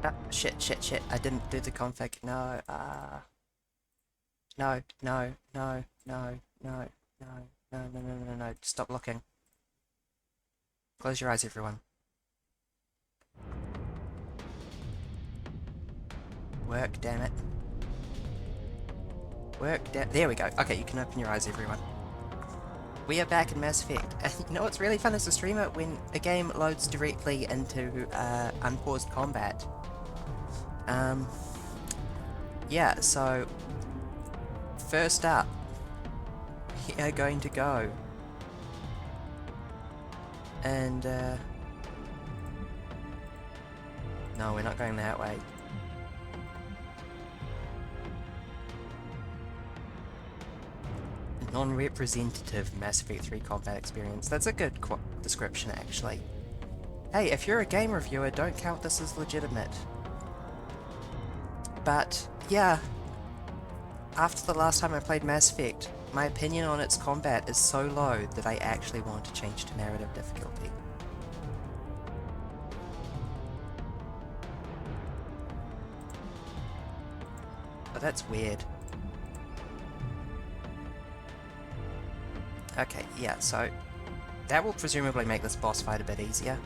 Ah, shit. I didn't do the config. No, no, no, no, no, no, no. Stop looking. Close your eyes, everyone. Work, damn it. There we go. Okay, you can open your eyes, everyone. We are back in Mass Effect. And you know what's really fun as a streamer? When a game loads directly into unpaused combat. Yeah, so first up, we are going to go and no, we're not going that way. Non-representative Mass Effect 3 combat experience. That's a good description, actually. Hey, if you're a game reviewer, don't count this as legitimate. But, yeah, after the last time I played Mass Effect, my opinion on its combat is so low that I actually want to change to narrative difficulty. Oh, that's weird. Okay, yeah, so that will presumably make this boss fight a bit easier.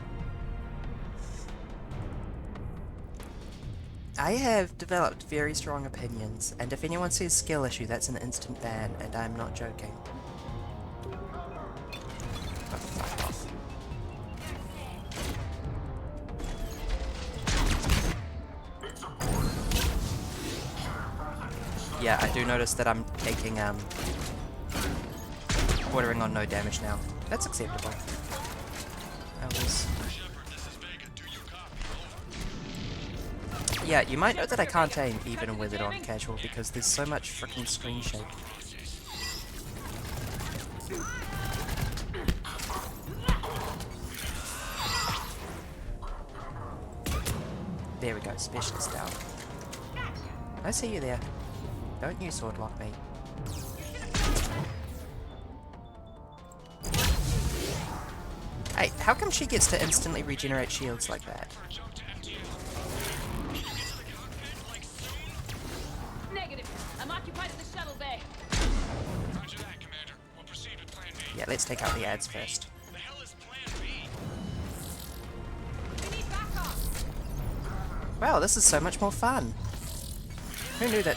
I have developed very strong opinions, and if anyone says skill issue, that's an instant ban, and I'm not joking. Oh, fuck off. Yeah, I do notice that I'm taking, bordering on no damage now. That's acceptable. That was... Yeah, you might know that I can't aim even with it on casual because there's so much freaking screen shake. There we go, specialist down. I see you there. Don't you sword lock me. Hey, how come she gets to instantly regenerate shields like that? Yeah, let's take out the ads first. Wow, this is so much more fun. Who knew that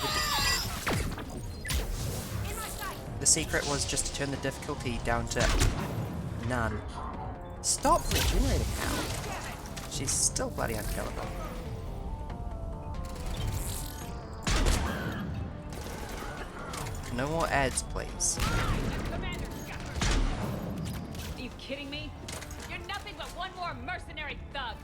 the secret was just to turn the difficulty down to none. Stop regenerating now. She's still bloody unkillable. No more ads, please. Are you kidding me? You're nothing but one more mercenary thug.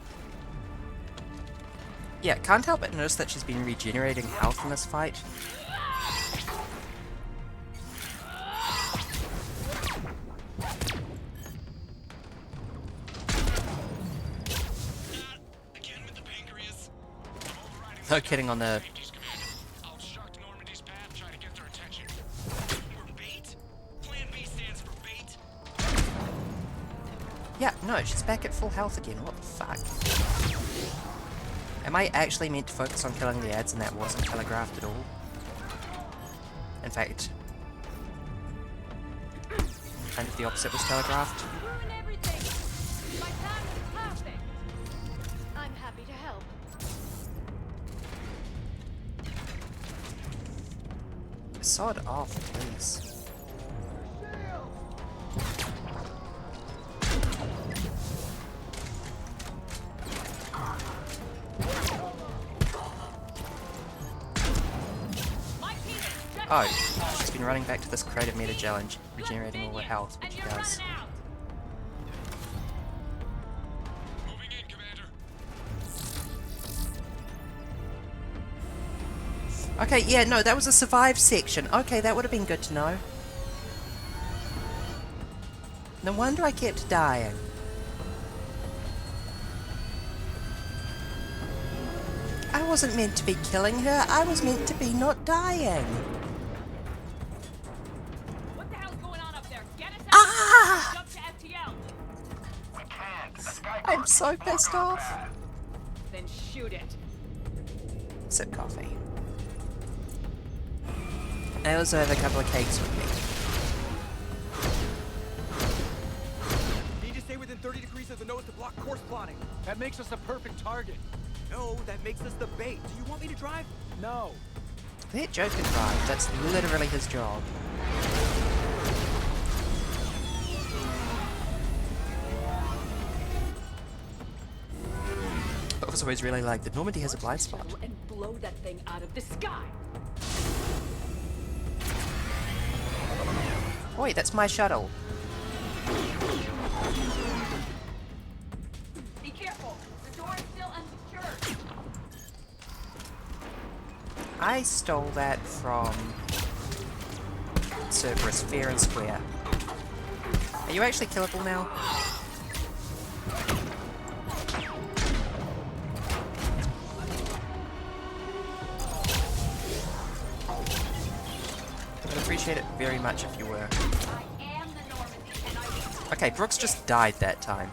Yeah, can't help but notice that she's been regenerating health in this fight. No kidding on the... Yeah, no, she's back at full health again. What the fuck? Am I actually meant to focus on killing the ads and that wasn't telegraphed at all? In fact, kind of the opposite was telegraphed. Ruin everything. My plan is perfect. I'm happy to help. Sod off, please. Oh, she's been running back to this creative meta challenge, regenerating all her health, which she does. Okay, yeah, no, that was a survive section. Okay, that would have been good to know. No wonder I kept dying. I wasn't meant to be killing her, I was meant to be not dying. What the hell's going on up there? Get us out. Ah! Jump to FTL. We can't. The Sky I'm so pissed off. Then shoot it. Sip coffee. I also have a couple of cakes with me. Need to stay within 30 degrees of the nose to block course plotting. That makes us a perfect target. No, that makes us the bait. Do you want me to drive? No. Let Joker drive. That's literally his job. I was always really like that Normandy has a blind spot. And blow that thing out of the sky. Wait, that's my shuttle. Be careful. The door is still unsecured. I stole that from Cerberus, fair and square. Are you actually killable now? I'd appreciate it very much if you were. I am the Normandy, and I will. Okay, Brooks just died that time.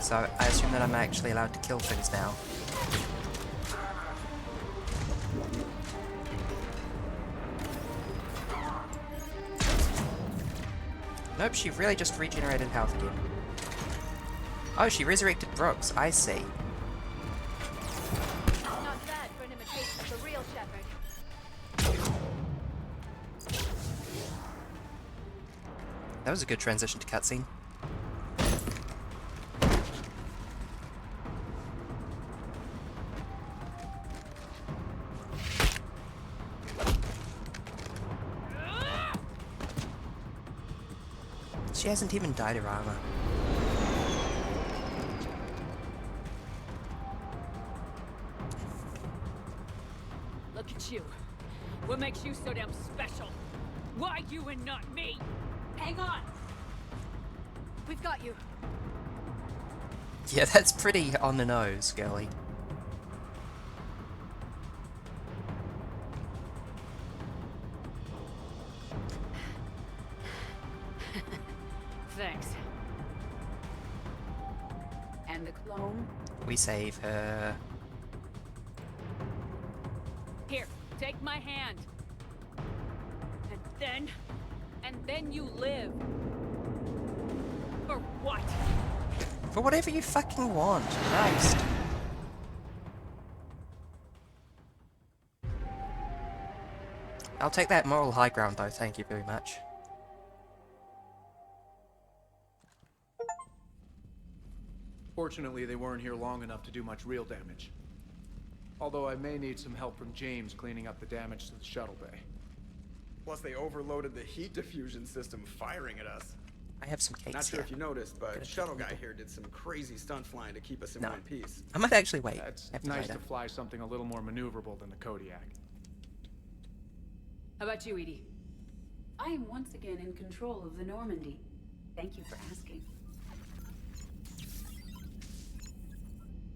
So I assume that I'm actually allowed to kill things now. Nope, she really just regenerated health again. Oh, she resurrected Brooks, I see. Not bad for an imitation of the real Shepherd. That was a good transition to cutscene. She hasn't even dyed her armor. Look at you. What makes you so damn special? Why you and not me? Hang on. We've got you. Yeah, that's pretty on the nose, girly. Thanks. And the clone? We save her. Here, take my hand. And then you live. For what? For whatever you fucking want. Christ. I'll take that moral high ground though, thank you very much. Fortunately, they weren't here long enough to do much real damage. Although I may need some help from James cleaning up the damage to the shuttle bay. Plus, they overloaded the heat diffusion system, firing at us. I have some cakes Not sure here. if you noticed, but Gonna Shuttle take Guy them. here did some crazy stunt flying to keep us in No. one piece. I might actually wait. It's After nice later. to fly something a little more maneuverable than the Kodiak. How about you, Edie? I am once again in control of the Normandy. Thank you for asking.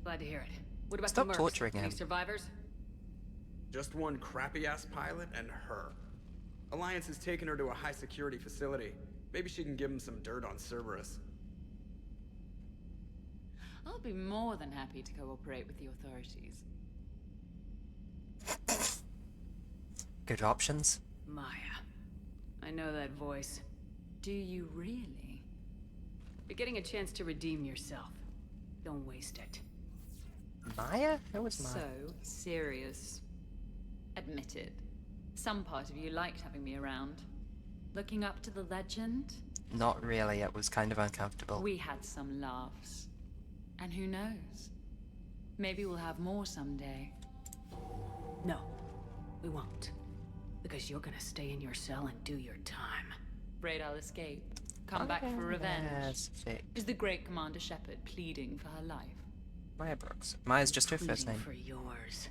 Glad to hear it. What about Stop the Mercs? torturing Any him. survivors? Just one crappy-ass pilot and her. Alliance has taken her to a high-security facility. Maybe she can give him some dirt on Cerberus. I'll be more than happy to cooperate with the authorities. Good options. Maya. I know that voice. Do you really? You're getting a chance to redeem yourself. Don't waste it. Maya? Who was Maya? So serious. Admit it. Some part of you liked having me around. Looking up to the legend? Not really, it was kind of uncomfortable. We had some laughs. And who knows? Maybe we'll have more someday. No, we won't. Because you're gonna stay in your cell and do your time. Afraid I'll escape. Come back for revenge. Fantastic. Is the great Commander Shepard pleading for her life? Maya Brooks. Maya's just her first Pleading name. for yours.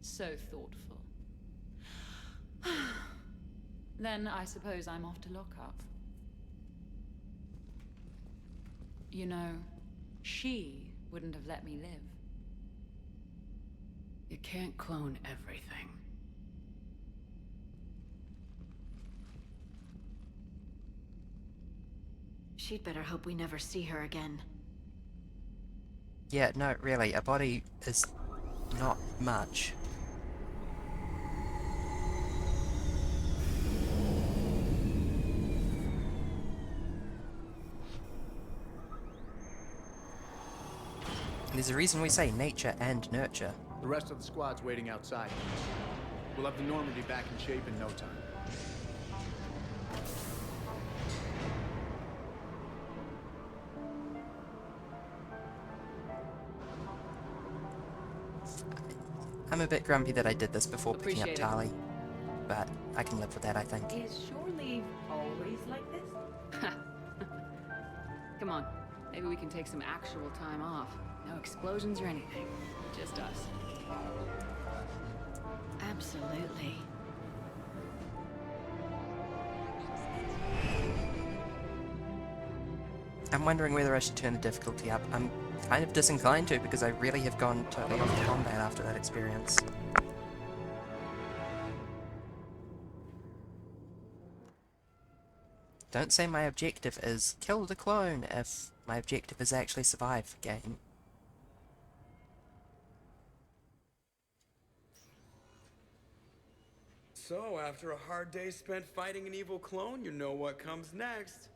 So thoughtful. Then I suppose I'm off to lockup. You know, she wouldn't have let me live. You can't clone everything. She'd better hope we never see her again. Yeah, no, really, a body is not much. There's a reason we say nature and nurture. The rest of the squad's waiting outside. We'll have the Normandy back in shape in no time. I'm a bit grumpy that I did this before picking up Appreciate it. Tali, but I can live with that, I think. Is shore leave always like this? Come on. Maybe we can take some actual time off. No explosions or anything. Just us. Absolutely. I'm wondering whether I should turn the difficulty up. I'm kind of disinclined to because I really have gone totally off the combat after that experience. Don't say my objective is kill the clone if my objective is actually survive the game. So, after a hard day spent fighting an evil clone, you know what comes next.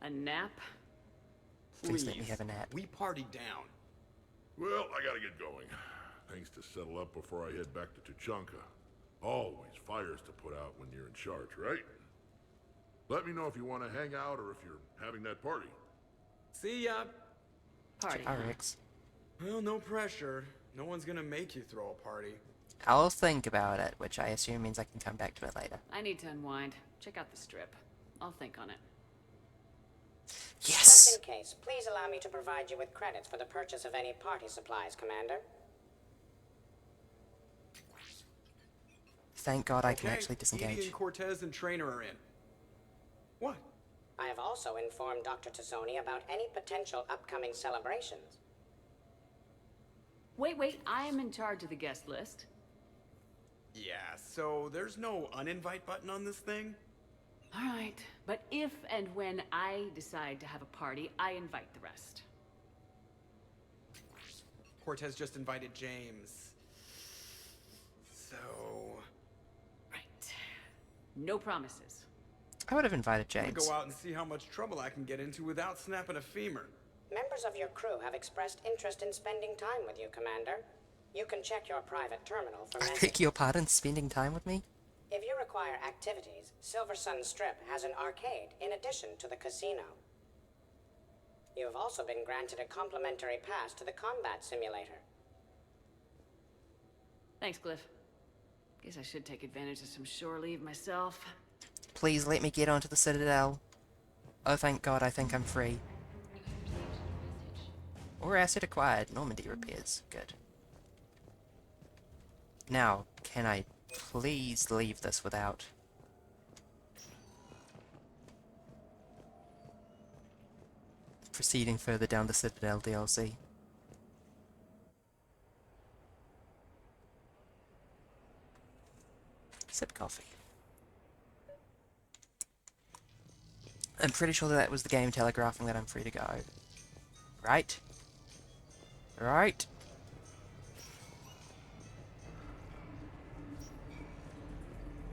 A nap? Please let me have a nap. We party down. Well, I gotta get going. Things to settle up before I head back to Tuchanka. Always fires to put out when you're in charge, right? Let me know if you want to hang out or if you're having that party. See ya. Party. RX. Well, no pressure. No one's gonna make you throw a party. I'll think about it, which I assume means I can come back to it later. I need to unwind. Check out the strip. I'll think on it. Yes! Just in case, please allow me to provide you with credits for the purchase of any party supplies, Commander. Thank God I can Okay, actually Edie disengage. and Cortez and Trainer are in. What? I have also informed Dr. Tassoni about any potential upcoming celebrations. Wait. I am in charge of the guest list. Yeah, so there's no uninvite button on this thing? Alright. But if and when I decide to have a party, I invite the rest. Cortez just invited James. So... Right. No promises. I would have invited I'm gonna James. go out and see how much trouble I can get into without snapping a femur. Members of your crew have expressed interest in spending time with you, Commander. You can check your private terminal for I messages. beg your pardon, spending time with me? If you require activities, Silver Sun Strip has an arcade in addition to the casino. You have also been granted a complimentary pass to the combat simulator. Thanks, Cliff. Guess I should take advantage of some shore leave myself. Please let me get onto the Citadel. Oh, thank God, I think I'm free. Or asset acquired. Normandy repairs. Good. Now, can I please leave this without... proceeding further down the Citadel DLC? Sip coffee. I'm pretty sure that was the game telegraphing that I'm free to go. Right? Right?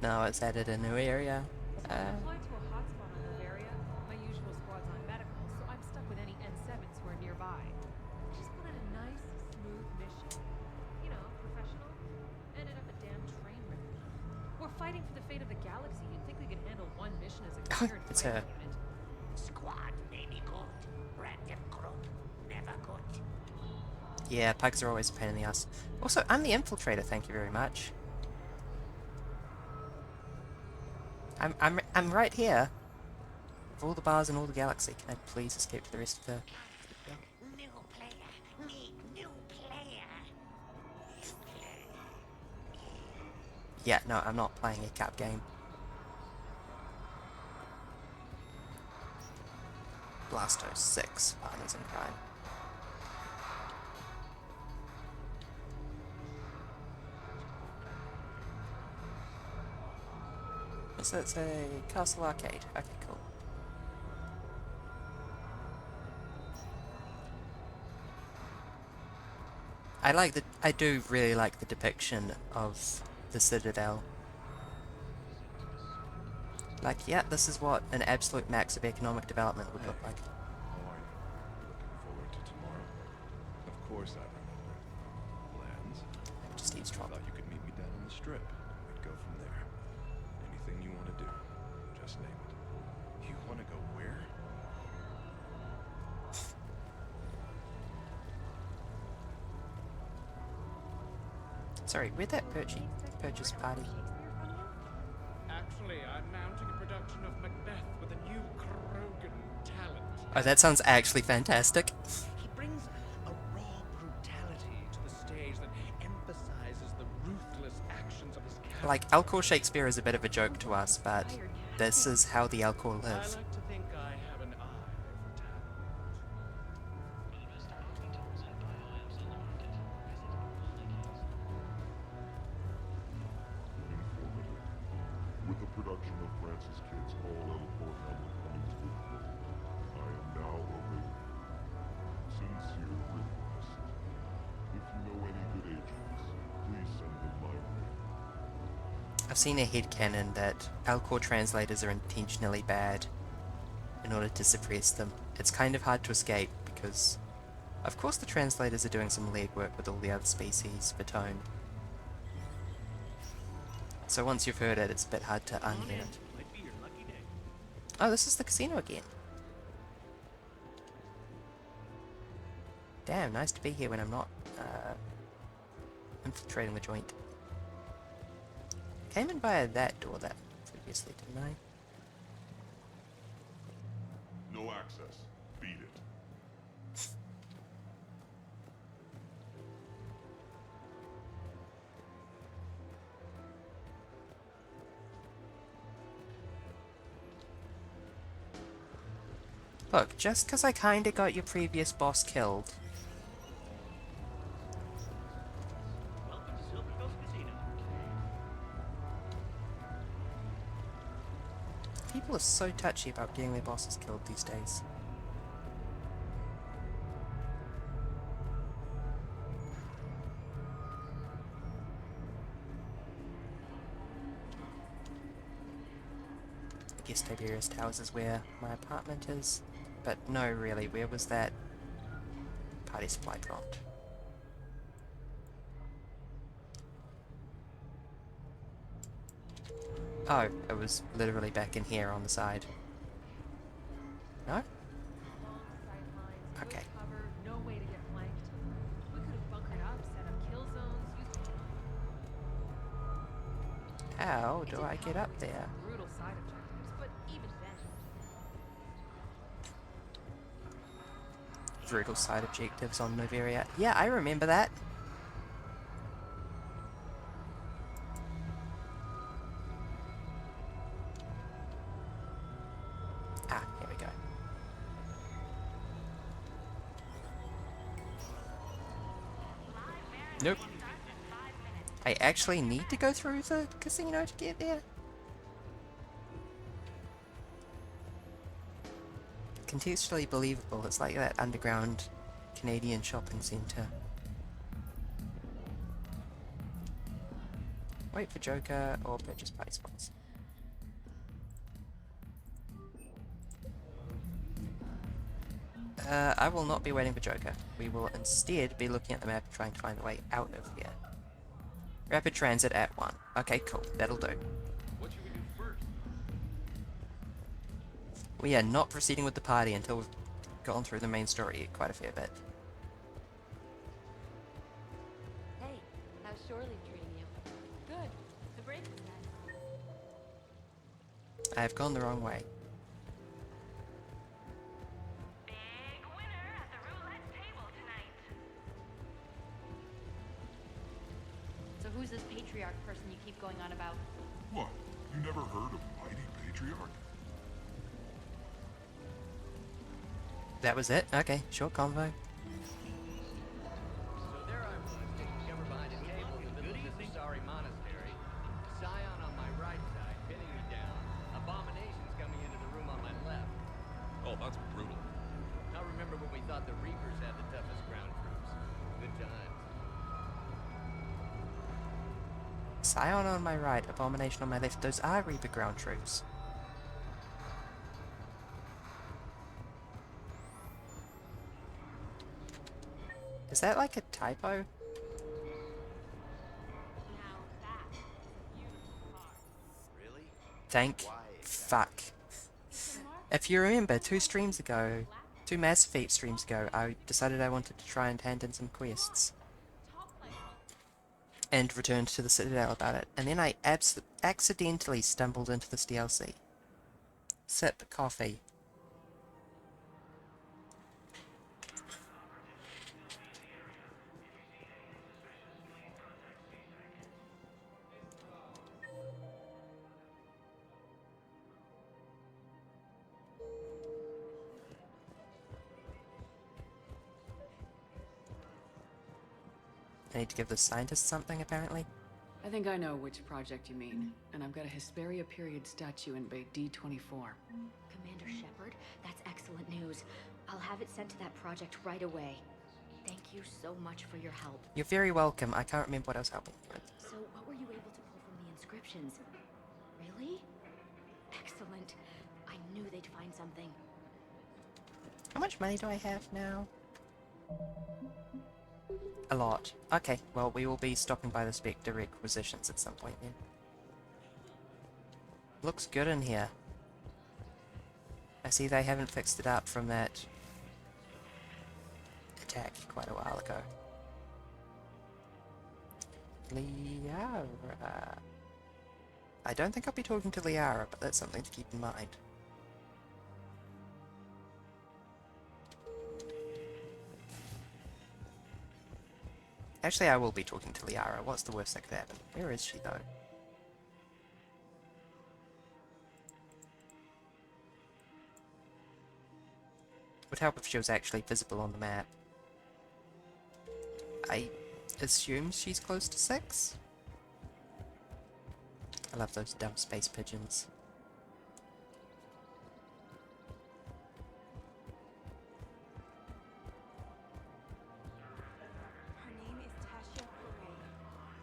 No, it's added a new area. Applied to a hotspot on Bavaria. My usual squad's on medical, so I'm stuck with any N7s who are nearby. Just wanted a nice, smooth mission. You know, professional. Ended up a damn train wreck. We're fighting for the fate of the galaxy. You'd think we could handle one mission as a cleared It's fighting her. unit. Squad may be good. Random group, never good. Yeah, pugs are always a pain in the ass. Also, I'm the infiltrator, thank you very much. I'm right here. Of all the bars in all the galaxy, can I please escape to the rest of the... New player, need new player. Yeah, no, I'm not playing a cap game. Blastos 6, Partners in Crime. What's that say? Castle Arcade. Okay, cool. I do really like the depiction of the Citadel. Like, yeah, this is what an absolute max of economic development would look like. How are you? Looking forward to tomorrow? Of course I remember. Plans? Just eavesdrop. Thought you could meet me down on the strip. We'd go from there. Anything you want to do, just name it. You want to go where? Sorry, where'd that purchase party? Actually, I'm mounting a production of Macbeth with a new Krogan talent. Oh, that sounds actually fantastic. He brings a raw brutality to the stage that emphasizes the ruthless actions of his character. Like, Alcor Shakespeare is a bit of a joke to us, but this is how the Alcor I live. like to think I have an eye for talent. Informative. With the production of Francis Kidd's All Elcor Hamlet Cummings book club, I am now awaiting sincere request. If you know any good agents, please send them my way. I've seen a headcanon that Alcor translators are intentionally bad in order to suppress them. It's kind of hard to escape because, of course, the translators are doing some legwork with all the other species for tone. So once you've heard it, it's a bit hard to unhear it. Might be your lucky day. Oh, this is the casino again. Damn, nice to be here when I'm not infiltrating the joint. Came in via that door that previously, didn't I? No access. Beat it. Look, just because I kinda got your previous boss killed. Welcome to Silver Coast Casino. People are so touchy about getting their bosses killed these days. I guess Tiberius Towers is where my apartment is. But no, really, where was that party supply dropped? Oh, it was literally back in here on the side. No? Long sightlines, Okay. good cover, no way to get flanked. We could have bunkered up, set up kill zones, used How do I get up there? brutal side objectives, but even then, Brutal side objectives on Noveria. Yeah, I remember that. Ah, here we go. Nope. I actually need to go through the casino to get there. Contextually believable. It's like that underground Canadian shopping centre. Wait for Joker or purchase party spots. I will not be waiting for Joker. We will instead be looking at the map and trying to find a way out of here. Rapid transit at 1. Okay, cool. That'll do. What should we do first? We are not proceeding with the party until we've gone through the main story quite a fair bit. Hey, how's Shore Leave treating you? Good. The break was nice. I have gone the wrong way. Big winner at the roulette table tonight. So who's this patriarch person you keep going on about? What? You never heard of Mighty Patriarch? That was it? Okay, short convo. So there I was, taking cover behind a table in the middle of this sorry monastery. Scion on my right side, pinning me down. Abominations coming into the room on my left. Oh, that's brutal. I remember when we thought the Reapers had the toughest ground troops. Good times. Scion on my right, Abomination on my left. Those are Reaper ground troops. Is that like a typo? Thank fuck. If you remember, two Mass Effect streams ago, I decided I wanted to try and hand in some quests. And returned to the Citadel about it. And then I accidentally stumbled into this DLC. Sip coffee. I need to give the scientist something, apparently. I think I know which project you mean, and I've got a Hesperia period statue in Bay D24. Commander Shepard, that's excellent news. I'll have it sent to that project right away. Thank you so much for your help. You're very welcome. I can't remember what I was helping you with. So, what were you able to pull from the inscriptions? Really? Excellent. I knew they'd find something. How much money do I have now? A lot. Okay, well, we will be stopping by the Spectre requisitions at some point then. Looks good in here. I see they haven't fixed it up from that attack quite a while ago. Liara. I don't think I'll be talking to Liara, but that's something to keep in mind. Actually, I will be talking to Liara. What's the worst that could happen? Where is she, though? Would help if she was actually visible on the map. I assume she's close to 6? I love those dumb space pigeons.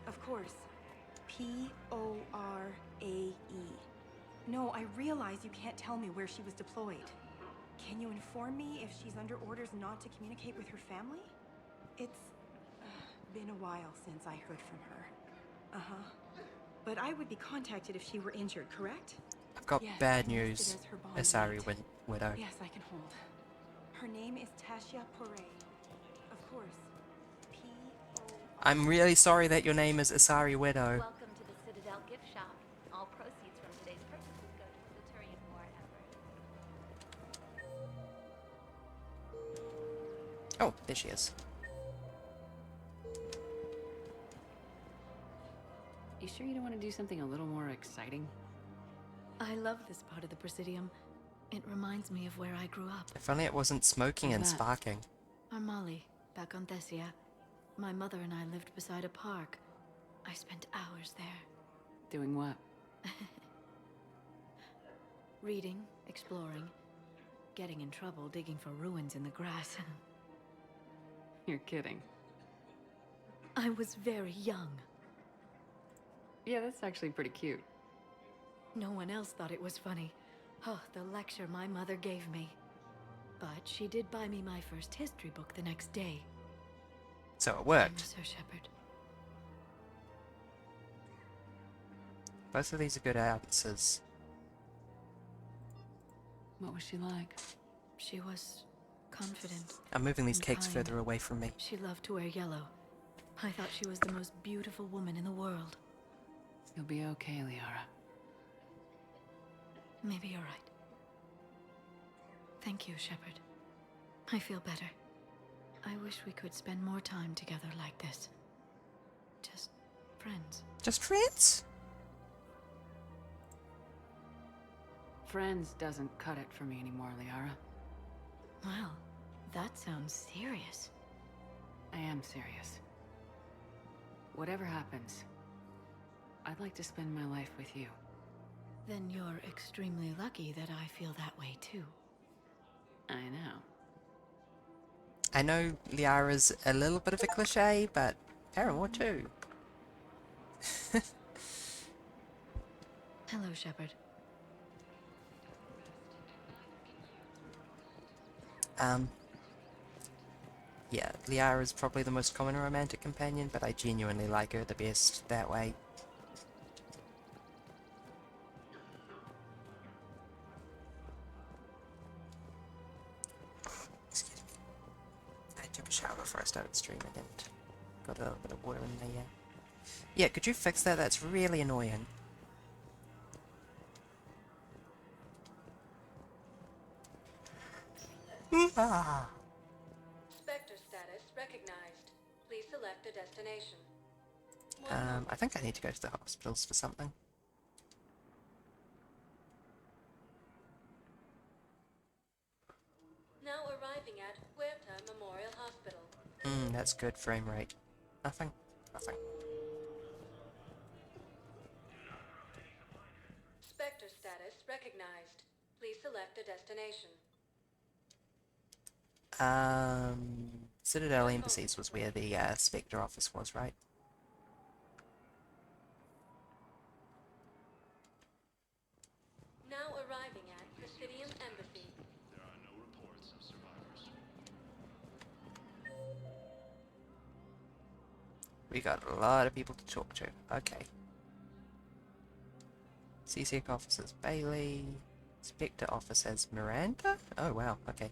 Of course. P-O-R-A-E. No, I realize you can't tell me where she was deployed. Can you inform me if she's under orders not to communicate with her family? It's been a while since I heard from her. Uh-huh. But I would be contacted if she were injured, correct? I've got Yes, bad listed news. as her bond Asari mate. Widow. Yes, I can hold. Her name is Tasha Poré. Of course. I'm really sorry that your name is Asari Widow. Welcome to the Citadel gift shop. All proceeds from today's purchases go to the Turian War effort. Oh, there she is. You sure you don't want to do something a little more exciting? I love this part of the Presidium. It reminds me of where I grew up. If only it wasn't smoking and What's that? sparking. Armali, back on Thessia. My mother and I lived beside a park. I spent hours there. Doing what? Reading, exploring, getting in trouble digging for ruins in the grass. You're kidding. I was very young. Yeah, that's actually pretty cute. No one else thought it was funny. Oh, the lecture my mother gave me. But she did buy me my first history book the next day. So it I worked. miss her, Shepard. Both of these are good answers. What was she like? She was confident. I'm moving these and cakes kind. further away from me. She loved to wear yellow. I thought she was the most beautiful woman in the world. You'll be okay, Liara. Maybe you're right. Thank you, Shepard. I feel better. I wish we could spend more time together like this. Just friends. Just friends? Friends doesn't cut it for me anymore, Liara. Well, that sounds serious. I am serious. Whatever happens, I'd like to spend my life with you. Then you're extremely lucky that I feel that way too. I know. I know Liara's a little bit of a cliche, but Paramore too. Hello, Shepard. Yeah, Liara is probably the most common romantic companion, but I genuinely like her the best that way. Excuse me. I took a shower before I started streaming and got a little bit of water in there. Yeah, could you fix that? That's really annoying. Ah. Spectre status recognized. Please select a destination. I think I need to go to the hospitals for something. Now arriving at Huerta Memorial Hospital. That's good frame rate. Nothing. Nothing. Spectre status recognized. Please select a destination. Citadel Embassies was where the Spectre office was, right? Now arriving at Presidium Embassy. There are no reports of survivors. We got a lot of people to talk to. Okay. CSEC officers Bailey. Spectre officers Miranda? Oh wow, okay.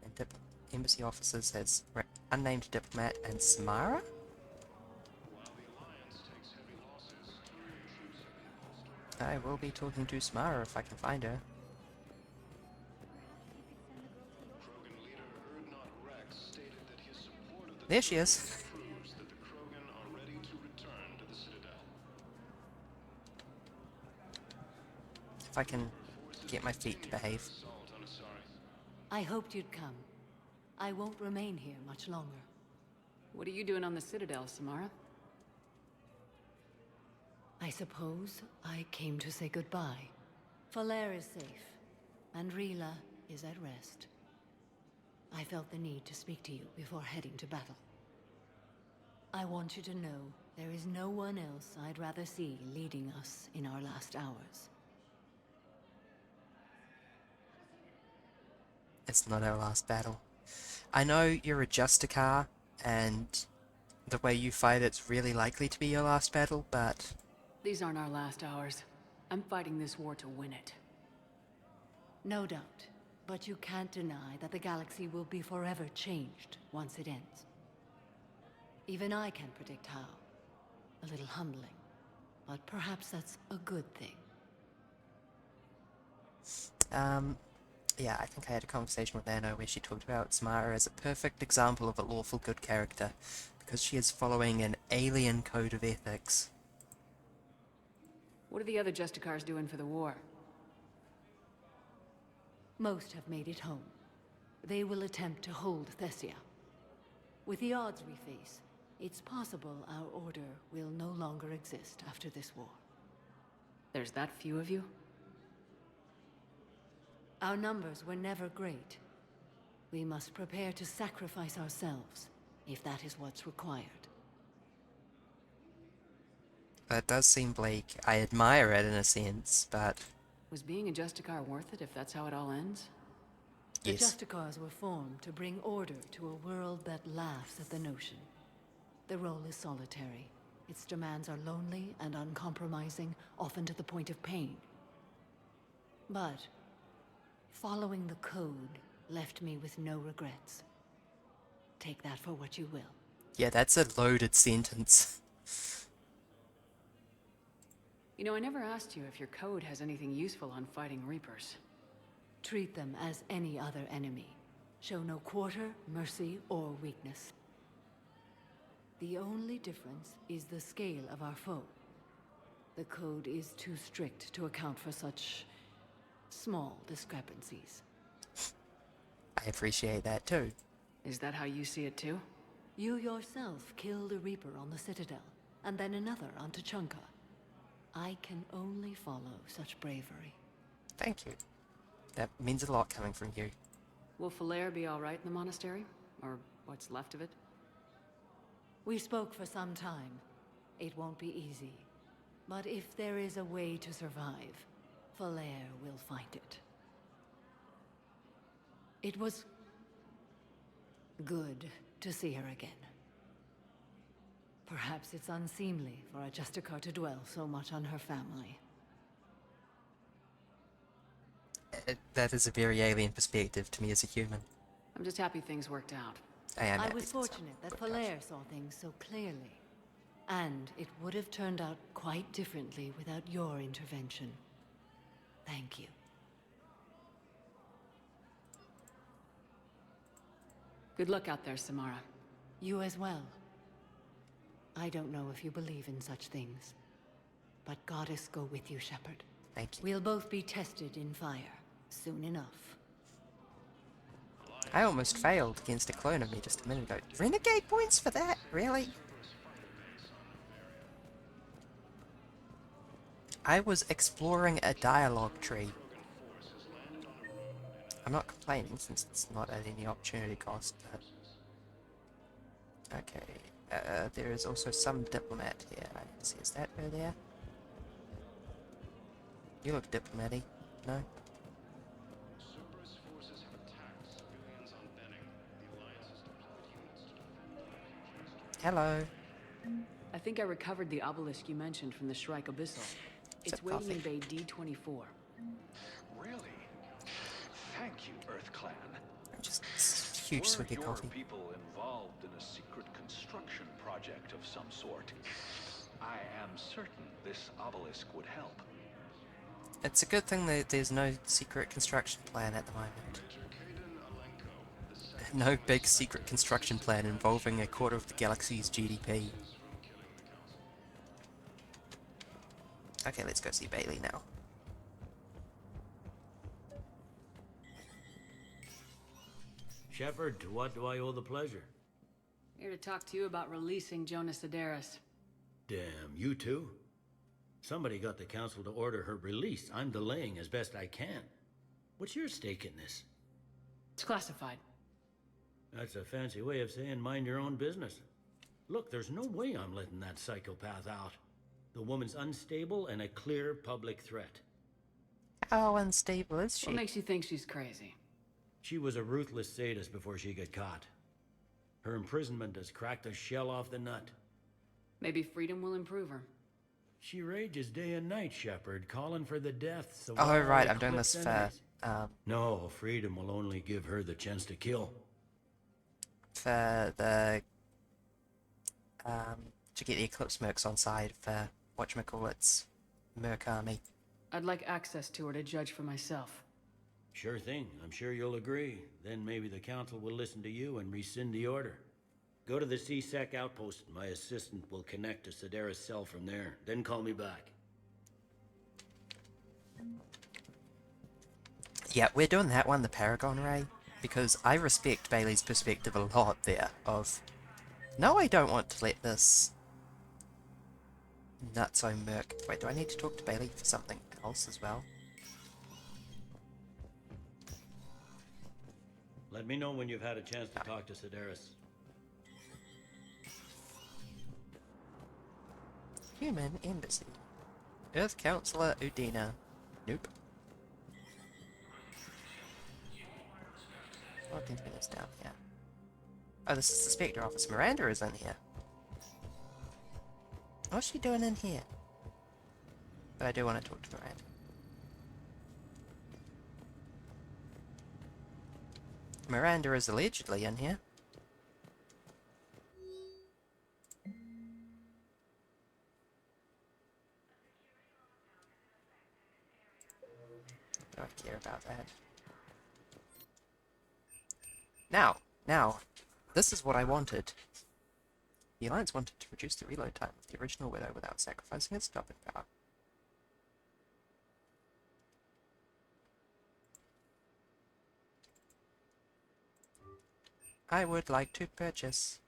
And embassy officers has unnamed diplomat and Samara? I will be talking to Samara if I can find her. There she is. If I can get my feet to behave. I hoped you'd come. I won't remain here much longer. What are you doing on the Citadel, Samara? I suppose I came to say goodbye. Falere is safe, and Rila is at rest. I felt the need to speak to you before heading to battle. I want you to know there is no one else I'd rather see leading us in our last hours. It's not our last battle. I know you're a Justicar, and the way you fight it's really likely to be your last battle, but... These aren't our last hours. I'm fighting this war to win it. No doubt, but you can't deny that the galaxy will be forever changed once it ends. Even I can't predict how. A little humbling, but perhaps that's a good thing. Yeah, I think I had a conversation with Anno where she talked about Samara as a perfect example of a lawful good character, because she is following an alien code of ethics. What are the other Justicars doing for the war? Most have made it home. They will attempt to hold Thessia. With the odds we face, it's possible our order will no longer exist after this war. There's that few of you? Our numbers were never great. We must prepare to sacrifice ourselves, if that is what's required. That does seem bleak. I admire it in a sense, but... Was being a Justicar worth it if that's how it all ends? Yes. The Justicars were formed to bring order to a world that laughs at the notion. The role is solitary. Its demands are lonely and uncompromising, often to the point of pain. But following the code left me with no regrets. Take that for what you will. Yeah, that's a loaded sentence. You know, I never asked you if your code has anything useful on fighting Reapers. Treat them as any other enemy. Show no quarter, mercy, or weakness. The only difference is the scale of our foe. The code is too strict to account for such small discrepancies. I appreciate that too. Is that how you see it too? You yourself killed a Reaper on the Citadel, and then another on Tuchanka. I can only follow such bravery. Thank you. That means a lot coming from you. Will Falere be alright in the monastery? Or what's left of it? We spoke for some time. It won't be easy. But if there is a way to survive, Falair will find it. It was good to see her again. Perhaps it's unseemly for a Justicar to dwell so much on her family. That is a very alien perspective to me as a human. I'm just happy things worked out. I was fortunate that Falair saw things so clearly. And it would have turned out quite differently without your intervention. Thank you. Good luck out there, Samara. You as well. I don't know if you believe in such things, but Goddess go with you, Shepard. Thank you. We'll both be tested in fire soon enough. I almost failed against a clone of me just a minute ago. Renegade points for that? Really? I was exploring a dialogue tree. I'm not complaining since it's not at any opportunity cost, but... Okay, there is also some diplomat here. I didn't see. Is that her there? You look diplomaty. No? Hello. I think I recovered the obelisk you mentioned from the Shrike Abyssal. It's waiting in Bay D-24. Really? Thank you, Earth Clan. Just huge swig of coffee. People involved in a secret construction project of some sort. I am certain this obelisk would help. It's a good thing that there's no secret construction plan at the moment. No big secret construction plan involving a quarter of the galaxy's GDP. Okay, let's go see Bailey now. Shepard, to what do I owe the pleasure? Here to talk to you about releasing Jonas Sederis. Damn, you too? Somebody got the council to order her release. I'm delaying as best I can. What's your stake in this? It's classified. That's a fancy way of saying mind your own business. Look, there's no way I'm letting that psychopath out. The woman's unstable and a clear public threat. How unstable is she? What makes you think she's crazy? She was a ruthless sadist before she got caught. Her imprisonment has cracked the shell off the nut. Maybe freedom will improve her. She rages day and night, Shepard, calling for the deaths of Oh, right, all I'm doing this Eclipse for, enemies. No, freedom will only give her the chance to kill. For the, to get the Eclipse Mercs on side for, whatchamacallit's, Merc Army. I'd like access to her to judge for myself. Sure thing, I'm sure you'll agree. Then maybe the council will listen to you and rescind the order. Go to the C-Sec outpost. My assistant will connect to Sederis' cell from there. Then call me back. Yeah, we're doing that one, the Paragon Ray, because I respect Bailey's perspective a lot there, of, no, I don't want to let this nutso merc... Wait, do I need to talk to Bailey for something else as well? Let me know when you've had a chance to talk to Sederis. Human Embassy. Earth Counselor Udina. Nope. What is down here? Oh, this is the Spectre office. Miranda is in here. What's she doing in here? But I do want to talk to Miranda. Miranda is allegedly in here. I don't care about that. Now, this is what I wanted. The Alliance wanted to reduce the reload time of the original Widow without sacrificing its stopping power. I would like to purchase.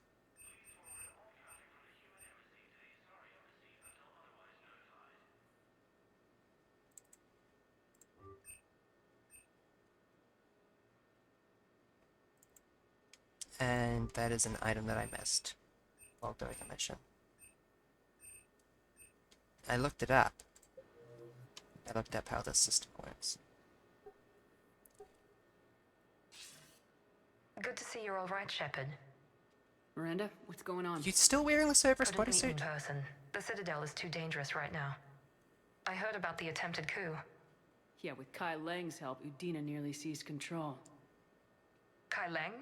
And that is an item that I missed while doing a mission. I looked it up. I looked up how this system works. Good to see you're all right, Shepard. Miranda, what's going on? You still wearing the Cerberus Couldn't meet in bodysuit? person. The Citadel is too dangerous right now. I heard about the attempted coup. Yeah, with Kai Lang's help, Udina nearly seized control. Kai Lang?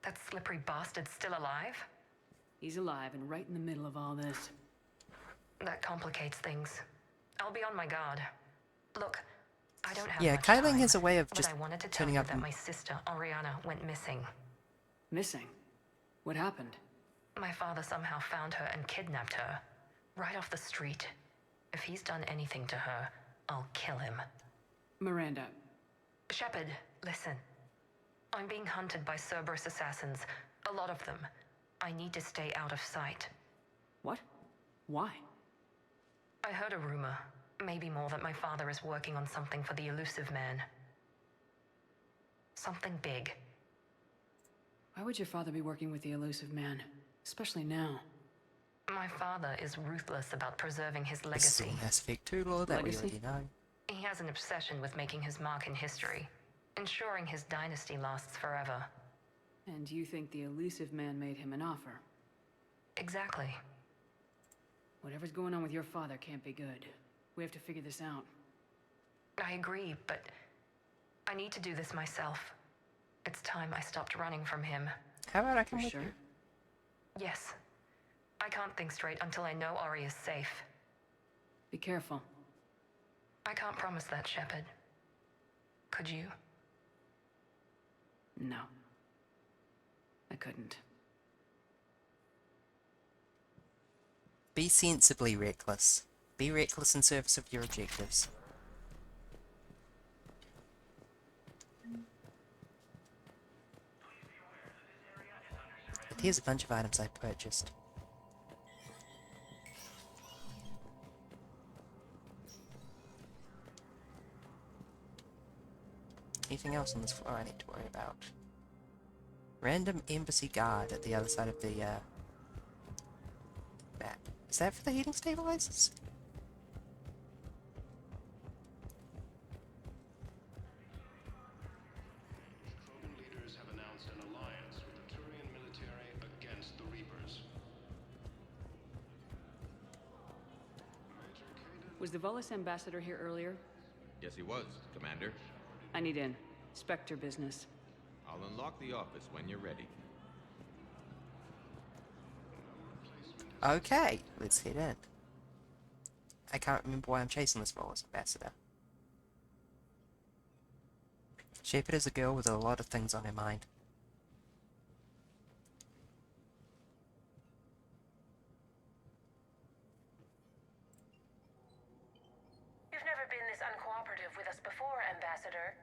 That slippery bastard's still alive? He's alive and right in the middle of all this. That complicates things. I'll be on my guard. Look, I don't have Yeah, much Kai Lang time, has a way of but just I wanted to tell turning you up that and... my sister, Oriana, went missing. Missing? What happened? My father somehow found her and kidnapped her. Right off the street. If he's done anything to her, I'll kill him. Miranda. Shepard, listen. I'm being hunted by Cerberus assassins. A lot of them. I need to stay out of sight. What? Why? I heard a rumor, maybe more, that my father is working on something for the Elusive Man. Something big. Why would your father be working with the Elusive Man? Especially now. My father is ruthless about preserving his This is legacy. all Mass Effect 2 lore that we Legacy? already know. He has an obsession with making his mark in history, ensuring his dynasty lasts forever. And you think the Elusive Man made him an offer? Exactly. Whatever's going on with your father can't be good. We have to figure this out. I agree, but I need to do this myself. It's time I stopped running from him. How about I come For with sure? you? Yes. I can't think straight until I know Ori is safe. Be careful. I can't promise that, Shepard. Could you? No. I couldn't. Be sensibly reckless. Be reckless in service of your objectives. But here's a bunch of items I purchased. Anything else on this floor I need to worry about? Random embassy guard at the other side of the map. Is that for the heating stabilizers? Krogan leaders have announced an alliance with the Turian military against the Reapers. Was the Volus ambassador here earlier? Yes, he was, Commander. I need in. Spectre business. I'll unlock the office when you're ready. Okay, let's head in. I can't remember why I'm chasing this Volus ambassador. Shepard is a girl with a lot of things on her mind. You've never been this uncooperative with us before, Ambassador.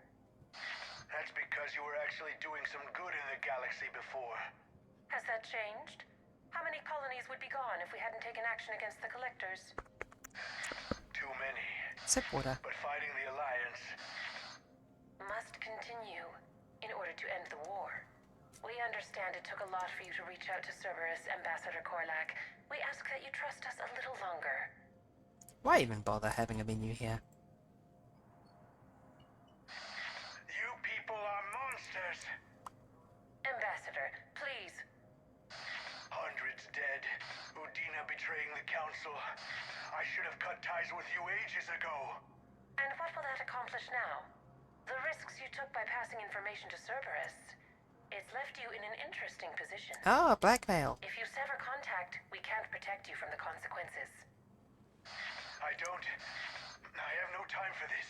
That's because you were actually doing some good in the galaxy before. Has that changed? How many colonies would be gone if we hadn't taken action against the Collectors? Too many. Sip water. But fighting the Alliance... Must continue in order to end the war. We understand it took a lot for you to reach out to Cerberus, Ambassador Korlak. We ask that you trust us a little longer. Why even bother having a menu here? You people are monsters! Ambassador, please. Hundreds dead. Udina betraying the Council. I should have cut ties with you ages ago. And what will that accomplish now? The risks you took by passing information to Cerberus. It's left you in an interesting position. Ah, blackmail. If you sever contact, we can't protect you from the consequences. I have no time for this.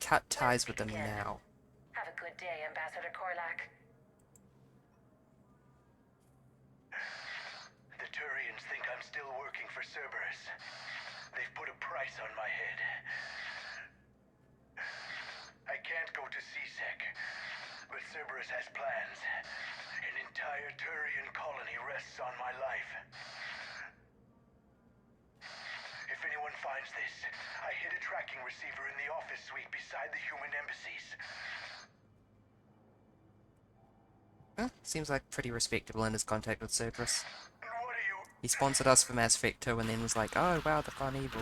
Cut ties with them now. Have a good day, Ambassador Korlak. The Turians think I'm still working for Cerberus. They've put a price on my head. I can't go to C-Sec, but Cerberus has plans. An entire Turian colony rests on my life. If anyone finds this, I hid a tracking receiver in the office suite beside the human embassies. Seems like pretty respectable in his contact with Cerberus. What are you... He sponsored us for Mass Effect 2 and then was like, oh wow, they've gone evil.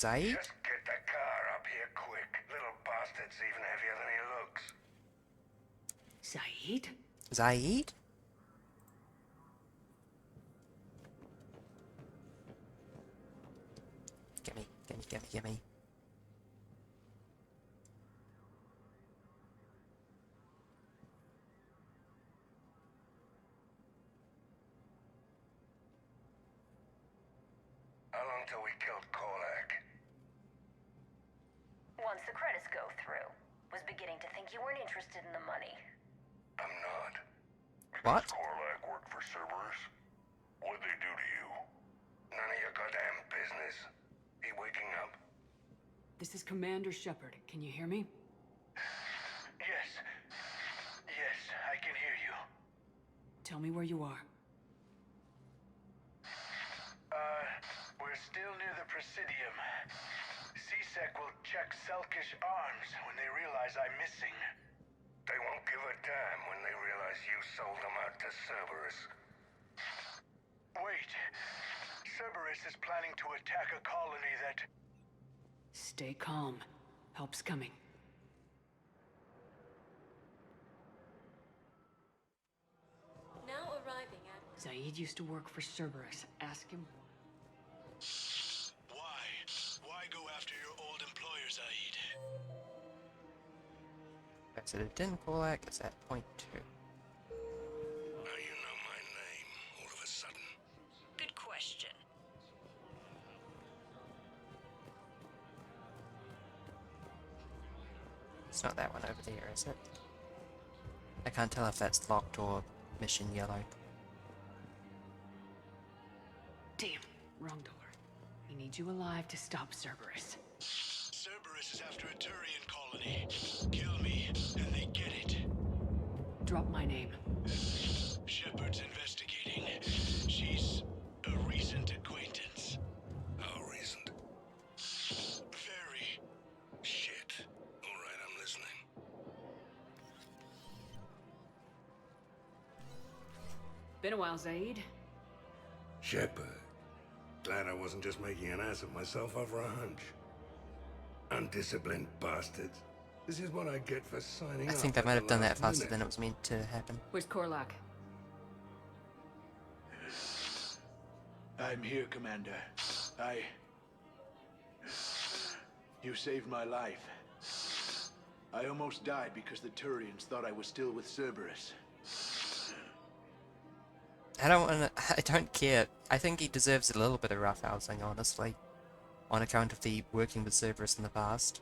Zaid? Just get the car up here quick. Little bastard's even heavier than he looks. Zaid? Zaid? Gimme, gimme, gimme, gimme. How long till we killed Korlak? Once the credits go through. Was beginning to think you weren't interested in the money. I'm not. What? Korlak work for Cerberus? What'd they do to you? None of your goddamn business. He waking up? This is Commander Shepard. Can you hear me? Yes. Yes, I can hear you. Tell me where you are. We're still near the Presidium. C-Sec will check Selkish arms when they realize I'm missing. They won't give a damn when they realize you sold them out to Cerberus. Wait. Cerberus is planning to attack a colony that... Stay calm. Help's coming. Now arriving at... Zaid used to work for Cerberus. Ask him. Why? Why go after your old employer, Zaid? President Korlak is at point 2. Now you know my name, all of a sudden. Good question. It's not that one over there, is it? I can't tell if that's locked or mission yellow. Damn, wrong door. He needs you alive to stop Cerberus. Cerberus is after a Turian colony. Kill me, and they get it. Drop my name. Shepard's investigating. She's a recent acquaintance. How recent? Very. Shit. Alright, I'm listening. Been a while, Zaid. Shepard. Glad I wasn't just making an ass of myself over a hunch. Undisciplined bastards. This is what I get for signing I up think they at might the have done that last faster minute. than it was meant to happen. Where's Korlak? I'm here, Commander. You saved my life. I almost died because the Turians thought I was still with Cerberus. I don't care. I think he deserves a little bit of roughhousing, honestly. On account of the working with Cerberus in the past.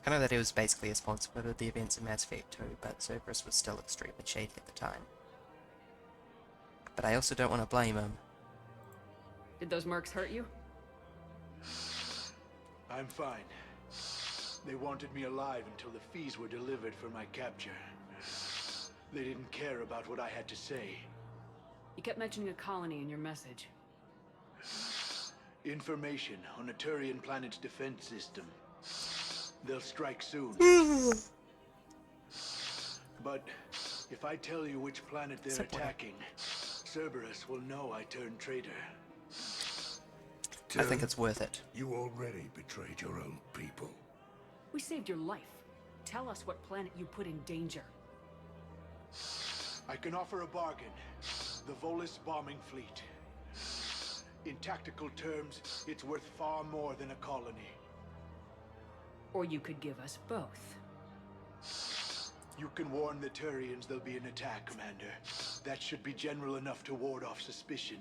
I know that he was basically responsible for the events in Mass Effect 2, but Cerberus was still extremely shady at the time. But I also don't want to blame him. Did those mercs hurt you? I'm fine. They wanted me alive until the fees were delivered for my capture. They didn't care about what I had to say. You kept mentioning a colony in your message. Information on a Turian planet's defense system. They'll strike soon. But if I tell you which planet they're attacking, Cerberus will know I turned traitor. I think it's worth it. You already betrayed your own people. We saved your life. Tell us what planet you put in danger. I can offer a bargain. The Volus bombing fleet. In tactical terms, it's worth far more than a colony. Or you could give us both. You can warn the Turians there'll be an attack, Commander. That should be general enough to ward off suspicion.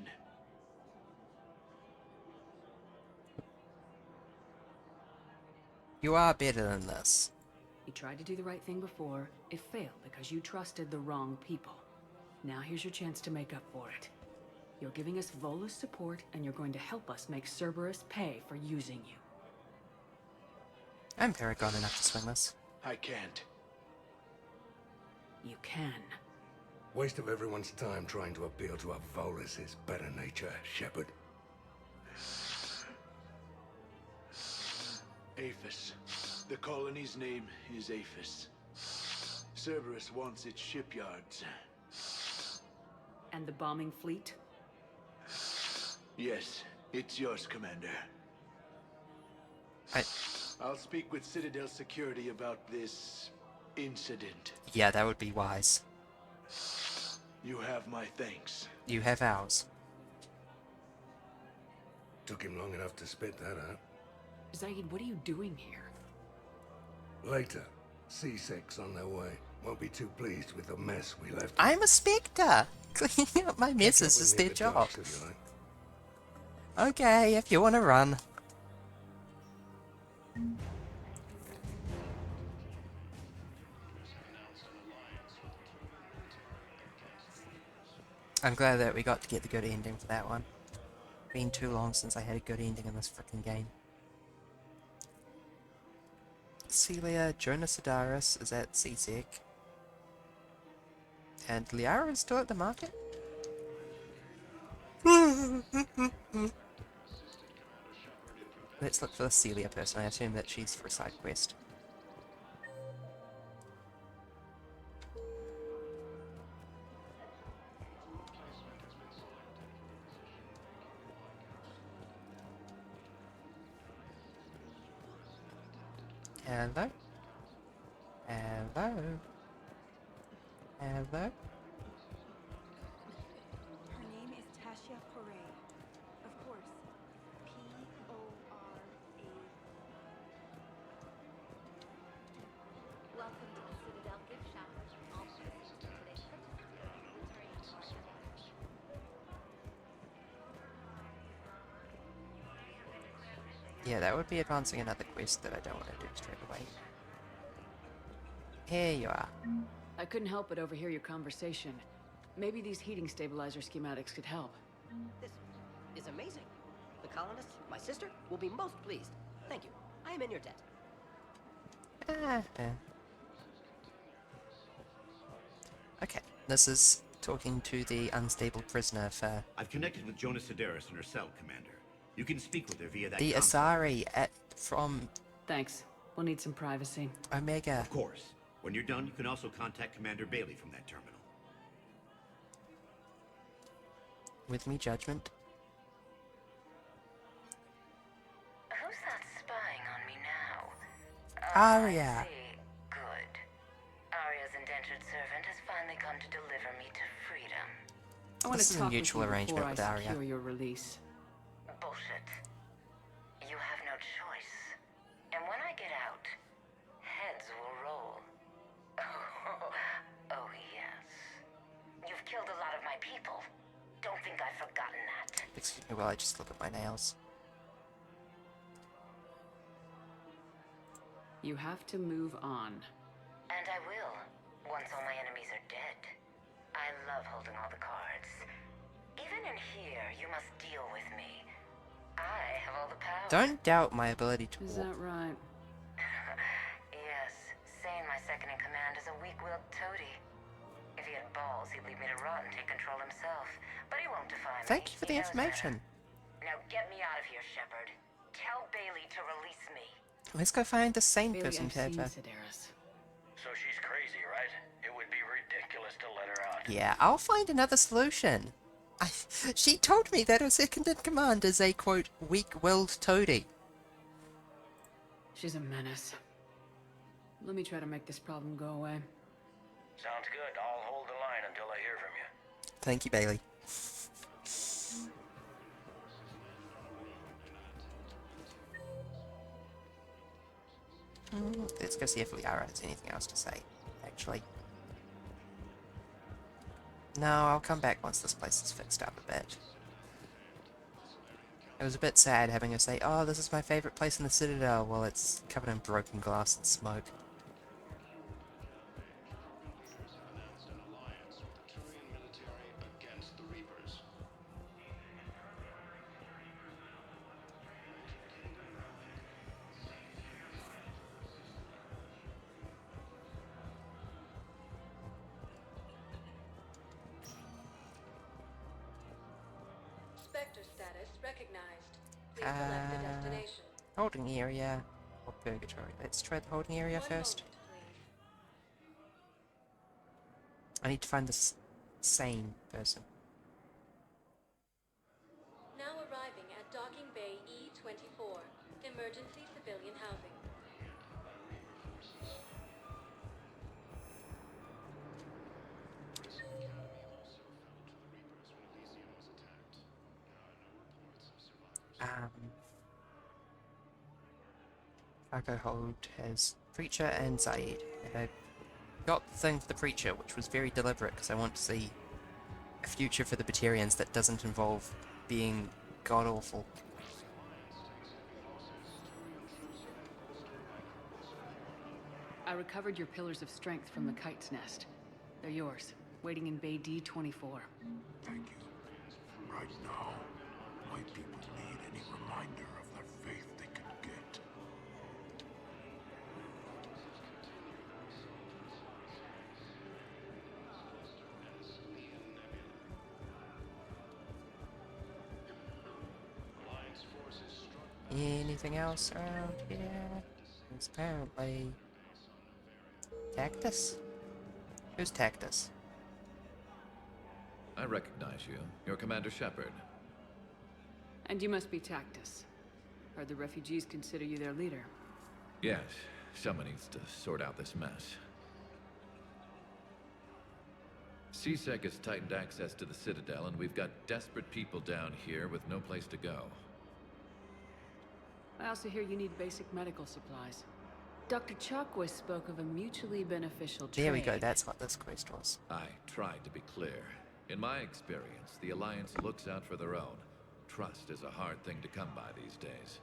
You are better than this. You tried to do the right thing before. It failed because you trusted the wrong people. Now here's your chance to make up for it. You're giving us Volus support, and you're going to help us make Cerberus pay for using you. I'm Paragon enough to swing this. I can't. You can. Waste of everyone's time trying to appeal to a Volus' better nature, Shepard. Aphis. The colony's name is Aphis. Cerberus wants its shipyards. And the bombing fleet? Yes, It's yours, Commander. I'll speak with Citadel Security about this incident. Yeah, that would be wise. You have my thanks. You have ours. Took him long enough to spit that out. Zaid, what are you doing here? Later, C6's on their way. Won't be too pleased with the mess we left. I'm a Spectre! Cleaning up my messes is their job. Docks, if you like. Okay, if you want to run. I'm glad that we got to get the good ending for that one. Been too long since I had a good ending in this frickin' game. Celia, Jonas Sedaris is at CSEC. And Liara is still at the market? Let's look for the Celia person. I assume that she's for a side quest. Hello? Hello? Hello? Her name is Tasha Correa. Of course. P-O-R-A. Welcome to the Citadel gift shop. All purchased today. Yeah, that would be advancing another quest that I don't want to do straight away. Here you are. I couldn't help but overhear your conversation. Maybe these heating stabilizer schematics could help. This is amazing. The colonists, my sister, will be most pleased. Thank you. I am in your debt. Okay, this is talking to the unstable prisoner for I've connected with Jonas Sedaris in her cell, Commander. You can speak with her via that the console. Asari from... Thanks. We'll need some privacy. Omega. Of course. When you're done, you can also contact Commander Bailey from that terminal. With me, Judgment. Who's that spying on me now? Arya. I see. Good. Arya's indentured servant has finally come to deliver me to freedom. I want This to is a talk mutual with you arrangement before with I Arya. secure your release. Bullshit. You have no choice. And when I get out, heads will roll. Oh, yes. You've killed a lot of my people. Don't think I've forgotten that. Excuse me while I just look at my nails. You have to move on. And I will, once all my enemies are dead. I love holding all the cards. Even in here, you must deal with me. I have all the power. Don't doubt my ability to Is walk. that right? Yes, Sane, my second-in-command, is a weak-willed toady. If he had balls, he'd leave me to rot and take control himself. But he won't defy me. Thank you for He the knows information. better. Now get me out of here, Shepard. Tell Bailey to release me. Let's go find the sane Bailey, person I've to have seen her. Sedaris. So she's crazy, right? It would be ridiculous to let her out. Yeah, I'll find another solution. She told me that her second-in-command is a, quote, weak-willed toady. She's a menace. Let me try to make this problem go away. Sounds good. I'll hold the line until I hear from you. Thank you, Bailey. Let's go see if Liara has anything else to say, actually. No, I'll come back once this place is fixed up a bit. It was a bit sad having her say, oh, this is my favorite place in the Citadel, while it's covered in broken glass and smoke. Announced an alliance with the Turian military against the Reapers. Spectre status recognized. Please select a destination. Holding area or purgatory. Let's try the holding area first. I need to find this sane person. Now arriving at emergency civilian housing. Cargo hold has Preacher and Zaid. And I got the thing for the Preacher, which was very deliberate because I want to see a future for the Batarians that doesn't involve being god-awful. I recovered your pillars of strength from the kite's nest. They're yours, waiting in Bay D-24. Thank you. Right now, my people need any reminder of their faith they can get. Anything else around here? There's apparently Tactus? Who's Tactus? I recognize you. You're Commander Shepard. And you must be Tactus. Heard the refugees consider you their leader. Yes, someone needs to sort out this mess. CSEC has tightened access to the Citadel, and we've got desperate people down here with no place to go. I also hear you need basic medical supplies. Dr. Chakwas spoke of a mutually beneficial trade. There we go, that's what this quest was. I tried to be clear. In my experience, the Alliance looks out for their own. Trust is a hard thing to come by these days.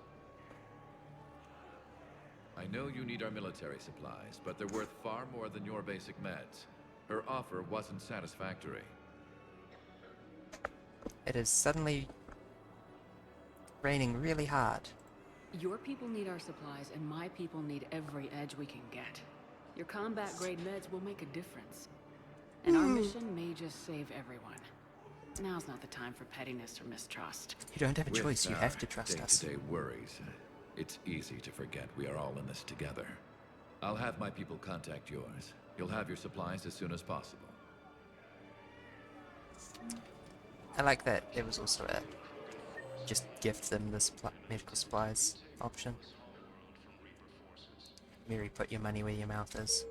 I know you need our military supplies, but they're worth far more than your basic meds. Her offer wasn't satisfactory. It is suddenly raining really hard. Your people need our supplies, and my people need every edge we can get. Your combat-grade meds will make a difference. And our mission may just save everyone. Now's not the time for pettiness or mistrust. You don't have a choice, you With have to trust us. day-to-day worries, it's easy to forget we are all in this together. I'll have my people contact yours. You'll have your supplies as soon as possible. I like that there was also a just gift them the medical supplies option. Mary, put your money where your mouth is.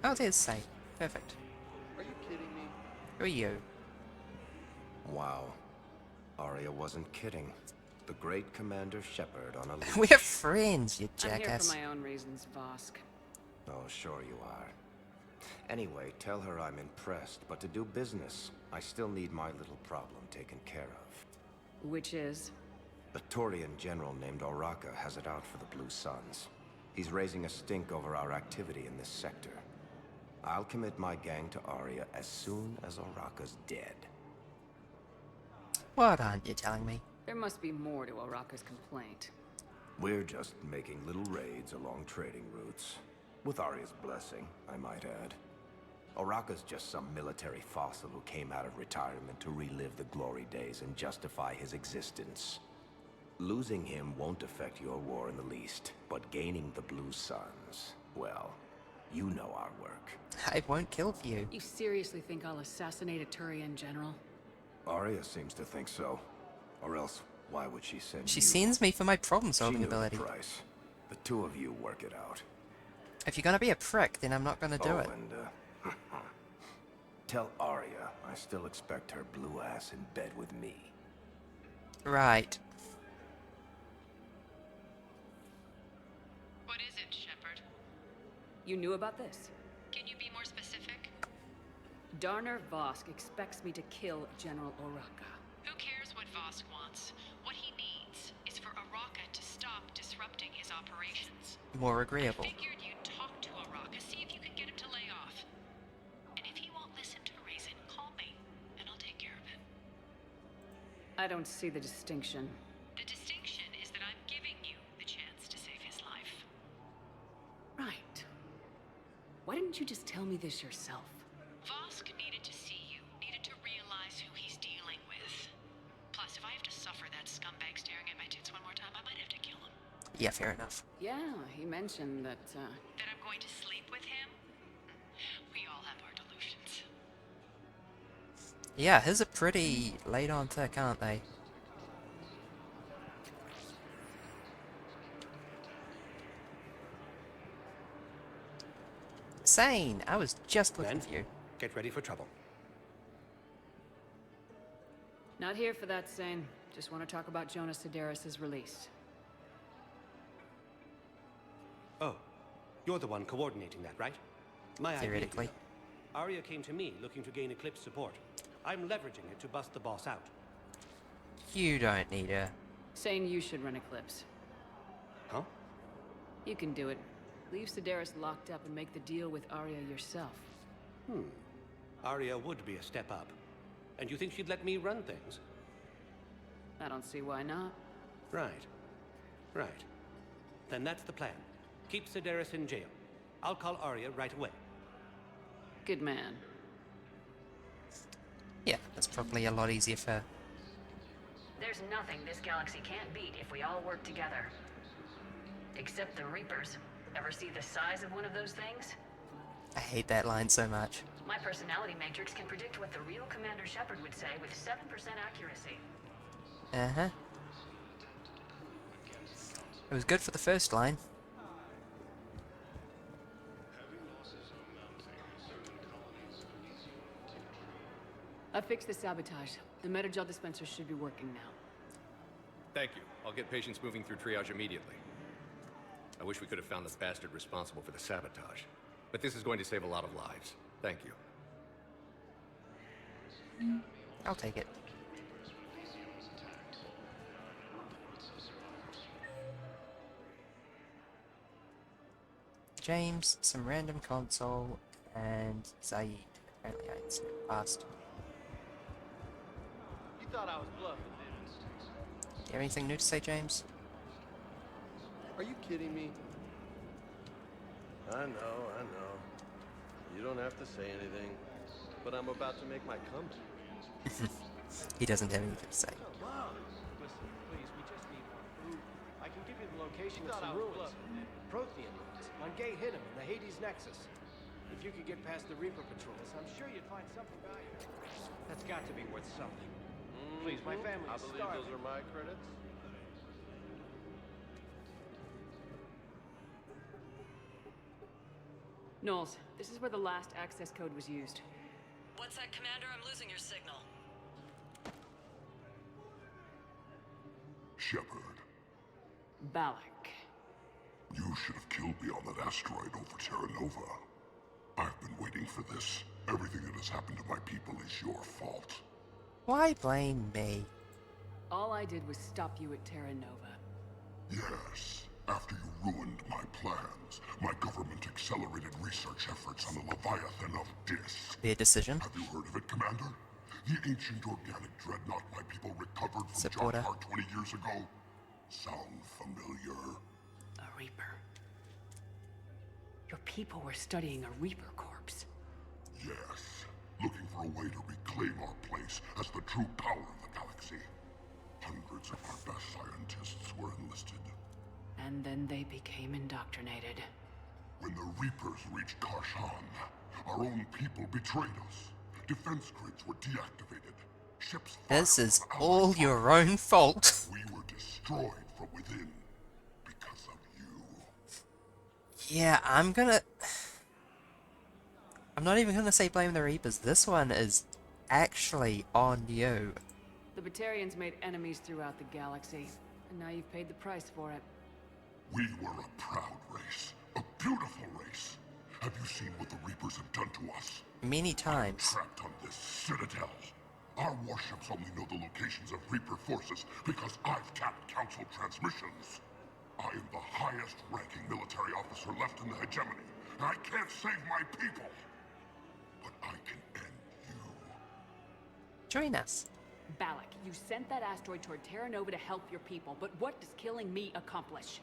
Oh, there's Say. Perfect. Are you kidding me? Who are you? Wow. Arya wasn't kidding. The great Commander Shepard on a leash. We're friends, you I'm here jackass. for my own reasons, Vosk. Oh, sure you are. Anyway, tell her I'm impressed, but to do business, I still need my little problem taken care of. Which is? A Turian general named Oraka has it out for the Blue Suns. He's raising a stink over our activity in this sector. I'll commit my gang to Arya as soon as Oraka's dead. What aren't you telling me? There must be more to Oraka's complaint. We're just making little raids along trading routes. With Arya's blessing, I might add. Oraka's just some military fossil who came out of retirement to relive the glory days and justify his existence. Losing him won't affect your war in the least, but gaining the Blue Suns, well, you know our work. I won't kill for you. You seriously think I'll assassinate a Turian general? Arya seems to think so. Or else, why would she send She you? sends me for my problem-solving She knew ability. the price. The two of you work it out. If you're gonna be a prick, then I'm not gonna do it. And, tell Arya I still expect her blue ass in bed with me. Right. What is it, Shepard? You knew about this? Can you be more specific? Darner Vosk expects me to kill General Oraka. Who cares what Vosk wants? What he needs is for Oraka to stop disrupting his operations. More agreeable. Figured you'd talk to Oraka, see if you could get him to lay off. And if he won't listen to reason, call me, and I'll take care of it. I don't see the distinction. The distinction is that I'm giving you the chance to save his life. Right. Why didn't you just tell me this yourself? Vosk needed to see you, needed to realize who he's dealing with. Plus, if I have to suffer that scumbag staring at my tits one more time, I might have to kill him. Yeah, fair enough. Yeah, he mentioned that, That I'm going to sleep with him? We all have our delusions. Yeah, his are pretty laid on thick, aren't they? Sane, I was just looking for you. Get ready for trouble. Not here for that, Sane. Just want to talk about Jonas Sedaris' release. Oh, you're the one coordinating that, right? My idea, Theoretically. you know. Arya came to me looking to gain Eclipse support. I'm leveraging it to bust the boss out. You don't need her. Sane, you should run Eclipse. Huh? You can do it. Leave Sedaris locked up and make the deal with Arya yourself. Arya would be a step up. And you think she'd let me run things? I don't see why not. Right. Right. Then that's the plan. Keep Sedaris in jail. I'll call Arya right away. Good man. Yeah, that's probably a lot easier for... There's nothing this galaxy can't beat if we all work together. Except the Reapers. Ever see the size of one of those things? I hate that line so much. My personality matrix can predict what the real Commander Shepard would say with 7% accuracy. Uh-huh. It was good for the first line. I fixed the sabotage. The Metagel dispenser should be working now. Thank you. I'll get patients moving through triage immediately. I wish we could have found the bastard responsible for the sabotage. But this is going to save a lot of lives. Thank you. I'll take it. James, some random console, and Zaid. Apparently I answered it fast. You thought I was bluffing, didn't Do you have anything new to say, James? Are you kidding me? I know. You don't have to say anything, but I'm about to make my comeback. He doesn't have anything to say. Listen, please, we just need more food. I can give you the location of some ruins. Prothean ruins. On Gay Hittim in the Hades Nexus. If you could get past the Reaper patrols, I'm sure you'd find something valuable. That's got to be worth something. Please, my family I is believe starving. those are my credits. Knowles, this is where the last access code was used. What's that, Commander? I'm losing your signal. Shepard, Balak. you should have killed me on that asteroid over Terra Nova. I've been waiting for this. Everything that has happened to my people is your fault. Why blame me? All I did was stop you at Terra Nova. Yes, after you ruined my plans, my government accelerated research efforts on the Leviathan of Dis. Their decision. Have you heard of it, Commander? The ancient organic dreadnought my people recovered from Supporter. Jar 20 years ago? Sound familiar? A Reaper. Your people were studying a Reaper corpse. Yes, looking for a way to reclaim our place as the true power of the galaxy. Hundreds of our best scientists were enlisted. And then they became indoctrinated. When the Reapers reached Karshan, our own people betrayed us. Defense grids were deactivated. Ships This is all your own fault. we were destroyed from within because of you. Yeah, I'm not even gonna say blame the Reapers. This one is actually on you. The Batarians made enemies throughout the galaxy, and now you've paid the price for it. We were a proud race, a beautiful race. Have you seen what the Reapers have done to us? Many times. Trapped on this citadel. Our warships only know the locations of Reaper forces because I've tapped Council transmissions. I am the highest ranking military officer left in the hegemony, and I can't save my people. But I can end you. Join us. Balak, you sent that asteroid toward Terra Nova to help your people, but what does killing me accomplish?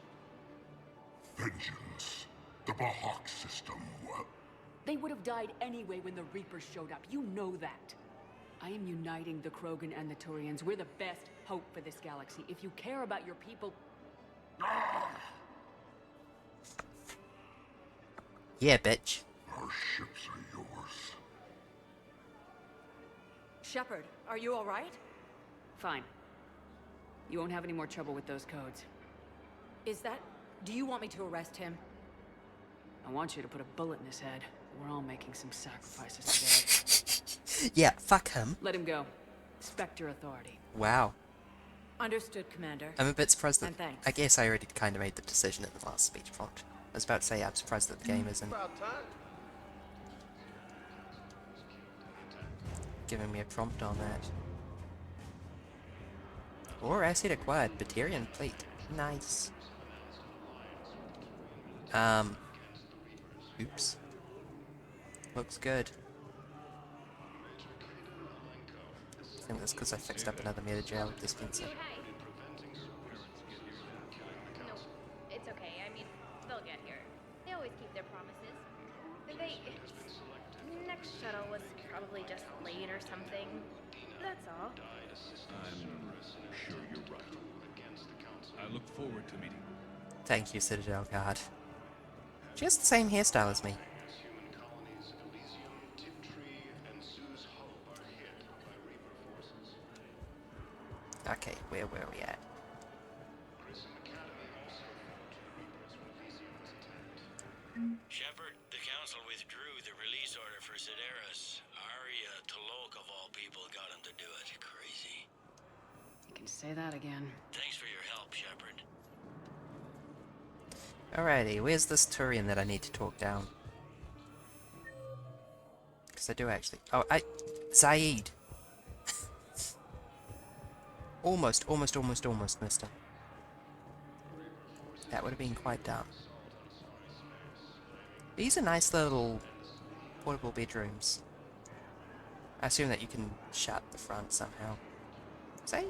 Vengeance. The Bahak system. They would have died anyway when the Reapers showed up. You know that. I am uniting the Krogan and the Turians. We're the best hope for this galaxy. If you care about your people... Yeah, bitch. Our ships are yours. Shepard, are you all right? Fine. You won't have any more trouble with those codes. Is that... Do you want me to arrest him? I want you to put a bullet in his head. We're all making some sacrifices today. Yeah, fuck him. Let him go. Respect your authority. Wow. Understood, Commander. I'm a bit surprised that... And thanks. I guess I already kind of made the decision in the last speech prompt. I was about to say I'm surprised that the game isn't giving me a prompt on that. Or asset acquired, Batarian plate. Nice. Oops. Looks good. I think that's because I fixed up another meta-jail dispenser. No, it's okay. I mean, they'll get here. They always keep their promises. Next shuttle was probably just late or something. That's all. I'm sure you're right. I look forward to meeting. Thank you, Citadel Guard. She has the same hairstyle as me. Okay, where were we at? Shepard, the Council withdrew the release order for Sedaris. Arya T'Loak, of all people, got him to do it. Crazy. You can say that again. Thanks for your help, Shepard. Alrighty, where's this Turian that I need to talk down? Because I do actually... Oh, Zaid! Almost missed him. That would have been quite dumb. These are nice little portable bedrooms. I assume that you can shut the front somehow. Zaid!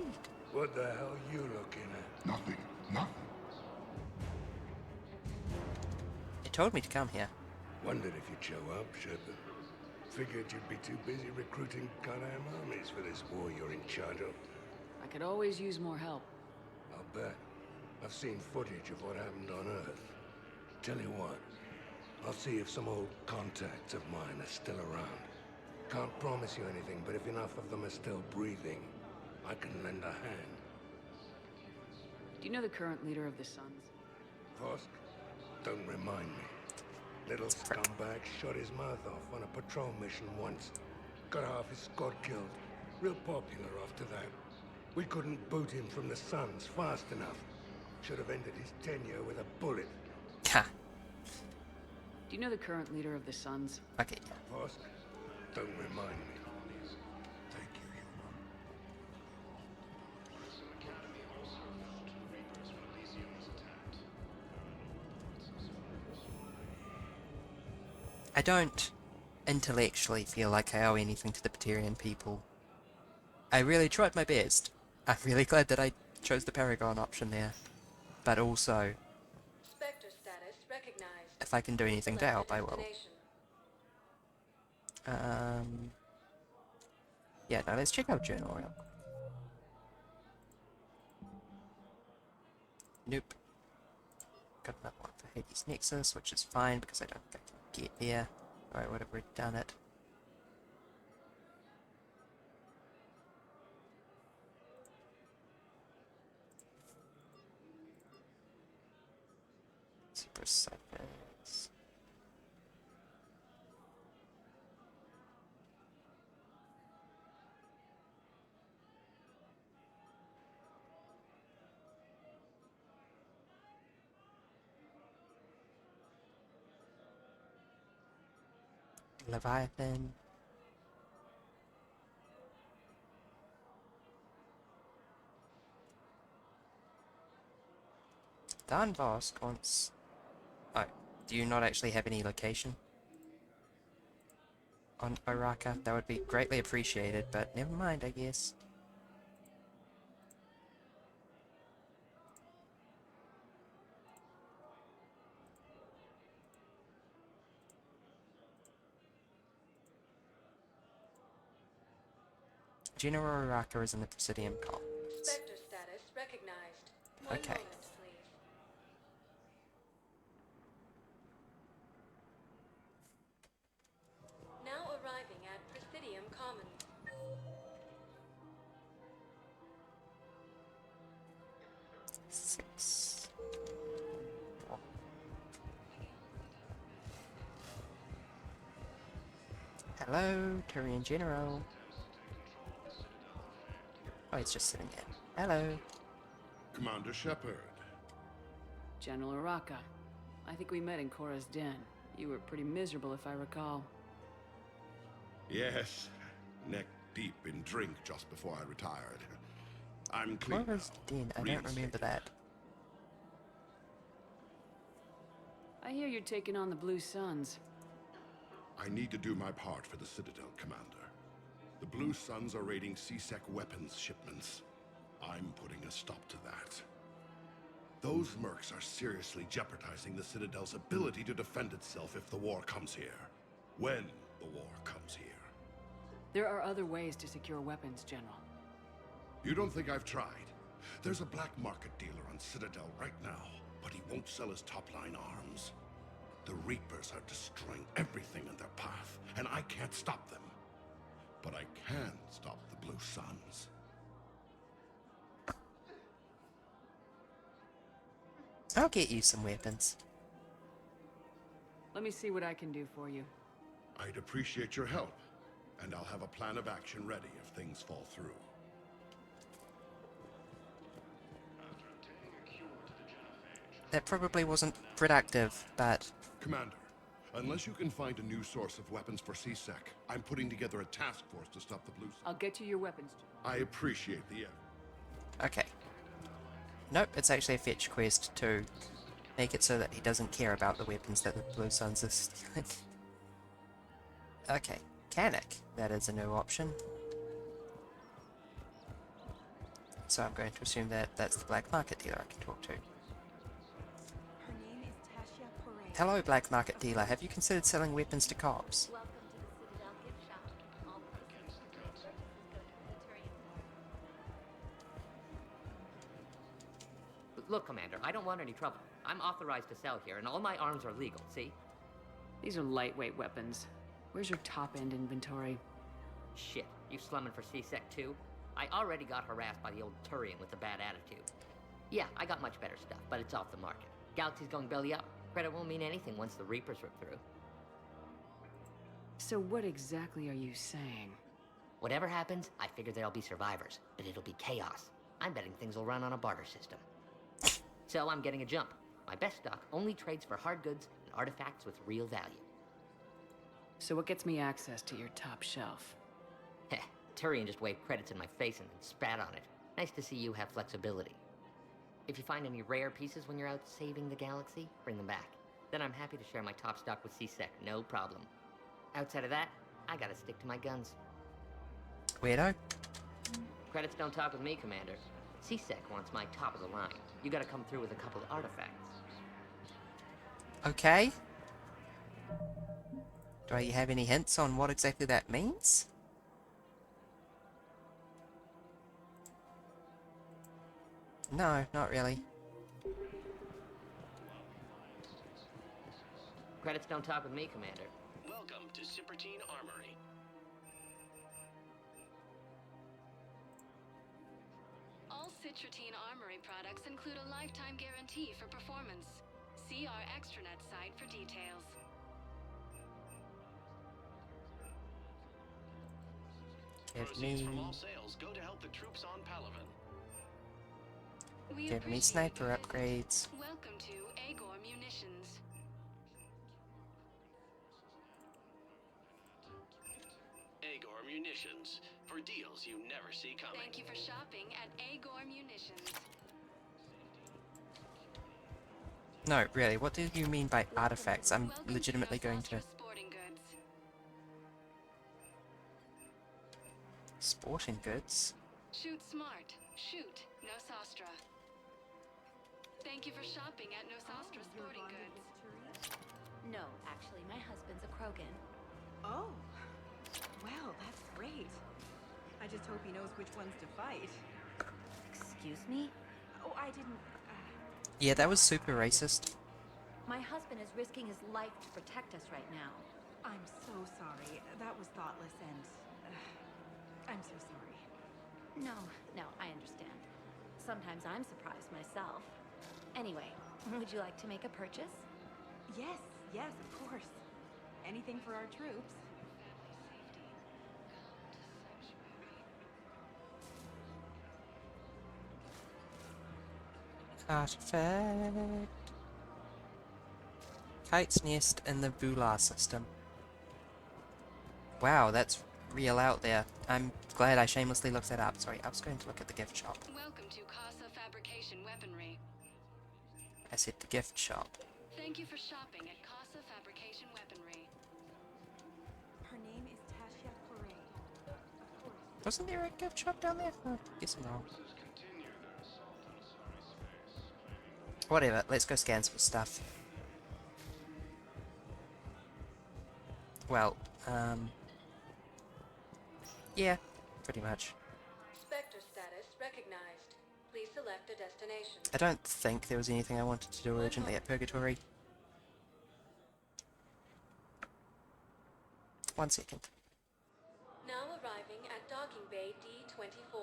What the hell are you looking at? Nothing. Nothing. It told me to come here. Wondered if you'd show up, Shepard. Figured you'd be too busy recruiting goddamn armies for this war you're in charge of. I could always use more help. I'll bet. I've seen footage of what happened on Earth. Tell you what, I'll see if some old contacts of mine are still around. Can't promise you anything, but if enough of them are still breathing, I can lend a hand. Do you know the current leader of the Suns? Vosk? Don't remind me. Little scumbag shot his mouth off on a patrol mission once. Got half his squad killed. Real popular after that. We couldn't boot him from the Suns fast enough. Should have ended his tenure with a bullet. Ha! Do you know the current leader of the Suns? Okay, yeah. Vosk? Don't remind me. Thank you, I don't intellectually feel like I owe anything to the Batarian people. I really tried my best. I'm really glad that I chose the Paragon option there. But also, Spectre status recognized. if I can do anything to help, I will. Yeah, now let's check out Journal real quick. Nope. Got another one for Hades Nexus, which is fine because I don't think I can get there. Alright, would have redone it. Super Cyphers. Leviathan. Dan Vosk wants... Oh, do you not actually have any location on Oraka? That would be greatly appreciated, but never mind, I guess. General Oraka is in the Presidium Columns. Spectre status recognized. Okay. Moment, please. Now arriving at Presidium Commons. Hello, Turian General. Oh, he's just sitting there. Hello. Commander Shepard. General Araka. I think we met in Korra's den. You were pretty miserable, if I recall. Yes, neck deep in drink just before I retired. I'm clean Korra's den, I don't remember that. I hear you're taking on the Blue Suns. I need to do my part for the Citadel, Commander. The Blue Suns are raiding C-Sec weapons shipments. I'm putting a stop to that. Those mercs are seriously jeopardizing the Citadel's ability to defend itself if the war comes here. When the war comes here. There are other ways to secure weapons, General. You don't think I've tried? There's a black market dealer on Citadel right now, but he won't sell his top-line arms. The Reapers are destroying everything in their path, and I can't stop them. But I can stop the Blue Suns. I'll get you some weapons. Let me see what I can do for you. I'd appreciate your help, and I'll have a plan of action ready if things fall through. That probably wasn't productive, but... Commander, unless you can find a new source of weapons for C-Sec, I'm putting together a task force to stop the Blue Suns. I'll get you your weapons. I appreciate the effort. Okay. Nope, it's actually a fetch quest to make it so that he doesn't care about the weapons that the Blue Suns are stealing. Okay, Canik. That is a new option. So I'm going to assume that that's the black market dealer I can talk to. Hello, black market dealer. Have you considered selling weapons to cops? Look, Commander, I don't want any trouble. I'm authorized to sell here, and all my arms are legal, see? These are lightweight weapons. Where's your top-end inventory? Shit, you slumming for C-Sec too? I already got harassed by the old Turian with a bad attitude. Yeah, I got much better stuff, but it's off the market. Galaxy's going belly up. Credit won't mean anything once the Reapers rip through. So what exactly are you saying? Whatever happens, I figure there'll be survivors, but it'll be chaos. I'm betting things will run on a barter system. So I'm getting a jump. My best stock only trades for hard goods and artifacts with real value. So what gets me access to your top shelf? Heh, Turian just waved credits in my face and then spat on it. Nice to see you have flexibility. If you find any rare pieces when you're out saving the galaxy, bring them back. Then I'm happy to share my top stock with C-Sec, no problem. Outside of that, I gotta stick to my guns. Weirdo. Credits don't talk with me, Commander. C-Sec wants my top of the line. You gotta come through with a couple of artifacts. Okay. Do you have any hints on what exactly that means? No, not really. Credits don't talk with me, Commander. Welcome to Cipertine Armory. All Citrotine Armory products include a lifetime guarantee for performance. See our extranet site for details. Give me... From all sales go to help the troops on Palaven. Give me sniper upgrades. Welcome to Agor Munitions. Agor Munitions. For deals you never see coming. Thank you for shopping at Agor Munitions. No, really, what do you mean by artifacts? I'm legitimately going to... Sporting goods. Sporting goods? Shoot smart. Shoot Nosastra. Thank you for shopping at Nosastra Sporting Goods. No, actually, my husband's a Krogan. Oh. Well, that's great. I just hope he knows which ones to fight. Excuse me? Oh, I didn't... Yeah, that was super racist. My husband is risking his life to protect us right now. I'm so sorry. That was thoughtless and... I'm so sorry. No, I understand. Sometimes I'm surprised myself. Anyway, would you like to make a purchase? Yes, of course. Anything for our troops. Artifact. Kite's nest in the Vular system. Wow, that's real out there. I'm glad I shamelessly looked that up. Sorry, I was going to look at the gift shop. Welcome to Casa Fabrication Weaponry. I said the gift shop. Thank you for shopping at Casa Fabrication Weaponry. Her name is Tasha Parade. Wasn't there a gift shop down there? Oh, guess I'm wrong. Whatever, let's go scan some stuff. Well, yeah, pretty much. Spectre status recognized. Please select a destination. I don't think there was anything I wanted to do urgently at Purgatory. 1 second. Now arriving at docking bay D24.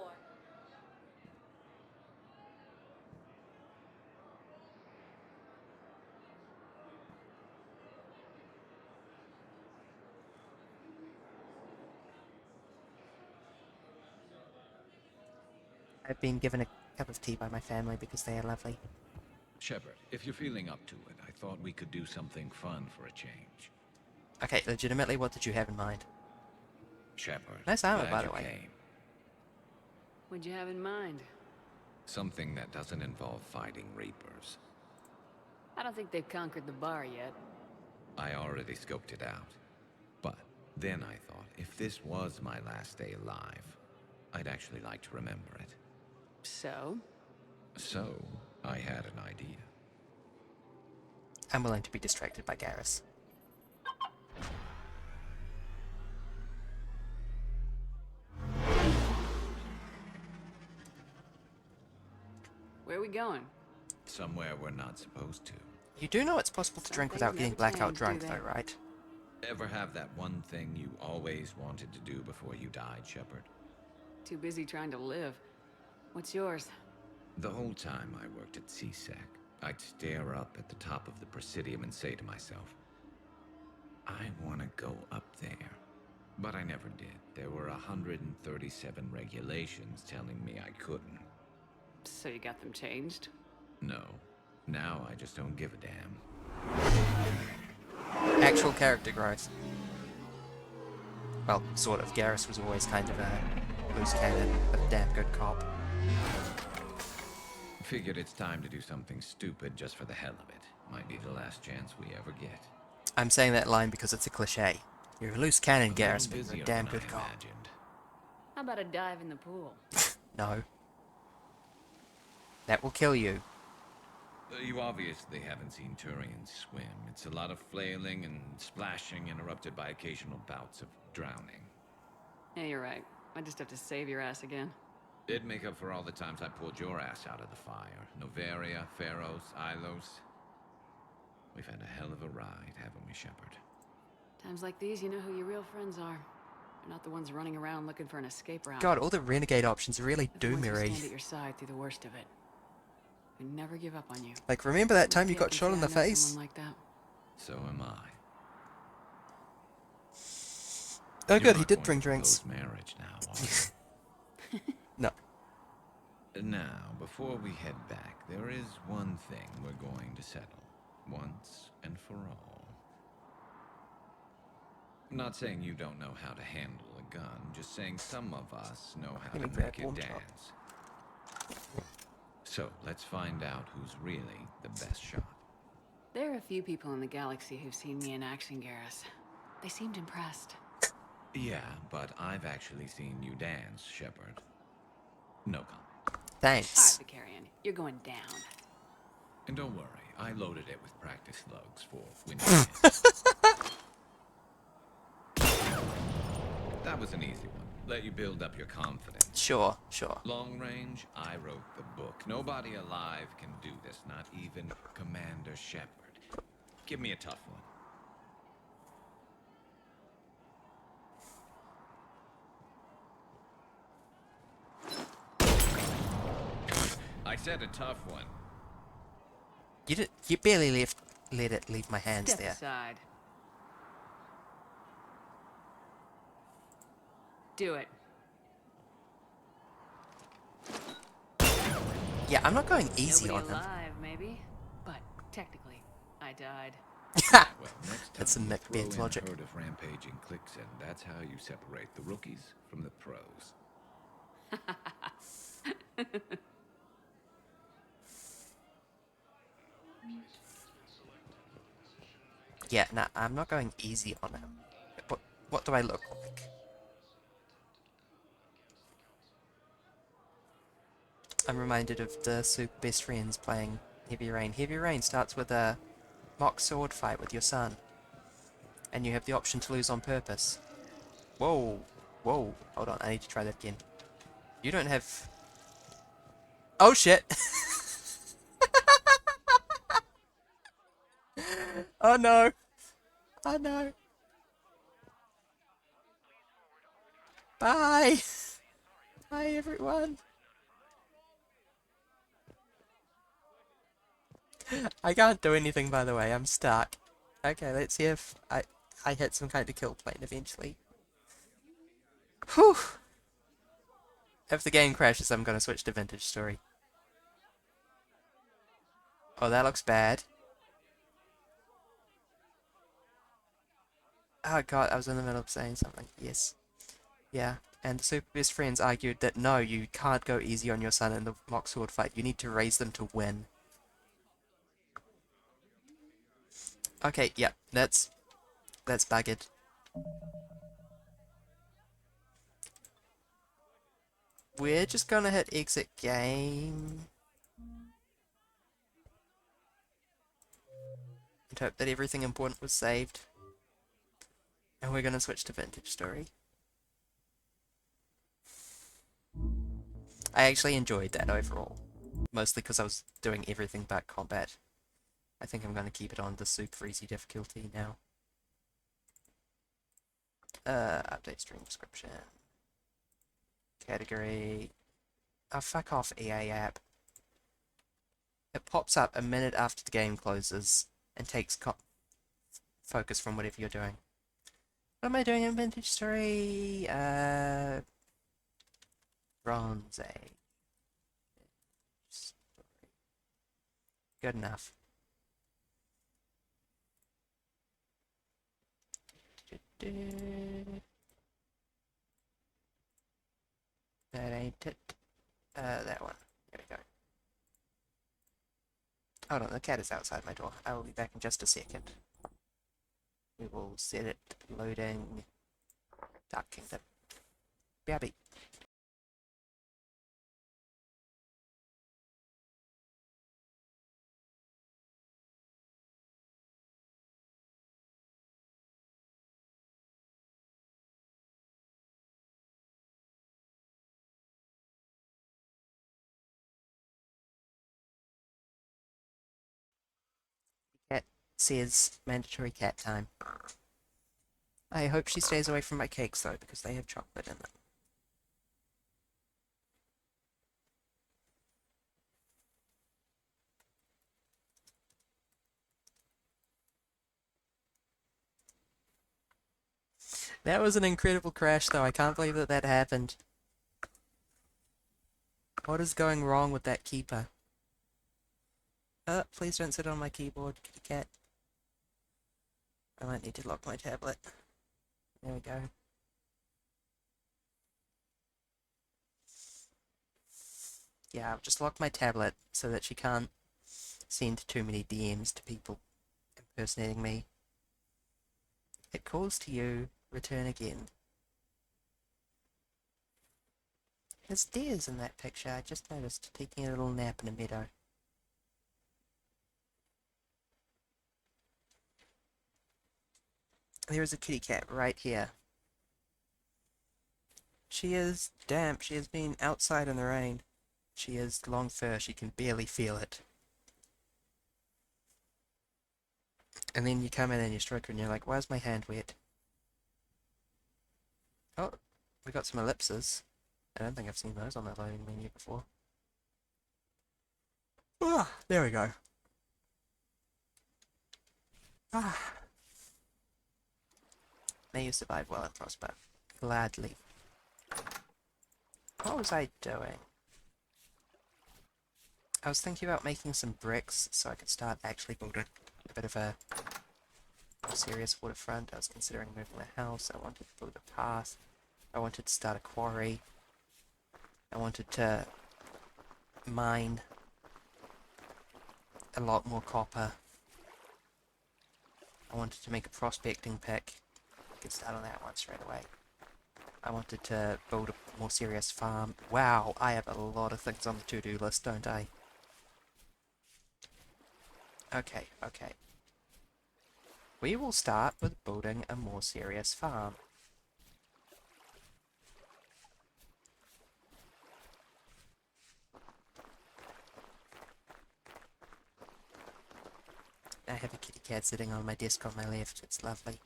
I've been given a cup of tea by my family because they are lovely. Shepard, if you're feeling up to it, I thought we could do something fun for a change. Okay, legitimately, what did you have in mind? Shepard. Nice armor, glad by the you way. came. What'd you have in mind? Something that doesn't involve fighting Reapers. I don't think they've conquered the bar yet. I already scoped it out. But then I thought, if this was my last day alive, I'd actually like to remember it. So? So, I had an idea. I'm willing to be distracted by Garrus. Where are we going? Somewhere we're not supposed to. You do know it's possible to drink without getting blackout drunk, though, right? Ever have that one thing you always wanted to do before you died, Shepard? Too busy trying to live. What's yours? The whole time I worked at CSEC, I'd stare up at the top of the Presidium and say to myself, I want to go up there. But I never did. There were 137 regulations telling me I couldn't. So you got them changed? No. Now I just don't give a damn. Actual character growth. Well, sort of. Garrus was always kind of a loose cannon, but a damn good cop. Figured it's time to do something stupid just for the hell of it. Might be the last chance we ever get. I'm saying that line because it's a cliche. You're a loose cannon, Garrus, but you're a damn good cop. How about a dive in the pool? No. That will kill you. You obviously haven't seen Turians swim. It's a lot of flailing and splashing interrupted by occasional bouts of drowning. Yeah, you're right. I just have to save your ass again. It'd make up for all the times I pulled your ass out of the fire. Noveria, Pharos, Ilos. We've had a hell of a ride, haven't we, Shepard? Times like these, you know who your real friends are. They're not the ones running around looking for an escape route. God, all the renegade options are really They're the ones who doomery. stand at your side through the worst of it. We never give up on you. Like, remember that time you Lucky I got can shot say in I the know face? someone like that. So am I. Oh You're good, he not did going bring to drinks. propose marriage now, are you? No. Now, before we head back, there is one thing we're going to settle. Once and for all. I'm not saying you don't know how to handle a gun, just saying some of us know how Let me to grab make it one drop. dance. So, let's find out who's really the best shot. There are a few people in the galaxy who've seen me in action, Garrus. They seemed impressed. Yeah, but I've actually seen you dance, Shepard. No comment. Thanks. Alright, Vicarian, you're going down. And don't worry, I loaded it with practice slugs for when you That was an easy one. Let you build up your confidence. Sure, sure. Long range, I wrote the book. Nobody alive can do this, not even Commander Shepard. Give me a tough one. I said a tough one. You barely let it leave my hands Step there. aside. Do it. Yeah, I'm not going easy Nobody on him. alive, maybe, but technically, I died. Well, next That's some time, throw Macbeth in logic. a herd of rampaging cliques, and that's how you separate the rookies from the pros. Yeah, nah, I'm not going easy on him. What do I look like? I'm reminded of the Super Best Friends playing Heavy Rain. Heavy Rain starts with a mock sword fight with your son. And you have the option to lose on purpose. Whoa. Whoa. Hold on, I need to try that again. You don't have... Oh shit! Oh no! Oh no! Bye! Bye everyone! I can't do anything, by the way, I'm stuck. Okay, let's see if I hit some kind of kill point eventually. Whew! If the game crashes, I'm gonna switch to Vintage Story. Oh, that looks bad. Oh god, I was in the middle of saying something. Yes. Yeah. And the Super Best Friends argued that no, you can't go easy on your son in the mock sword fight. You need to raise them to win. Okay, yeah, that's buggered. We're just gonna hit exit game. And hope that everything important was saved. And we're gonna switch to Vintage Story. I actually enjoyed that overall. Mostly because I was doing everything but combat. I think I'm gonna keep it on the super easy difficulty now. Update stream description. Category. Oh, fuck off, EA app. It pops up a minute after the game closes and takes focus from whatever you're doing. What am I doing in Vintage Story? Bronze Age. Good enough. That ain't it. That one. There we go. Hold on, the cat is outside my door. I will be back in just a second. We will set it loading. Dark Kingdom. BRB. Cat says mandatory cat time. I hope she stays away from my cakes though, because they have chocolate in them. That was an incredible crash though, I can't believe that that happened. What is going wrong with that keeper? Please don't sit on my keyboard, kitty cat. I might need to lock my tablet. There we go. Yeah, I'll just lock my tablet so that she can't send too many DMs to people impersonating me. It calls to you, return again. There's deers in that picture, I just noticed, taking a little nap in a meadow. There is a kitty cat right here. She is damp, she has been outside in the rain. She has long fur, she can barely feel it. And then you come in and you stroke her and you're like, why's my hand wet? Oh, we got some ellipses. I don't think I've seen those on the loading menu before. Ah, there we go. Ah. May you survive well and prosper. Gladly. What was I doing? I was thinking about making some bricks so I could start actually building a bit of a more serious waterfront. I was considering moving the house. I wanted to build a path. I wanted to start a quarry. I wanted to mine a lot more copper. I wanted to make a prospecting pick. Get started on that one straight away. I wanted to build a more serious farm. Wow, I have a lot of things on the to-do list, don't I? Okay, okay. We will start with building a more serious farm. I have a kitty cat sitting on my desk on my left. It's lovely.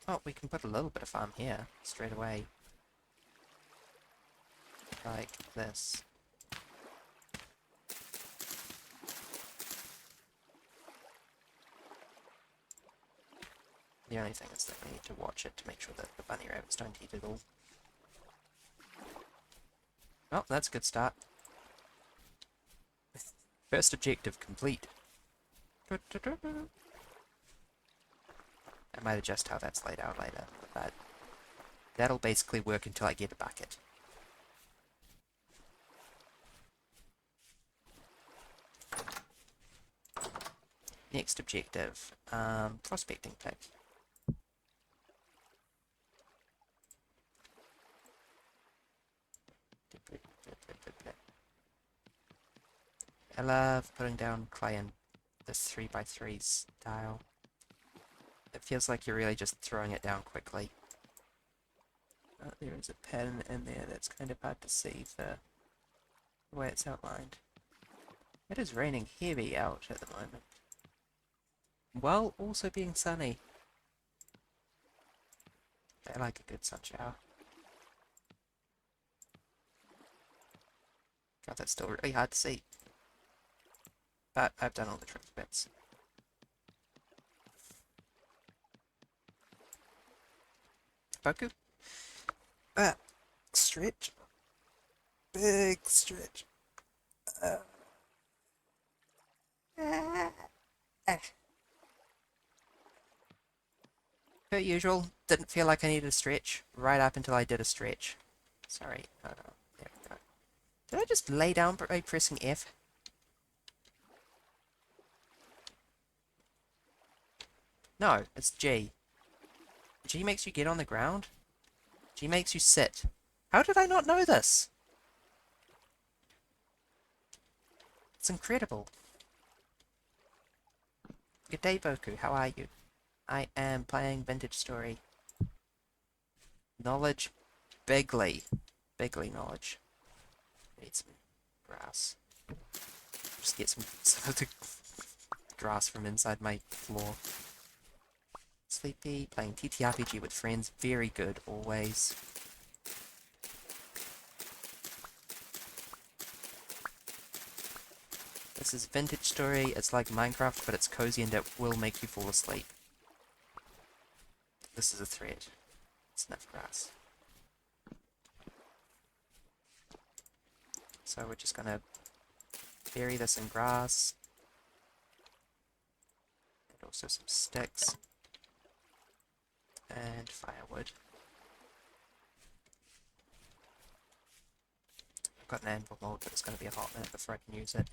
Oh, we can put a little bit of farm here, straight away. Like this. The only thing is that we need to watch it to make sure that the bunny rabbits don't eat it all. Oh, that's a good start. First objective complete. I might adjust how that's laid out later, but that'll basically work until I get a bucket. Next objective, prospecting pick. I love putting down clay in this 3x3 style. It feels like you're really just throwing it down quickly. There is a pattern in there that's kind of hard to see the way it's outlined. It is raining heavy out at the moment, while also being sunny. I like a good sun shower. God, that's still really hard to see. But I've done all the trick bits. Boku? Stretch. Big stretch. Per usual, didn't feel like I needed a stretch, right up until I did a stretch. Sorry, hold on. There we go. Did I just lay down by pressing F? No, it's G. G makes you get on the ground. G makes you sit. How did I not know this? It's incredible. Good day, Boku. How are you? I am playing Vintage Story. Knowledge bigly. Bigly knowledge. Need some grass. Just get some of the grass from inside my floor. Sleepy, playing TTRPG with friends, very good always. This is Vintage Story, it's like Minecraft, but it's cozy and it will make you fall asleep. This is a thread. It's enough grass. So we're just gonna bury this in grass. And also some sticks. And firewood. I've got an anvil mold, but it's going to be a hot minute before I can use it.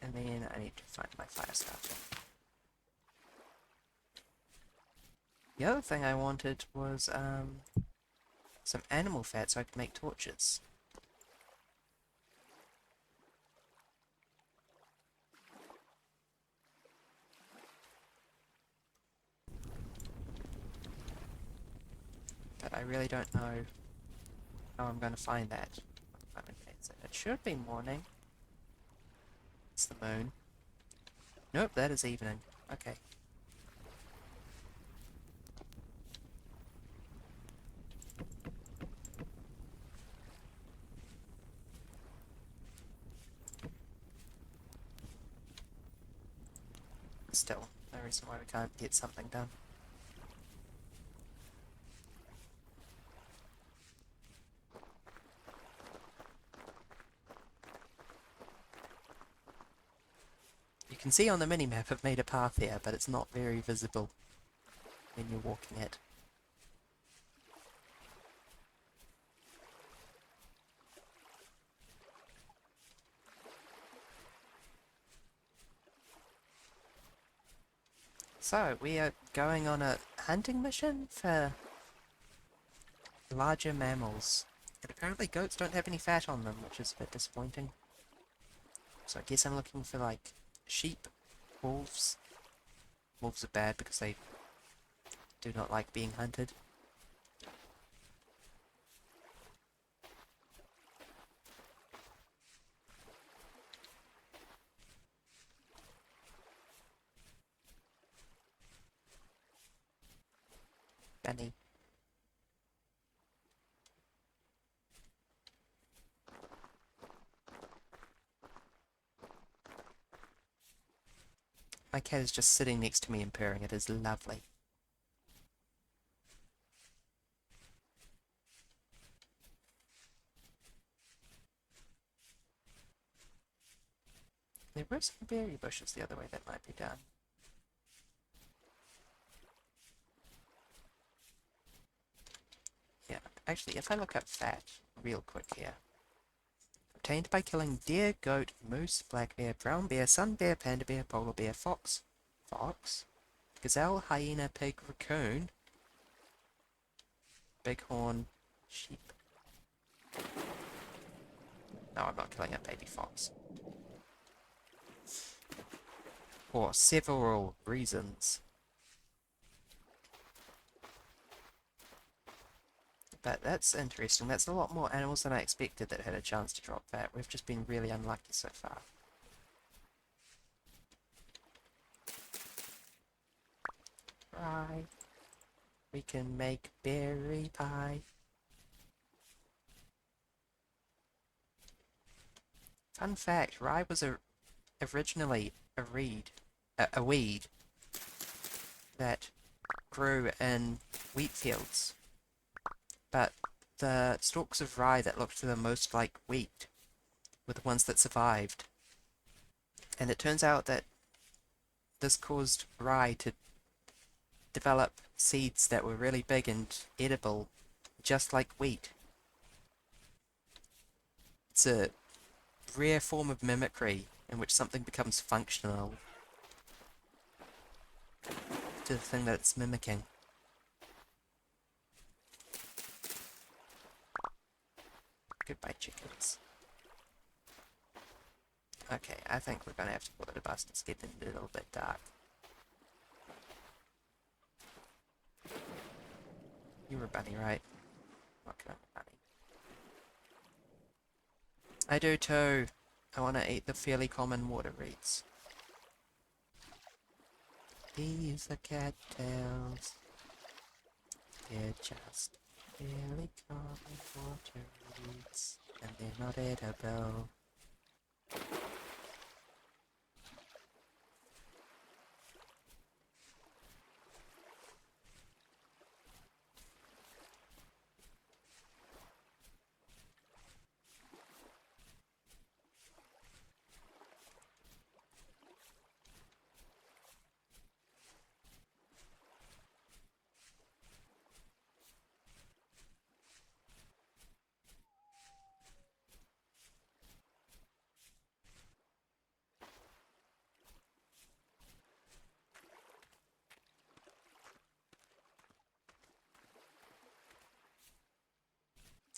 And then I need to find my fire starter. The other thing I wanted was, some animal fat so I could make torches. But I really don't know how I'm going to find that. It should be morning. It's the moon. Nope, that is evening. Okay. still, no reason why we can't get something done. You can see on the minimap I've made a path here, but it's not very visible when you're walking it. So, we are going on a hunting mission for larger mammals. And apparently goats don't have any fat on them, which is a bit disappointing. So I guess I'm looking for, like, sheep, wolves. Wolves are bad because they do not like being hunted. Bunny. My cat is just sitting next to me and purring. It is lovely. There were some berry bushes the other way that might be done. Yeah, actually, if I look up fat real quick here. Obtained by killing deer, goat, moose, black bear, brown bear, sun bear, panda bear, polar bear, fox, gazelle, hyena, pig, raccoon, bighorn, sheep. No, I'm not killing a baby fox. For several reasons. But that's interesting. That's a lot more animals than I expected that had a chance to drop that. We've just been really unlucky so far. Rye. We can make berry pie. Fun fact, rye was originally a weed that grew in wheat fields. But the stalks of rye that looked the most like wheat were the ones that survived. And it turns out that this caused rye to develop seeds that were really big and edible, just like wheat. It's a rare form of mimicry in which something becomes functional to the thing that it's mimicking. Goodbye, chickens. Okay, I think we're gonna have to put it a bust. It's getting a little bit dark. You were a bunny, right? What kind of bunny? I do too. I want to eat the fairly common water reeds. These are cattails. They're just fairly common water reeds, and they're not edible.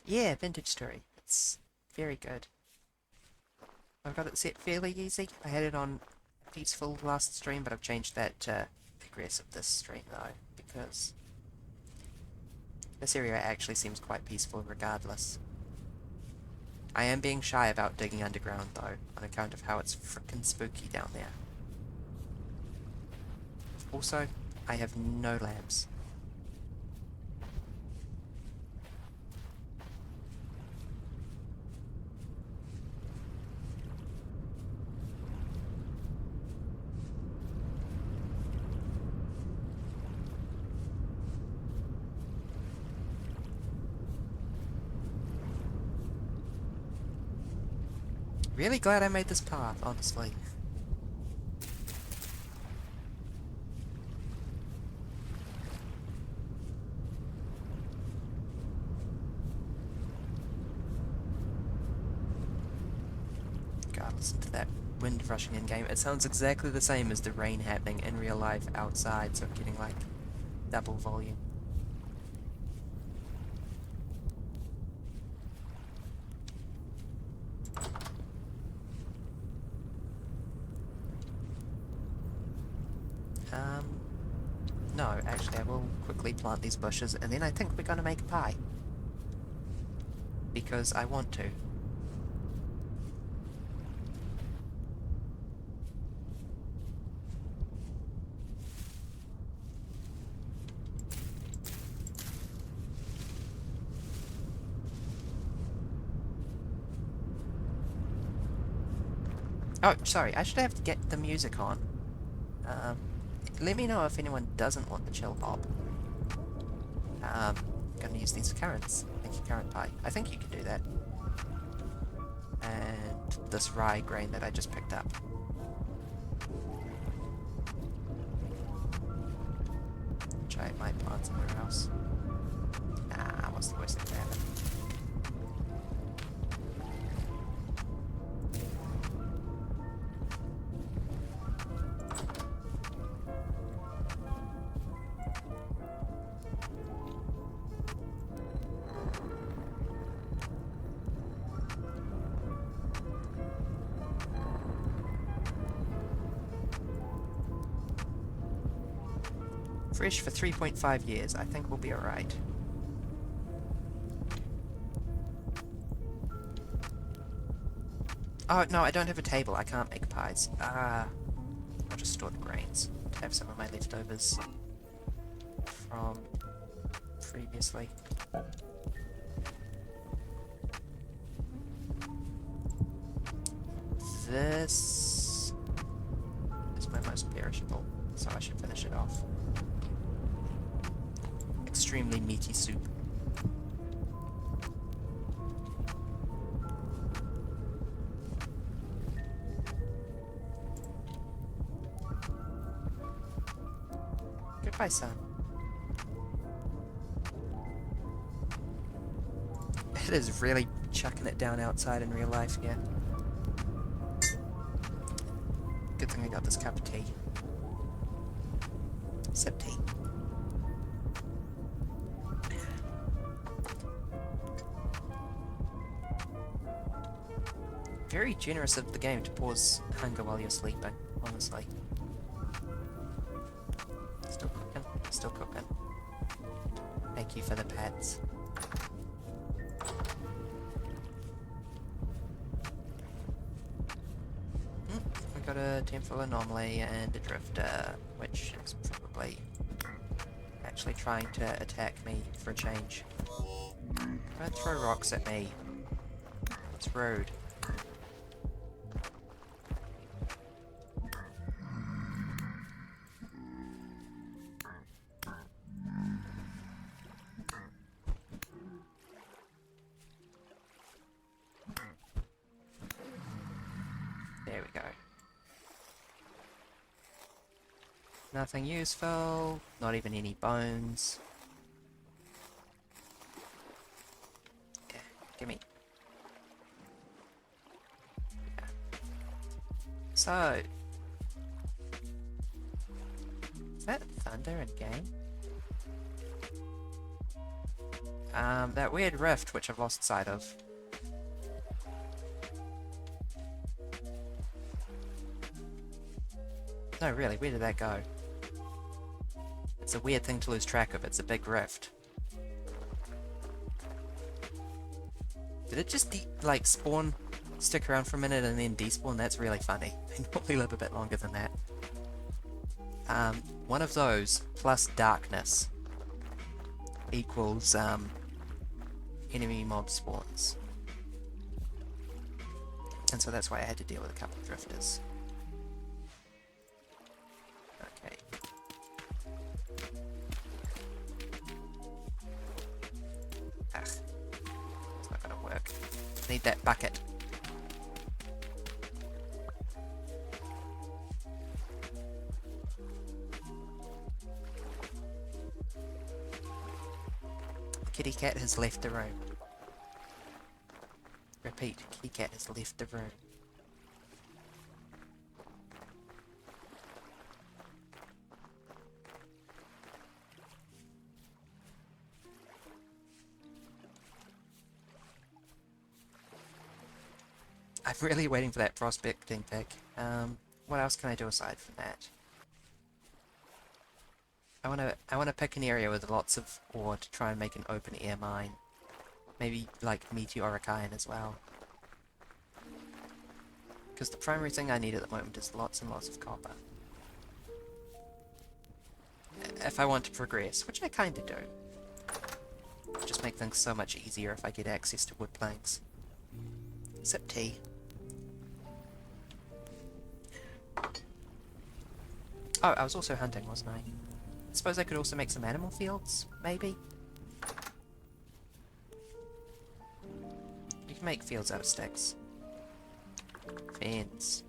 Yeah, Vintage Story. It's very good. I've got it set fairly easy. I had it on peaceful last stream, but I've changed that to aggressive this stream though, because this area actually seems quite peaceful regardless. I am being shy about digging underground though, on account of how it's frickin' spooky down there. Also, I have no lamps. really glad I made this path, honestly. God, listen to that wind rushing in game. It sounds exactly the same as the rain happening in real life outside, so I'm getting like double volume. No, actually I will quickly plant these bushes and then I think we're gonna make a pie. Because I want to. Oh, sorry, I should have to get the music on. Let me know if anyone doesn't want the chill hop. Gonna use these currants. Thank you, currant pie. I think you can do that. And this rye grain that I just picked up. Try my plant somewhere else. Nah, what's the worst thing to happen? Fresh for 3.5 years. I think we'll be alright. Oh, no, I don't have a table. I can't make pies. I'll just store the grains to have some of my leftovers from previously. This is my most perishable, so I should finish it off. Extremely meaty soup. Goodbye, son. It is really chucking it down outside in real life, yeah. Good thing I got this cup of tea. Sip tea. Very generous of the game to pause hunger while you're sleeping, honestly. Still cooking, still cooking. Thank you for the pets. We got a Temple Anomaly and a Drifter, which is probably actually trying to attack me for a change. Don't throw rocks at me. It's rude. There we go. Nothing useful, not even any bones. Yeah, gimme. Yeah. So, is that thunder in game? That weird rift which I've lost sight of. No, really, where did that go? It's a weird thing to lose track of, it's a big rift. Did it just, like, spawn, stick around for a minute and then despawn? That's really funny. They normally live a bit longer than that. One of those, plus darkness, equals, enemy mob spawns. And so that's why I had to deal with a couple of drifters. Okay. Ugh. It's not gonna work. Need that bucket. Kitty Cat has left the room. Repeat, Kitty Cat has left the room. I'm really waiting for that prospecting pick. What else can I do aside from that? I wanna pick an area with lots of ore to try and make an open air mine. Maybe like meteoric iron as well. Because the primary thing I need at the moment is lots and lots of copper. If I want to progress, which I kinda do. It'll just make things so much easier if I get access to wood planks. Sip tea. Oh, I was also hunting, wasn't I? Suppose I could also make some animal fields, maybe? You can make fields out of sticks. Fence.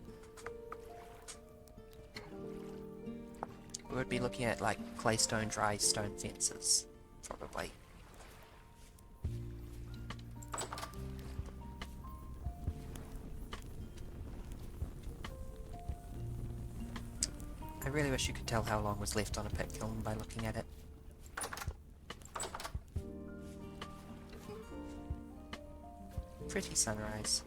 We would be looking at like claystone, dry stone fences, probably. I really wish you could tell how long was left on a pit kiln by looking at it. Pretty sunrise.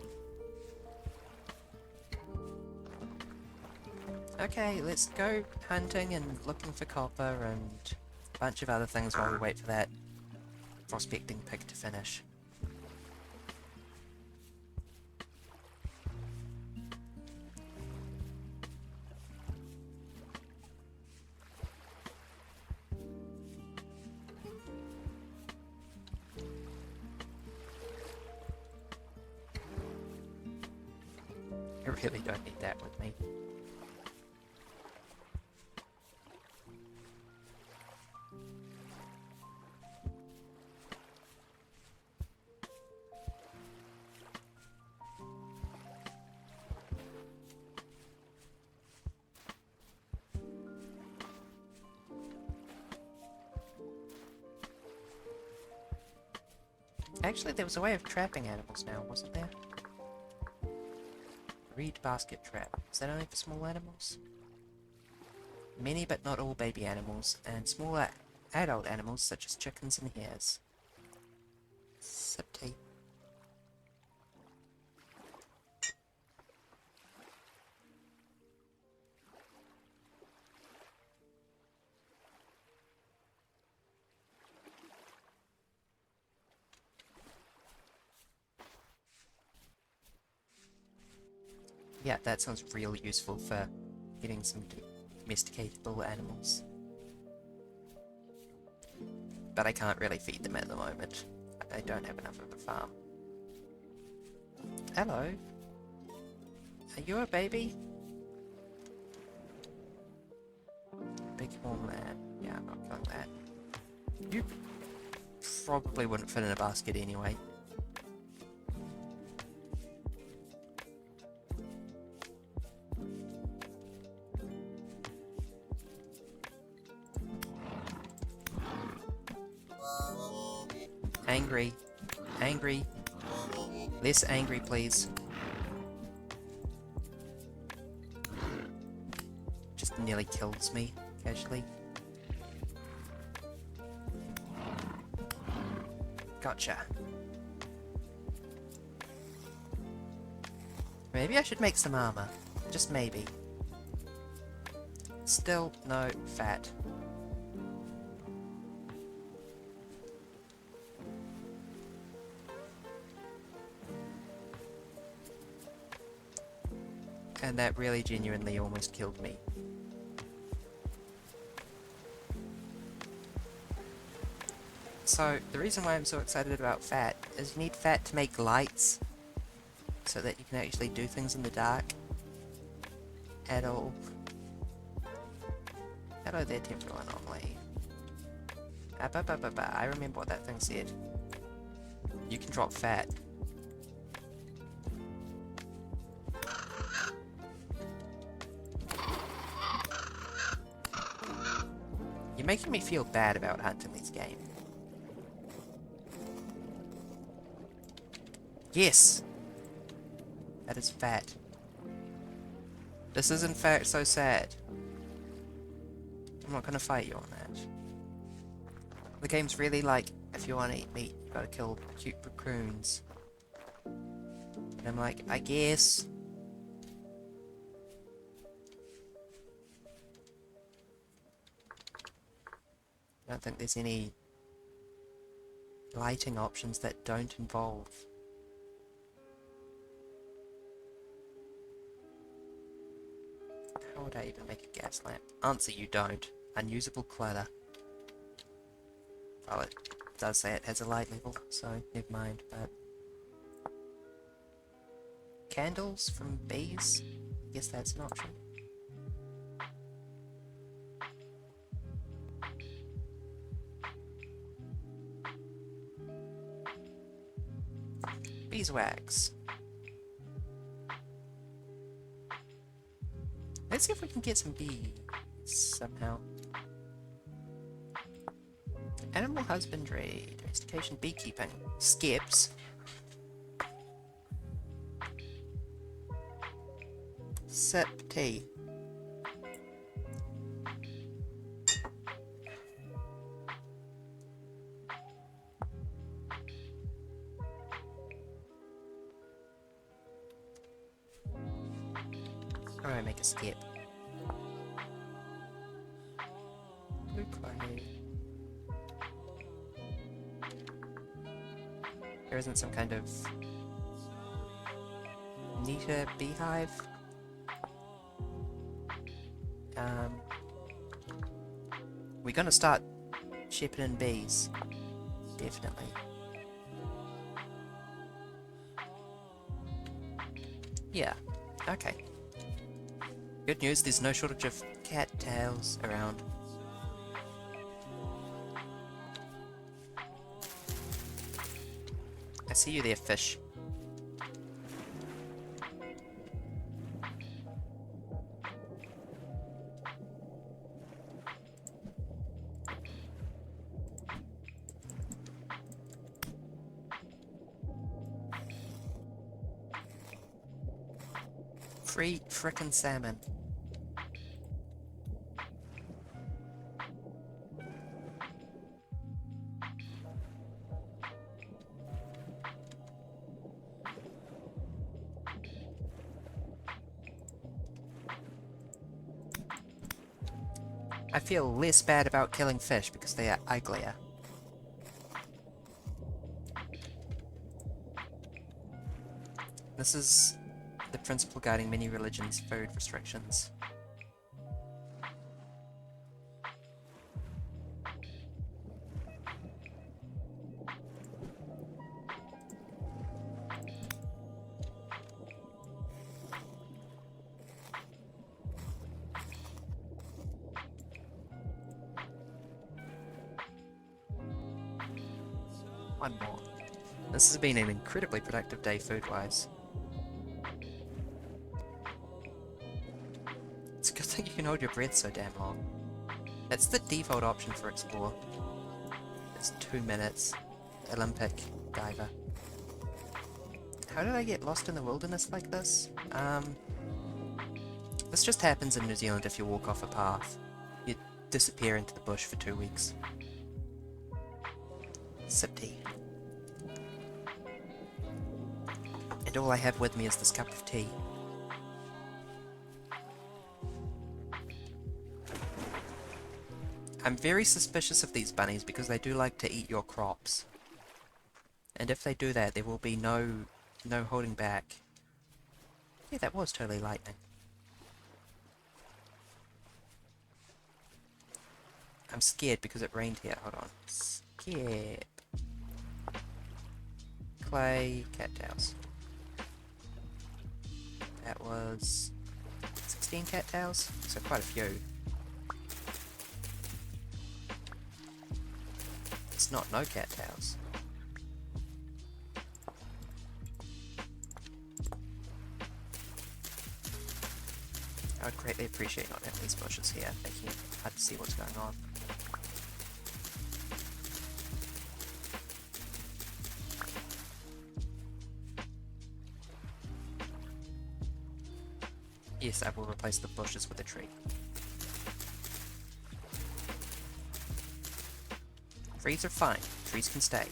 Okay, let's go hunting and looking for copper and a bunch of other things while we wait for that prospecting pick to finish. I really don't need that with me. Actually, there was a way of trapping animals now, wasn't there? Reed basket trap. Is that only for small animals? Many but not all baby animals, and smaller adult animals such as chickens and hares. Sip tea. Yeah, that sounds real useful for getting some domesticatable animals. But I can't really feed them at the moment. I don't have enough of a farm. Hello? Are you a baby? Big warm land. Yeah, I'm not killing that. You probably wouldn't fit in a basket anyway. Angry. Angry. Less angry, please. Just nearly kills me, casually. Gotcha. Maybe I should make some armor. Just maybe. Still no fat. And that really genuinely almost killed me. So, the reason why I'm so excited about fat is you need fat to make lights so that you can actually do things in the dark at all. Hello there, temporal anomaly. I remember what that thing said. You can drop fat. You're making me feel bad about hunting this game. Yes! That is fat. This is in fact so sad. I'm not gonna fight you on that. The game's really like, if you want to eat meat, you gotta kill cute raccoons. And I'm like, I guess. I don't think there's any lighting options that don't involve how would I even make a gas lamp? Answer, you don't. Unusable clutter. Well, it does say it has a light level, so never mind, but... Candles from bees? I guess that's an option. Beeswax. Let's see if we can get some bees somehow. Animal husbandry, domestication, beekeeping, skips. Sip tea. How do I make a skip? Blue clay. There isn't some kind of neater beehive. We're gonna start shepherding bees. Definitely. Yeah, okay. Good news, there's no shortage of cattails around. I see you there, fish. Free frickin' salmon. I feel less bad about killing fish because they are uglier. This is the principle guiding many religions' food restrictions. One more. This has been an incredibly productive day food-wise. It's a good thing you can hold your breath so damn long. That's the default option for Explore. It's 2 minutes. Olympic diver. How did I get lost in the wilderness like this? This just happens in New Zealand if you walk off a path. You disappear into the bush for 2 weeks. Sip tea. And all I have with me is this cup of tea. I'm very suspicious of these bunnies because they do like to eat your crops. And if they do that, there will be no holding back. Yeah, that was totally lightning. I'm scared because it rained here. Hold on. Scared. Clay, cattails. That was 16 cattails, so quite a few. It's not no cattails. I would greatly appreciate not having these bushes here, making it hard to see what's going on. Yes, I will replace the bushes with a tree. Trees are fine. Trees can stay.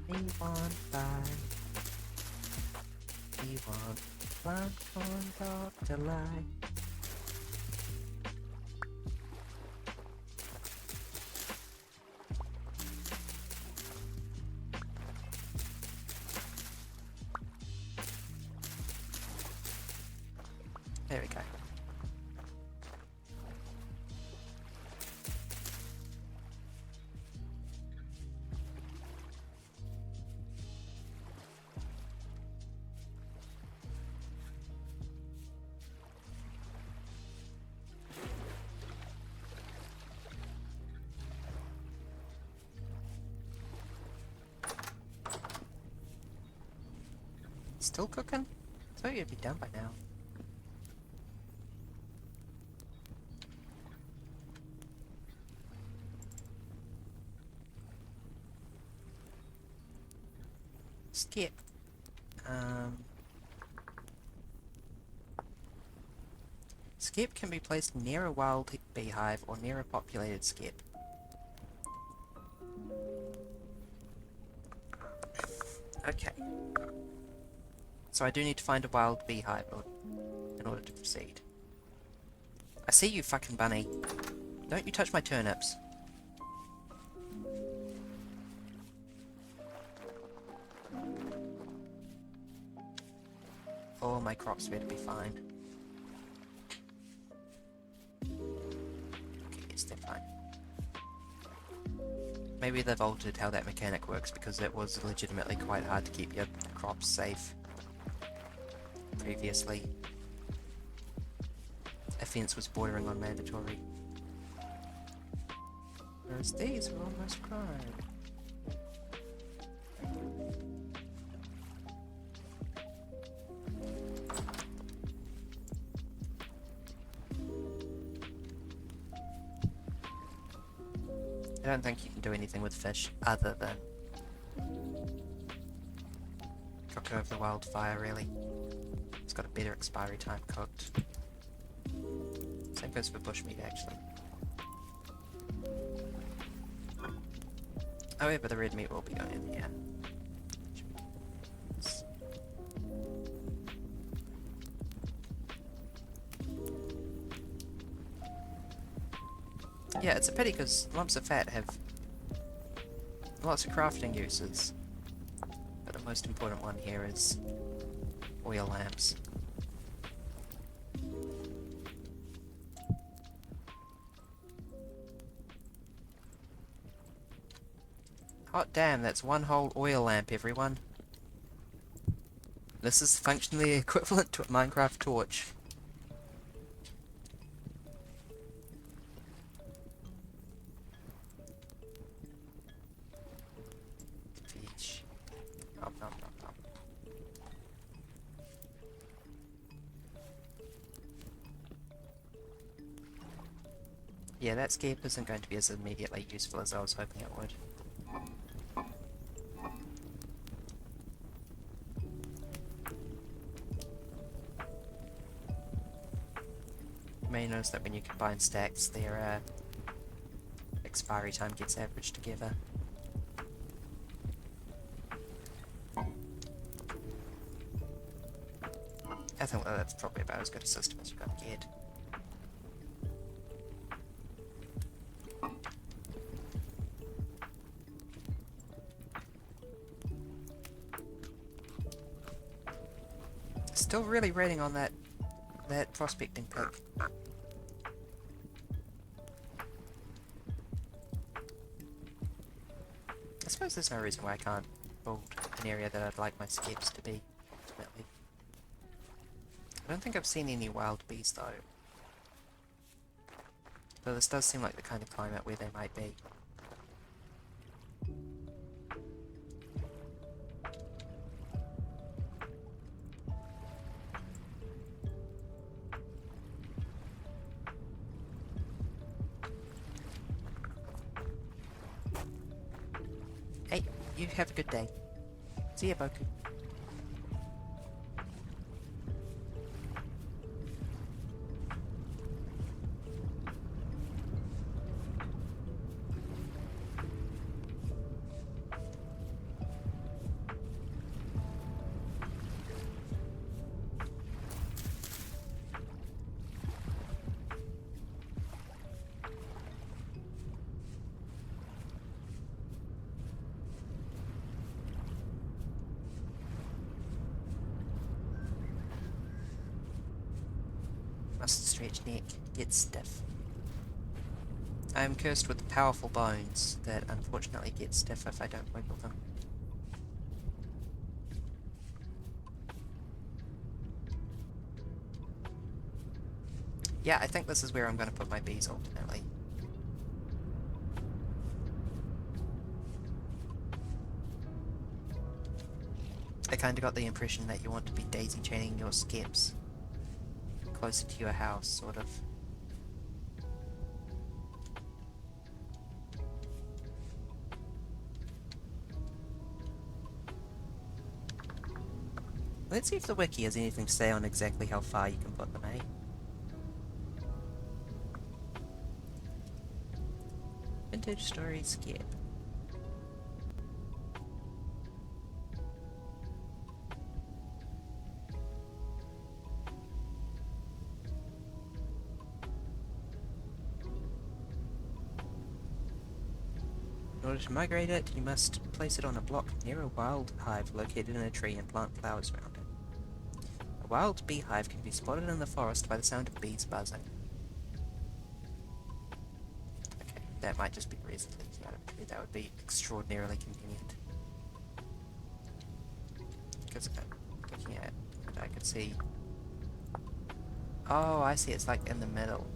We want fire. We want blind corn dog to lie. There we go. Still cooking? I thought you'd be done by now. Skip. Skip can be placed near a wild beehive or near a populated skip. Okay. So I do need to find a wild beehive in order to proceed. I see you, fucking bunny. Don't you touch my turnips. Oh, my crops better be fine. Okay, yes, they're fine. Maybe they've altered how that mechanic works because it was legitimately quite hard to keep your crops safe previously. A fence was bordering on mandatory. Whereas these are almost grown. I don't think you can do anything with fish other than cook it over the wildfire, really. It's got a better expiry time cooked. Same goes for bushmeat, actually. However, the red meat will be going in here. Yeah, it's a pity because lumps of fat have lots of crafting uses. But the most important one here is oil lamps. Hot damn, that's one whole oil lamp, everyone. This is functionally equivalent to a Minecraft torch. Fish. Nom nom nom nom. Yeah, that skip isn't going to be as immediately useful as I was hoping it would. You may notice that when you combine stacks, their expiry time gets averaged together. I think that's probably about as good a system as you're going to get. Still really rating on that prospecting pick. suppose there's no reason why I can't build an area that I'd like my skips to be, ultimately. I don't think I've seen any wild bees, though. Though this does seem like the kind of climate where they might be. Hey, you have a good day. See ya, Boku. Must stretch neck, get stiff. I am cursed with powerful bones that unfortunately get stiff if I don't wiggle them. Yeah, I think this is where I'm going to put my bees ultimately. I kind of got the impression that you want to be daisy chaining your skips closer to your house, sort of. Let's see if the wiki has anything to say on exactly how far you can put them, eh? Vintage story skip. In order to migrate it, you must place it on a block near a wild hive located in a tree and plant flowers around it. A wild beehive can be spotted in the forest by the sound of bees buzzing. Okay, that might just be reasonably cute. That would be extraordinarily convenient. Because looking at it, I could see... Oh, I see, it's like in the middle.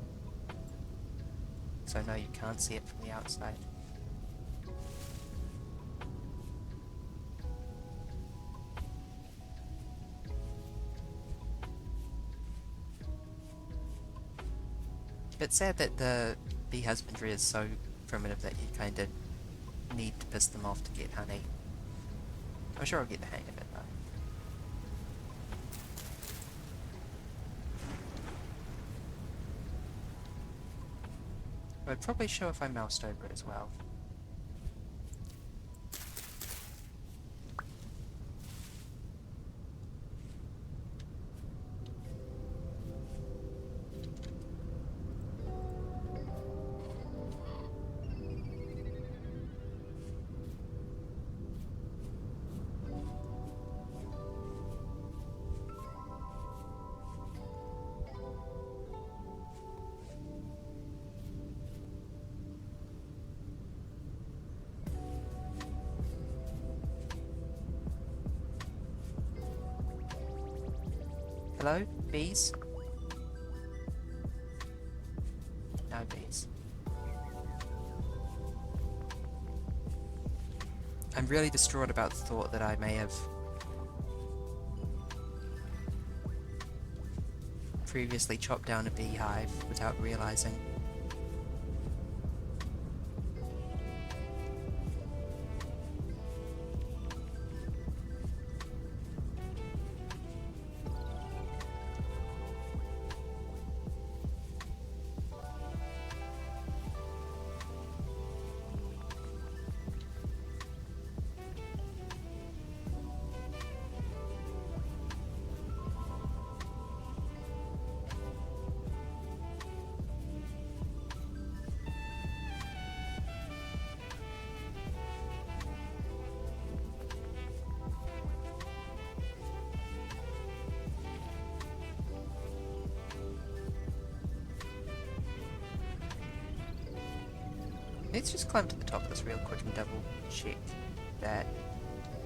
So no, you can't see it from the outside. It's sad that the bee husbandry is so primitive that you kind of need to piss them off to get honey. I'm sure I'll get the hang of it though. I'd probably show if I moused over it as well. Hello? Bees? No bees. I'm really distraught about the thought that I may have previously chopped down a beehive without realizing. Let's just climb to the top of this real quick and double check. that.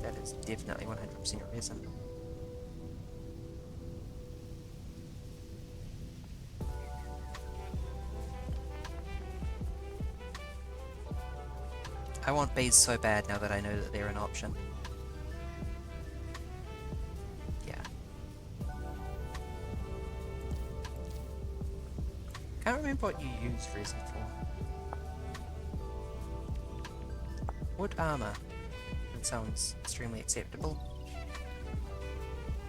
That is definitely 100% resin. I want bees so bad now that I know that they're an option. Yeah. Can't remember what you use resin for. Wood armor. That sounds extremely acceptable.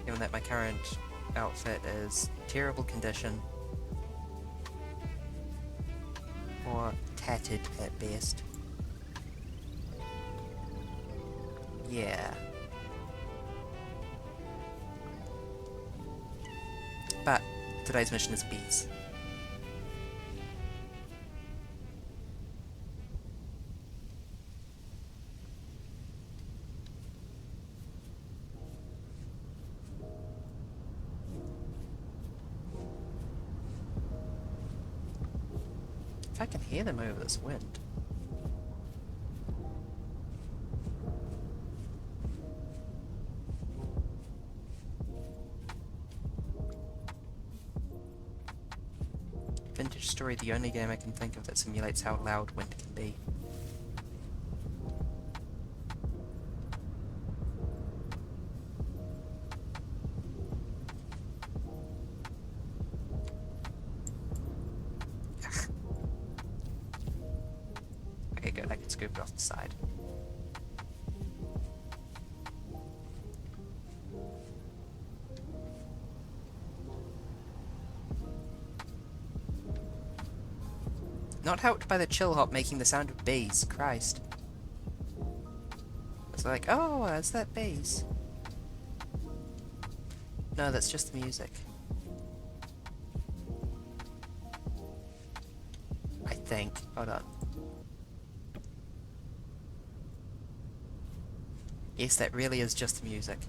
Given that my current outfit is terrible condition. Or tattered at best. Yeah. But today's mission is bees. If I can hear them over this wind. Vintage Story, the only game I can think of that simulates how loud wind can be. Okay, good, I can scoop it off the side. Not helped by the chill hop making the sound of bees. Christ. It's like, oh, that's that bees. No, that's just the music. I think. Hold on. Yes, that really is just the music.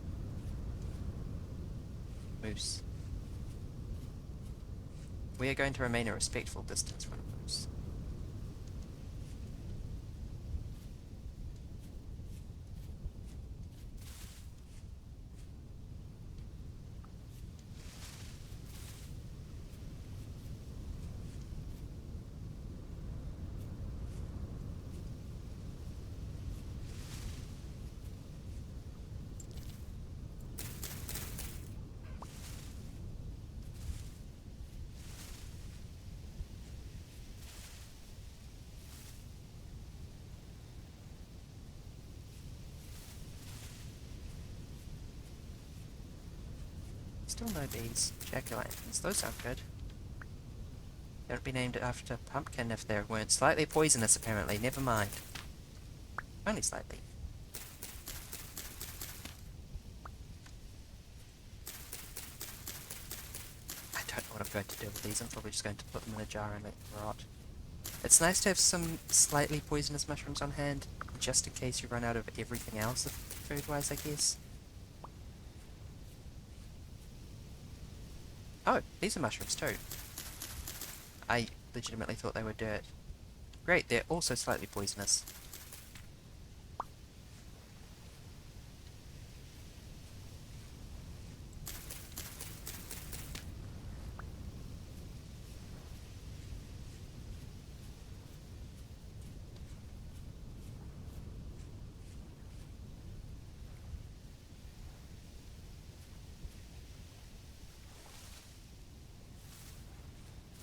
Moose. We are going to remain a respectful distance from the moose. Still no bees. Jack-o'-lanterns. Those sound good. They would be named after pumpkin if they weren't slightly poisonous, apparently. Never mind. Only slightly. I don't know what I'm going to do with these. I'm probably just going to put them in a jar and let them rot. It's nice to have some slightly poisonous mushrooms on hand, just in case you run out of everything else food-wise, I guess. Oh, these are mushrooms too. I legitimately thought they were dirt. Great, they're also slightly poisonous.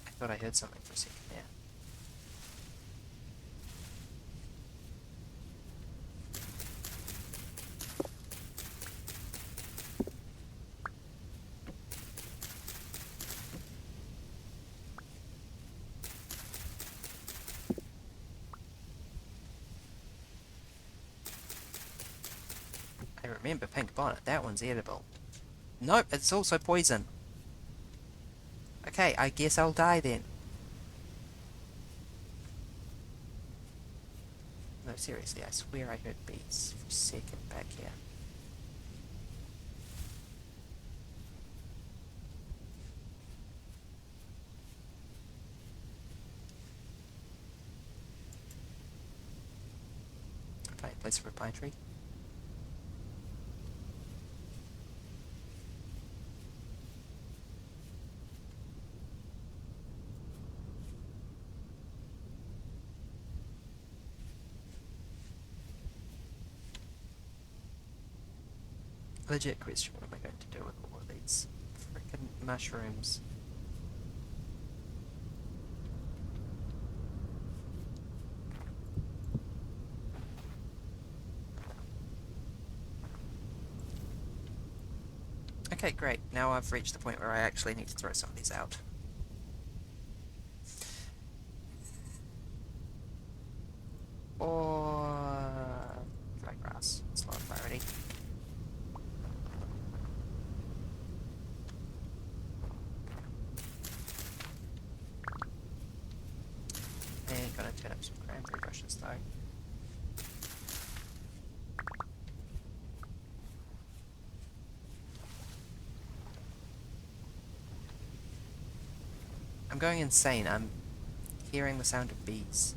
I thought I heard something for a second there. I remember Pink Bonnet, that one's edible. Nope, it's also poison. Okay, I guess I'll die then. No, seriously, I swear I heard beats for a second back here. Fine place for a pine tree. Legit question, what am I going to do with all of these freaking mushrooms? Okay, great. Now I've reached the point where I actually need to throw some of these out. Or dry grass. It's a lot of priority. And gonna turn up some cranberry bushes though. I'm going insane. I'm hearing the sound of bees.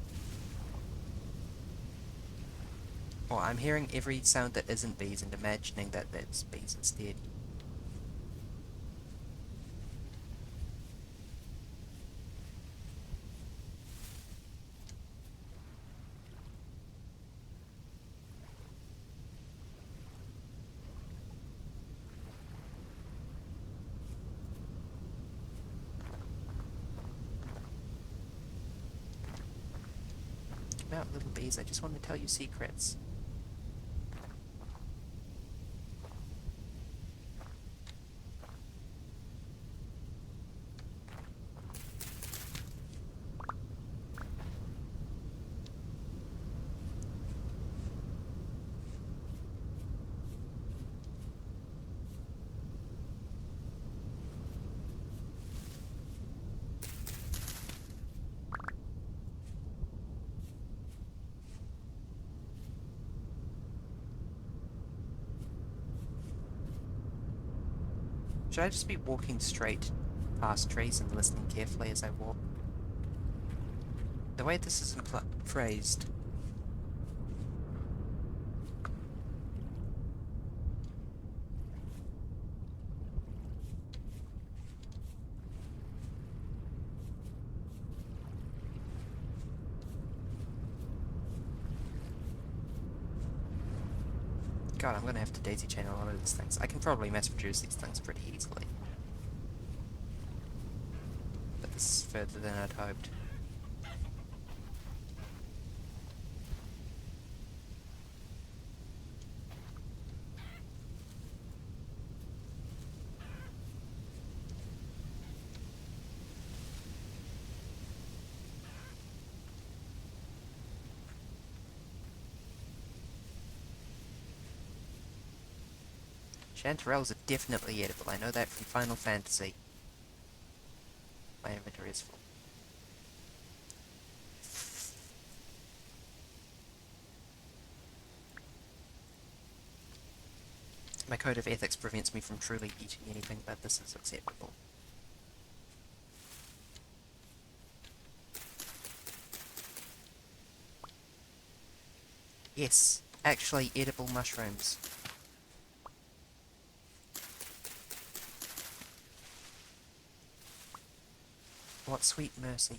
Or I'm hearing every sound that isn't bees and imagining that that's bees instead. Come out, little bees, I just want to tell you secrets. Should I just be walking straight past trees and listening carefully as I walk? The way this is phrased... God, I'm gonna have to daisy chain a lot of these things. I can probably mass produce these things pretty easily. But this is further than I'd hoped. Chanterelles are definitely edible, I know that from Final Fantasy. My inventory is full. My code of ethics prevents me from truly eating anything, but this is acceptable. Yes, actually edible mushrooms. What sweet mercy.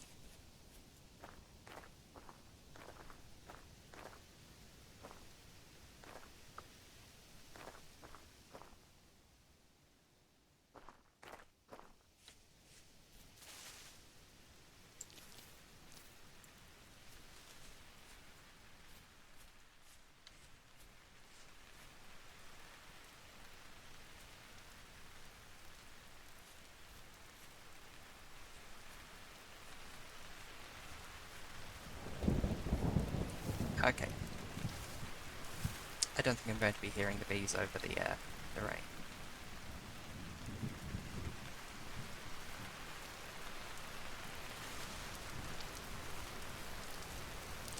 Okay. I don't think I'm going to be hearing the bees over the rain.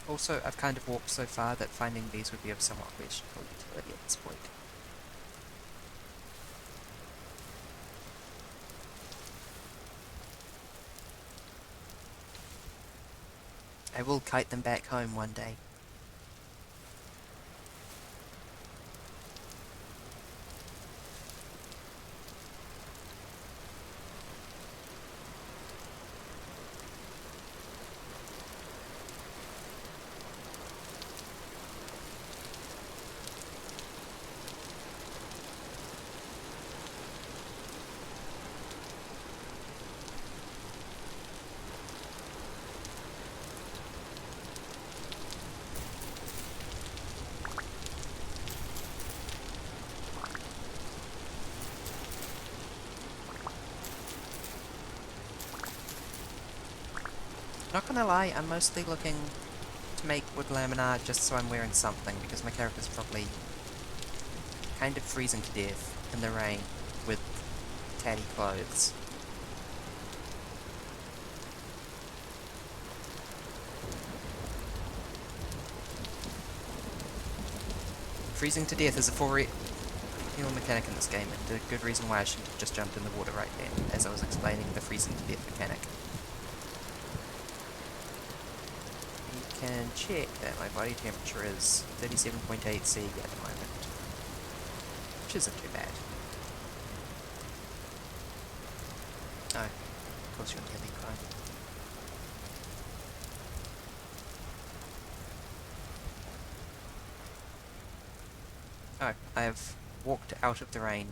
Also, I've kind of walked so far that finding bees would be of somewhat questionable utility at this point. I will kite them back home one day. Not gonna lie, I'm mostly looking to make wood laminar just so I'm wearing something, because my character's probably kind of freezing to death in the rain with tatty clothes. Freezing to death is a real mechanic in this game, and a good reason why I shouldn't have just jumped in the water right then, as I was explaining the freezing to death mechanic. You can check that my body temperature is 37.8 C at the moment, which isn't too bad. Oh, of course you're nearly fine. Oh, I have walked out of the rain.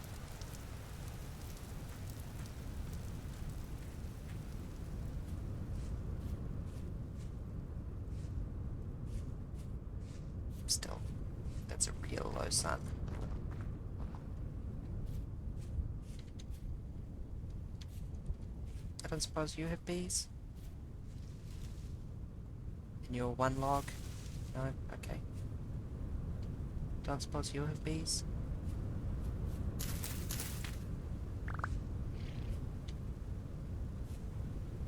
Still, that's a real low sun. I don't suppose you have bees? In your one log? No? Okay. Don't suppose you have bees?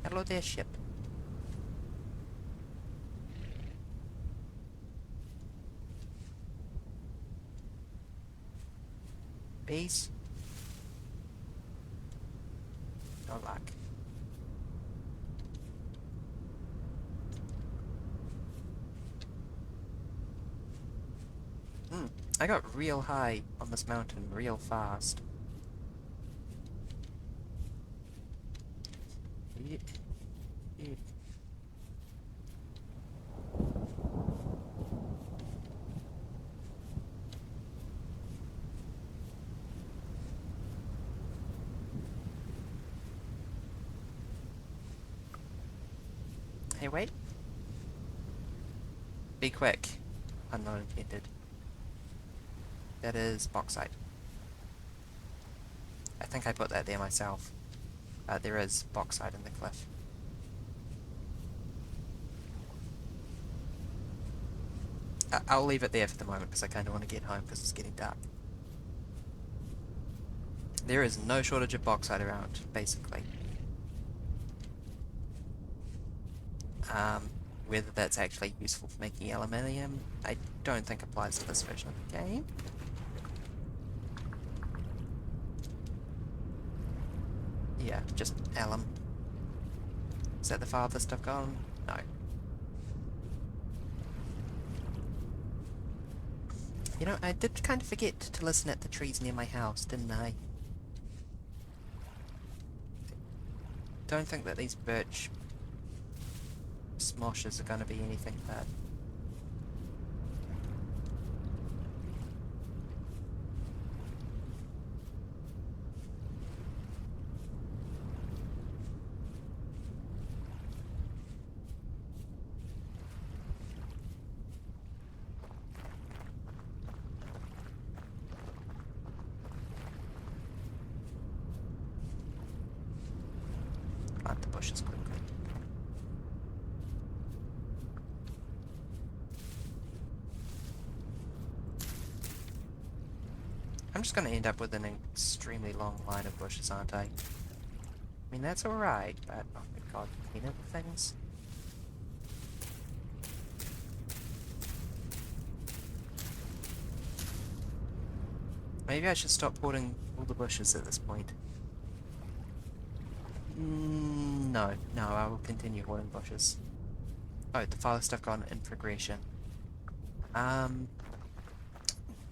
Hello there, ship. Bees? No luck. I got real high on this mountain real fast. Yeah. Hey, wait. Be quick. Unknown intended. That is bauxite. I think I put that there myself. There is bauxite in the cliff. I'll leave it there for the moment because I kind of want to get home because it's getting dark. There is no shortage of bauxite around, basically. Whether that's actually useful for making aluminium, I don't think applies to this version of the game. Yeah, just alum. Is that the farthest stuff gone? No. You know, I did kind of forget to listen at the trees near my house, didn't I? Don't think that these birch smoshes are gonna be anything bad. Plant the bushes quickly. I'm just gonna end up with an extremely long line of bushes, aren't I? I mean, that's alright, but oh my god, clean up things. Maybe I should stop hoarding all the bushes at this point. No, I will continue hoarding bushes. Oh, the farthest I've gone in progression.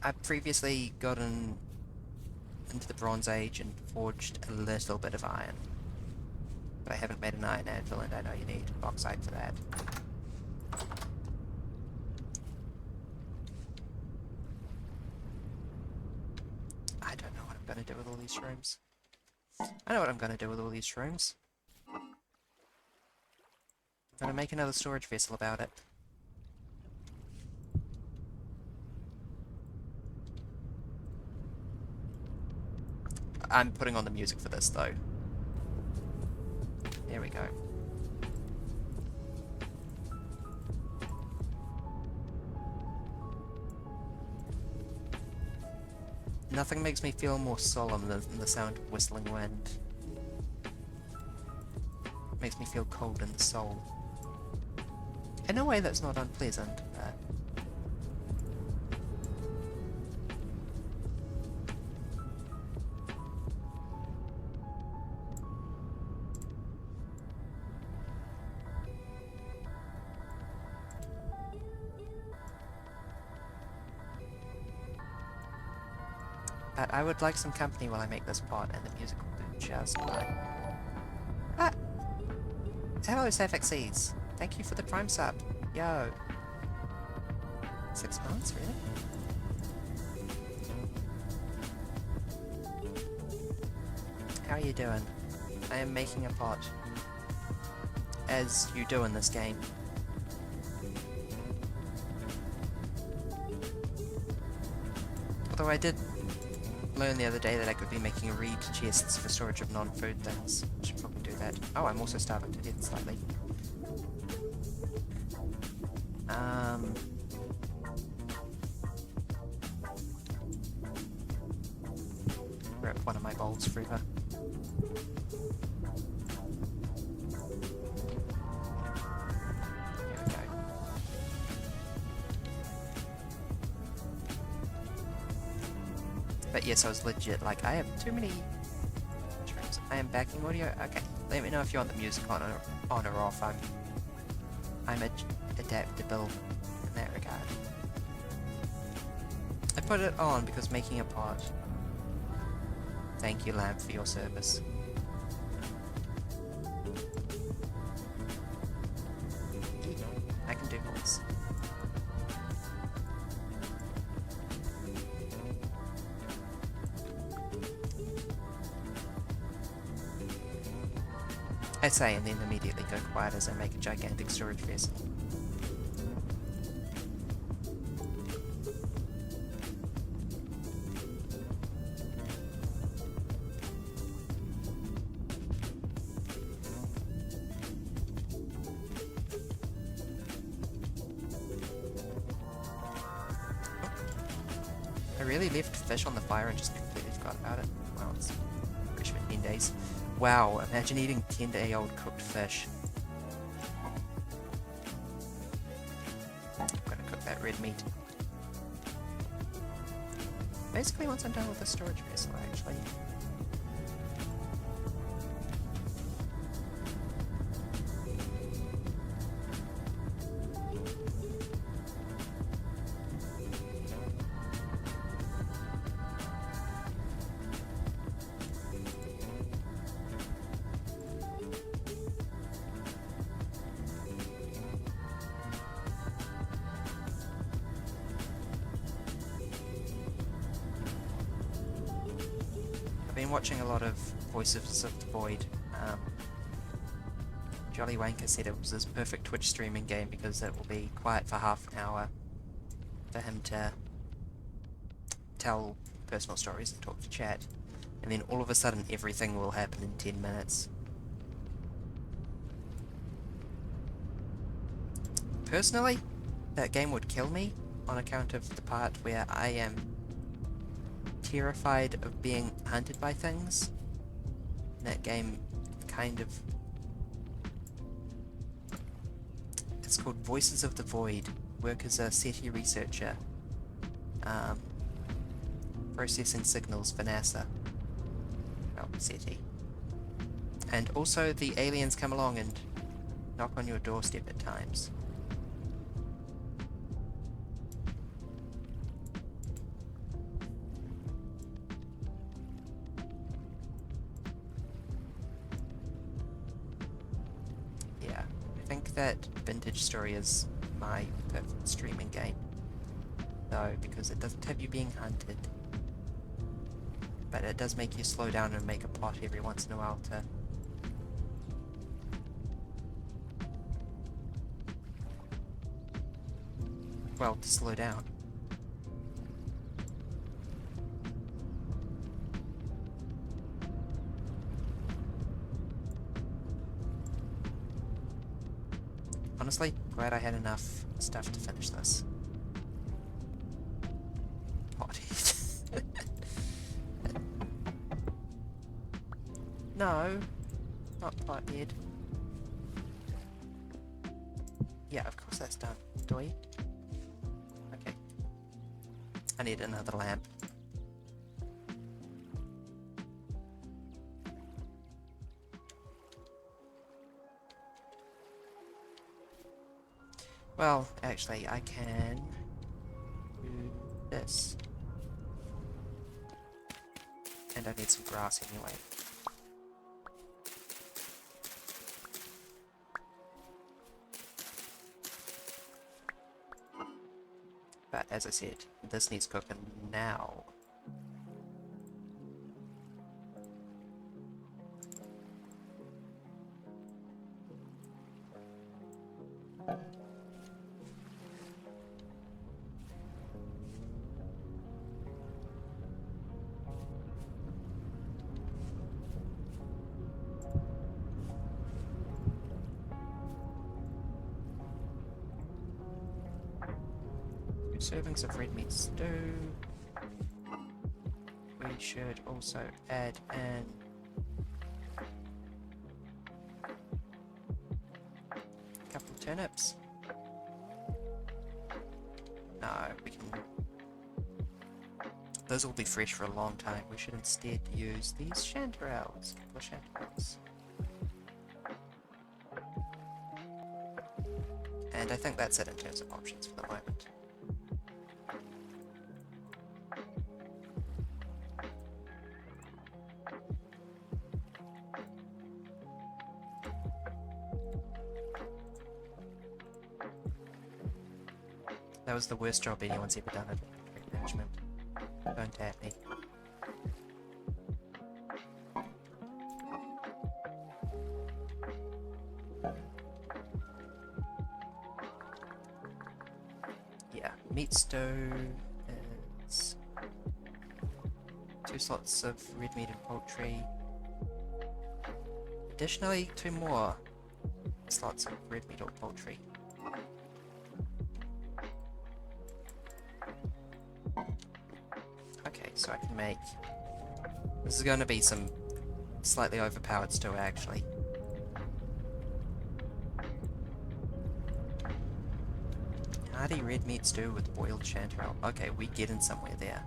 I've previously gotten into the Bronze Age and forged a little bit of iron. But I haven't made an iron anvil, and I know you need bauxite for that. I don't know what I'm gonna do with all these shrooms. I know what I'm gonna do with all these shrooms. I'm gonna make another storage vessel about it. I'm putting on the music for this, though. There we go. Nothing makes me feel more solemn than the sound of whistling wind. Makes me feel cold in the soul. In a way that's not unpleasant, but... But I would like some company while I make this pot, and the music will do just fine. Ah! Hello, Safaxes. Thank you for the Prime sub. Yo. 6 months, really? How are you doing? I am making a pot. As you do in this game. Although I did learn the other day that I could be making reed chests for storage of non-food things. Should probably do that. Oh, I'm also starving to death slightly. Rip one of my bowls forever. There we go. But yes, I was legit like, I have too many tracks. I am backing audio. Okay, let me know if you want the music on or off. I'm adaptable in that regard. I put it on because making a pot. Thank you, Lamp, for your service. I can do voice. I say and then immediately go quiet as I make a gigantic storage vessel. I really left fish on the fire and just completely forgot about it. Wow, it's fresh for 10 days. Wow, imagine eating 10-day-old cooked fish. I'm gonna cook that red meat. Basically, once I'm done with the storage vessel, actually. I've been watching a lot of Voices of the Void. Jolly Wanker said it was his perfect Twitch streaming game because it will be quiet for half an hour for him to tell personal stories and talk to chat, and then all of a sudden everything will happen in 10 minutes. Personally, that game would kill me on account of the part where I am terrified of being hunted by things. That game kind of... It's called Voices of the Void. Work as a SETI researcher. Processing signals for NASA. Well, SETI. And also the aliens come along and knock on your doorstep at times. I think that Vintage Story is my perfect streaming game, though, because it doesn't have you being hunted, but it does make you slow down and make a plot every once in a while to... well, to slow down. Honestly, glad I had enough stuff to finish this. Pothead. No, not pothead. Yeah, of course that's done. Do we? Okay. I need another lamp. Well, actually, I can do this. And I need some grass anyway. But as I said, this needs cooking now. Servings of red meat stew. We should also add in a couple of turnips. No, we can. Those will be fresh for a long time. We should instead use these chanterelles. A couple of chanterelles. And I think that's it in terms of options for the moment. That was the worst job anyone's ever done at inventory management. Don't at me. Yeah, meat stew is 2 slots of red meat and poultry. Additionally, 2 more slots of red meat or poultry. Okay, so I can make... This is going to be some slightly overpowered stew, actually. Hearty red meat stew with boiled chanterelle. Okay, we're getting somewhere there.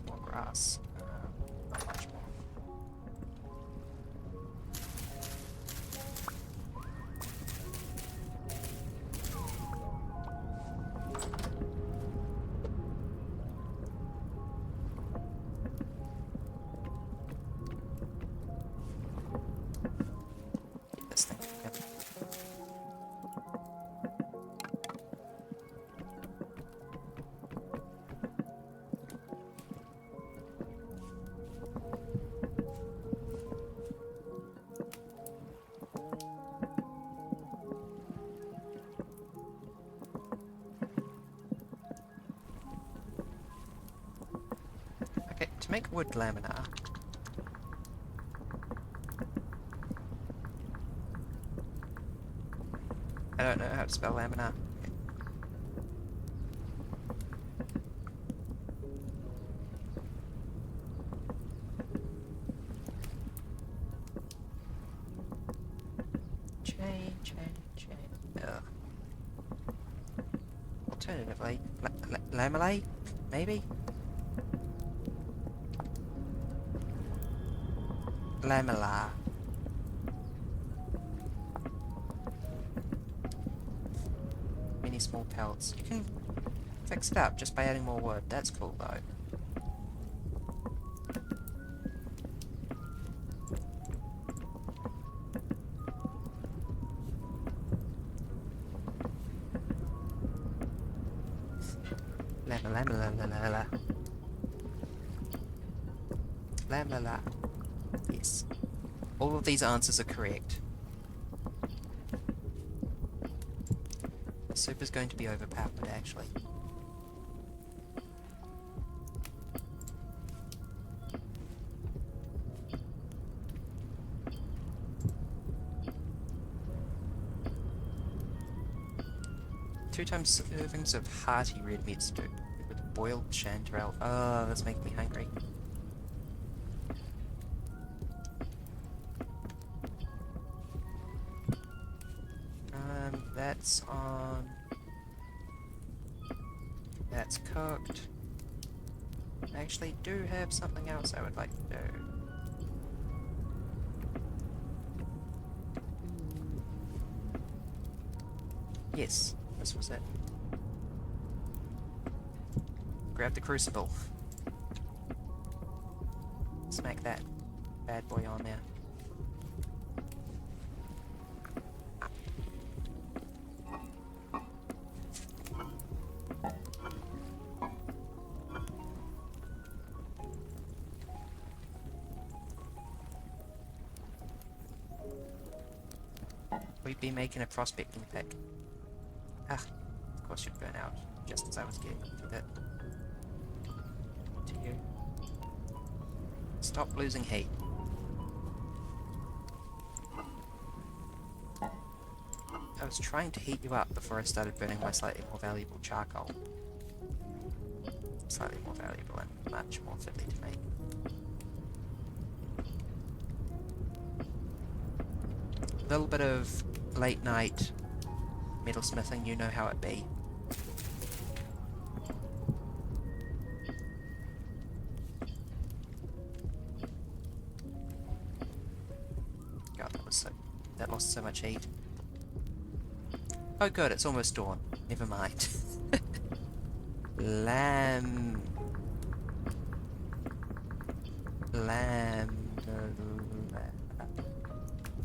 More grass. Not much more. Get this thing together. To make wood laminar, I don't know how to spell laminar. Chain. Ugh. Alternatively, lamellar, maybe? Lamellar. Many small pellets. You can fix it up just by adding more wood. That's cool though. Lamellar. Yes. All of these answers are correct. The soup is going to be overpowered, actually. Two times servings of hearty red meat stew with boiled chanterelle. Oh, that's making me hungry. That's on. That's cooked. I actually do have something else I would like to do. Yes, this was it. Grab the crucible. Smack that bad boy on there. We'd be making a prospecting pick. Ah, of course you'd burn out, just as I was getting to that. To you. Stop losing heat. I was trying to heat you up before I started burning my slightly more valuable charcoal. Slightly more valuable and much more fiddly to make. A little bit of late night metalsmithing, you know how it be. God, that lost so much heat. Oh good, it's almost dawn. Never mind. Lamb.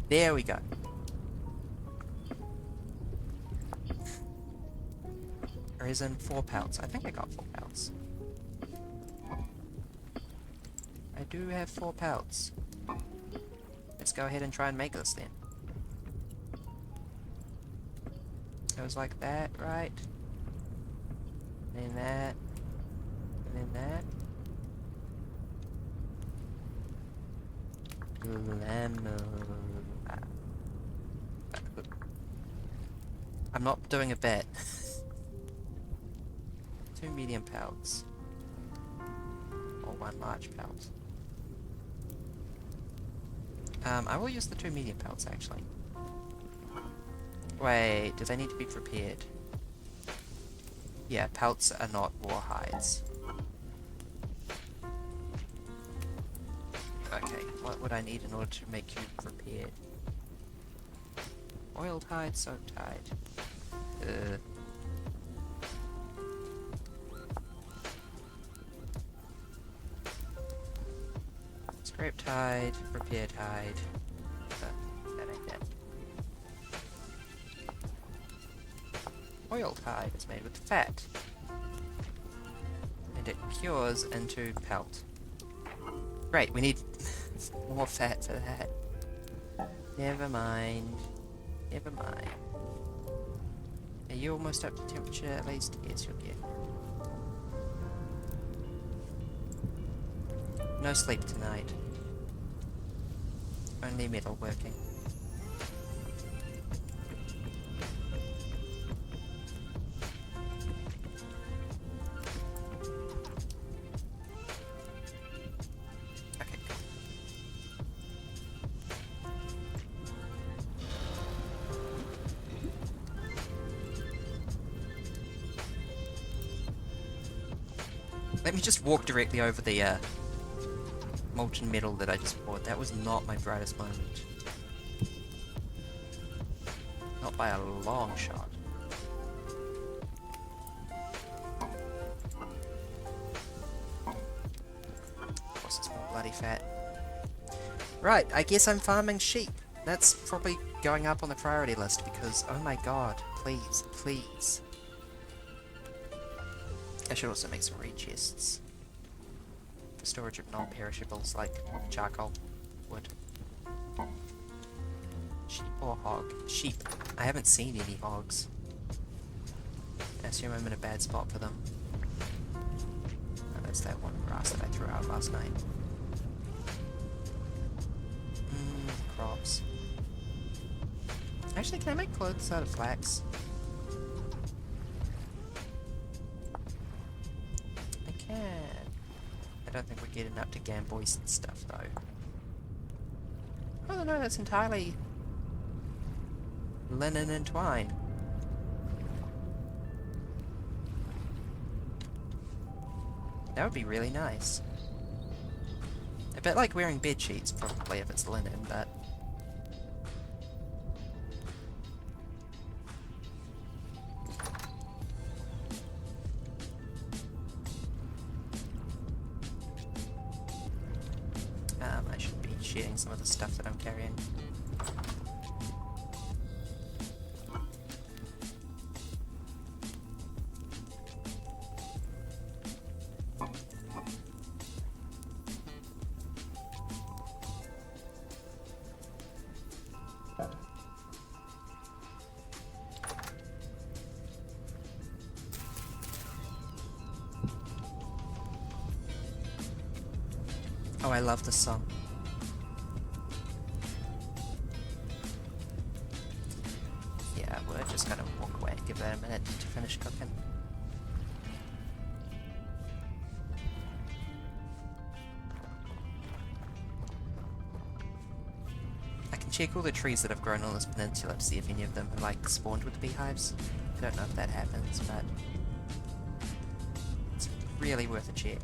There we go. Resin, 4 pelts. I think I got 4 pelts. I do have 4 pelts. Let's go ahead and try and make this then. Goes like that, right? And then that. And then that. I'm not doing a bet. 2 medium pelts. Or 1 large pelt. I will use the 2 medium pelts actually. Wait, do they need to be prepared? Yeah, pelts are not war hides. Okay, what would I need in order to make you prepared? Oiled hide, soaked hide. Scraped hide, prepared hide. That ain't it. Oiled hide is made with fat. And it cures into pelt. Great, we need more fat for that. Never mind. Never mind. Are you almost up to temperature at least? Yes, you'll get. No sleep tonight. Only metal working. Okay. Let me just walk directly over the molten metal that I just bought. That was not my brightest moment. Not by a long shot. Of course it's more bloody fat. Right, I guess I'm farming sheep. That's probably going up on the priority list because, oh my god, please, please. I should also make some reed chests. For storage of non-perishables like charcoal, wood. Sheep or hog? Sheep. I haven't seen any hogs. I assume I'm in a bad spot for them. Oh, that's that one grass that I threw out last night. Crops. Actually, can I make clothes out of flax? I can. I don't think we're getting up to Gamboys and stuff, though. Oh no, that's entirely linen and twine. That would be really nice. A bit like wearing bed sheets, probably, if it's linen, but... I should be shedding some of the stuff that I'm carrying. Oh, I love this song. Yeah, we're just gonna walk away and give that a minute to finish cooking. I can check all the trees that have grown on this peninsula to see if any of them have, like, spawned with beehives. I don't know if that happens, but it's really worth a check.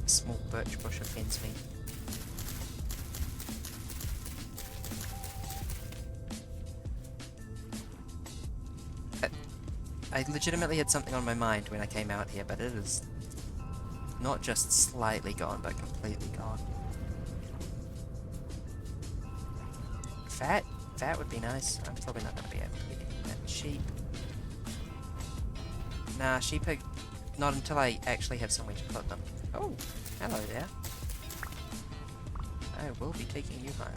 Small birch bush offends me. I legitimately had something on my mind when I came out here, but it is not just slightly gone, but completely gone. Fat? Fat would be nice. I'm probably not going to be able to get any of that. Sheep. Nah, sheep are not until I actually have somewhere to put them. Oh, hello there. I will be taking you home.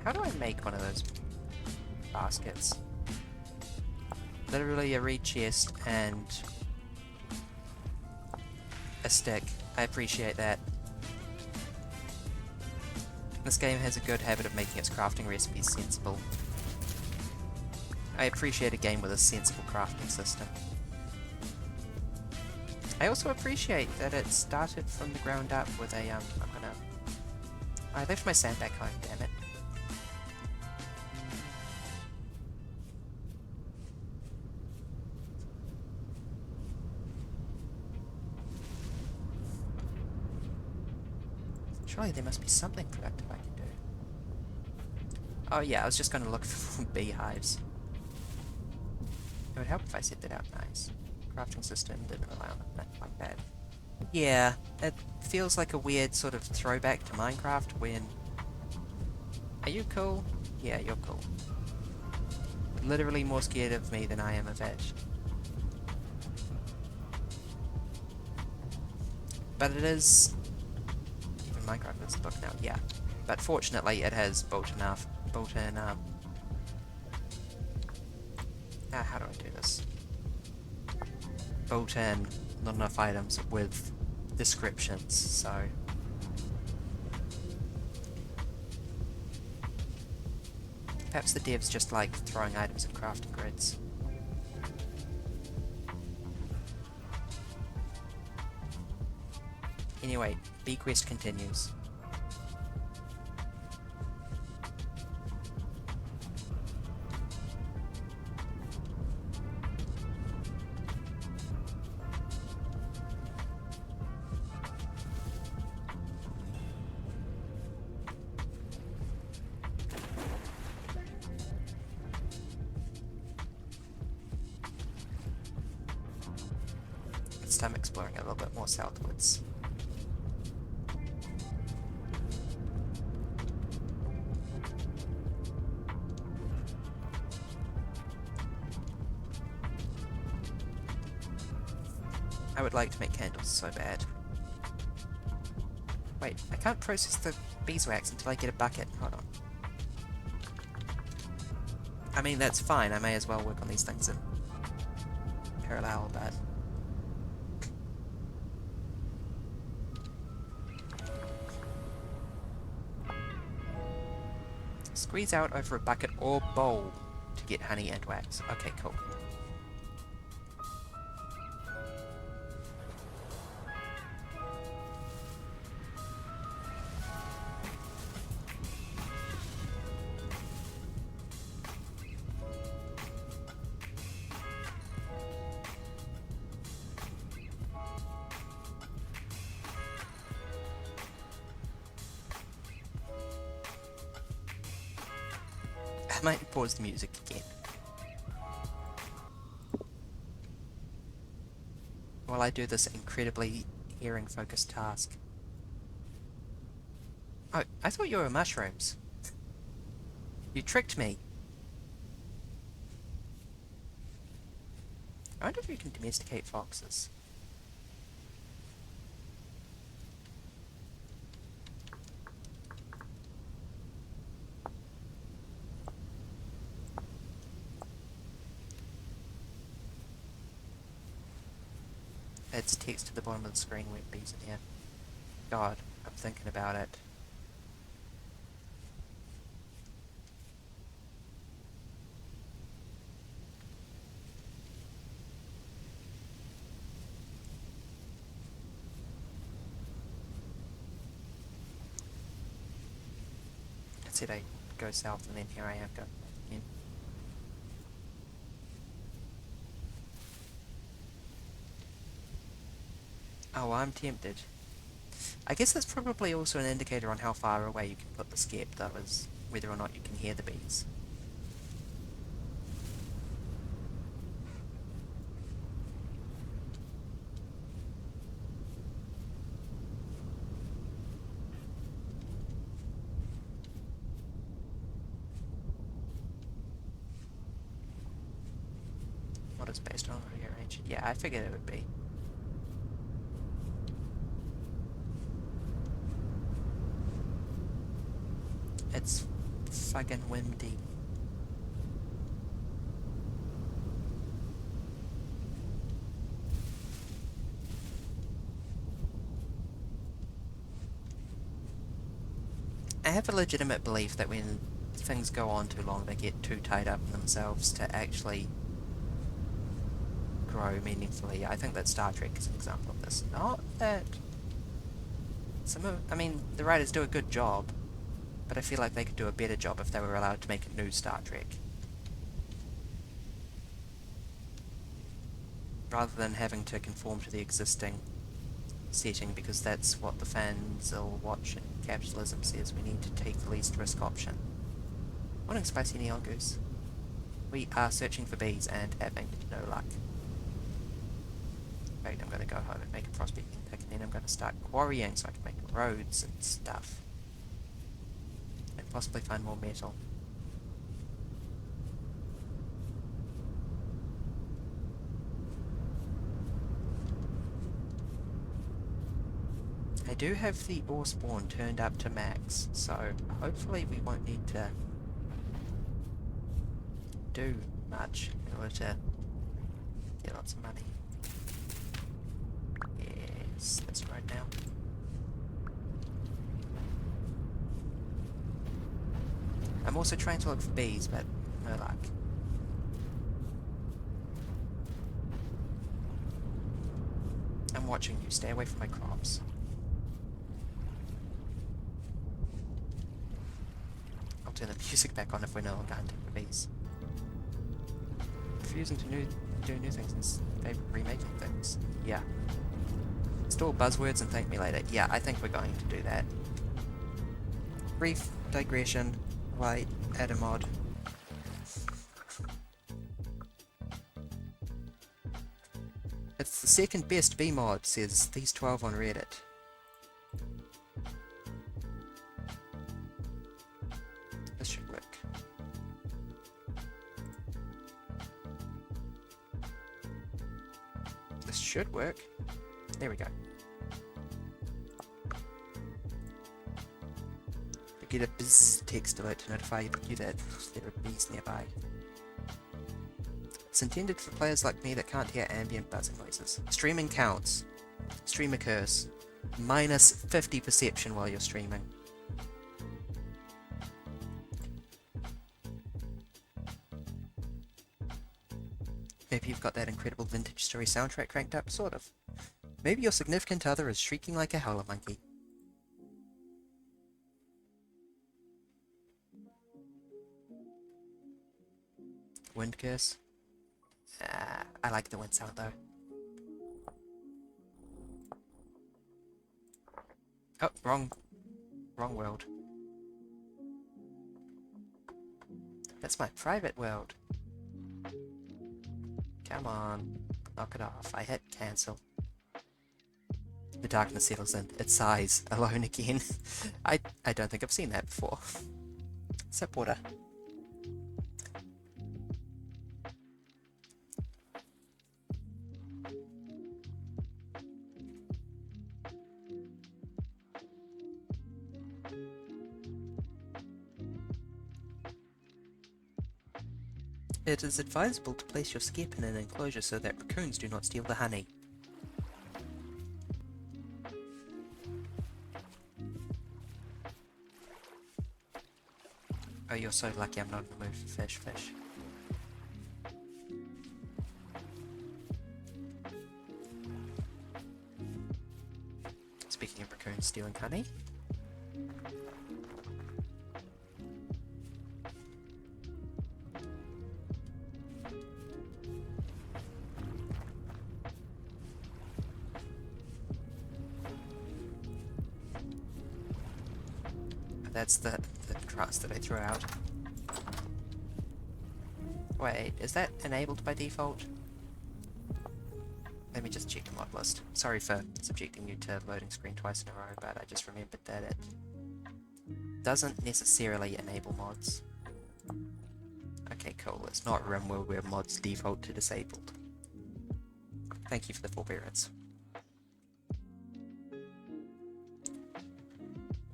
How do I make one of those baskets? Literally a reed chest and a stick. I appreciate that. This game has a good habit of making its crafting recipes sensible. I appreciate a game with a sensible crafting system. I also appreciate that it started from the ground up with a, I left my sand back home, damn it. Surely there must be something productive I can do. Oh yeah, I was just going to look for beehives. It would help if I set that out nice. Crafting system didn't rely on nothing like that. Yeah, it feels like a weird sort of throwback to Minecraft when... Are you cool? Yeah, you're cool. Literally more scared of me than I am of it. But it is... Minecraft is a book now, yeah. But fortunately it has built-in how do I do this? Built-in not enough items with descriptions, so Perhaps the devs just like throwing items at crafting grids. Anyway, B quest continues. This time exploring a little bit more southwards. I would like to make candles so bad. Wait, I can't process the beeswax until I get a bucket. Hold on. I mean, that's fine. I may as well work on these things in parallel, but... Squeeze out over a bucket or bowl to get honey and wax. Okay, cool. I might pause the music again. While I do this incredibly hearing-focused task. Oh, I thought you were mushrooms. You tricked me. I wonder if you can domesticate foxes. It's text at the bottom of the screen where bees in here. God, I'm thinking about it. I said I go south and then here I am going in. Oh, I'm tempted. I guess that's probably also an indicator on how far away you can put the skep, though, is whether or not you can hear the bees. What is based on your range? Yeah, I figured it would be. It's fucking windy. I have a legitimate belief that when things go on too long, they get too tied up in themselves to actually grow meaningfully. I think that Star Trek is an example of this. Not that... I mean, the writers do a good job, but I feel like they could do a better job if they were allowed to make a new Star Trek. Rather than having to conform to the existing setting, because that's what the fans will watch, and capitalism says we need to take the least risk option. Morning, Spicy Neon Goose. We are searching for bees and having no luck. In fact, I'm going to go home and make a prospecting pick, and then I'm going to start quarrying so I can make roads and stuff. And possibly find more metal. I do have the ore spawn turned up to max, so hopefully we won't need to do much in order to get lots of money. Yes, that's right now. I'm also trying to look for bees, but no luck. I'm watching you. Stay away from my crops. I'll turn the music back on if we're no longer hunting for bees. Refusing to do new things instead of remaking things. Yeah. Store buzzwords and thank me later. Yeah, I think we're going to do that. Brief digression. Right, add a mod. It's the second best B mod, says these 12 on Reddit. This should work. This should work. There we go. Get a biz text alert to notify you that there are bees nearby. It's intended for players like me that can't hear ambient buzzing noises. Streaming counts. Stream occurs. Minus 50 perception while you're streaming. Maybe you've got that incredible vintage story soundtrack cranked up, sort of. Maybe your significant other is shrieking like a howler monkey. Wind curse. I like the wind sound though. Oh, wrong world. That's my private world. Come on, knock it off. I hit cancel. The darkness settles in. It sighs, alone again. I don't think I've seen that before. Sip water. It is advisable to place your skep in an enclosure so that raccoons do not steal the honey. Oh, you're so lucky I'm not in the mood for fish. Speaking of raccoons stealing honey. That's the grass that I threw out. Wait, is that enabled by default? Let me just check the mod list. Sorry for subjecting you to loading screen twice in a row, but I just remembered that it doesn't necessarily enable mods. Okay, cool. It's not RimWorld where mods default to disabled. Thank you for the forbearance.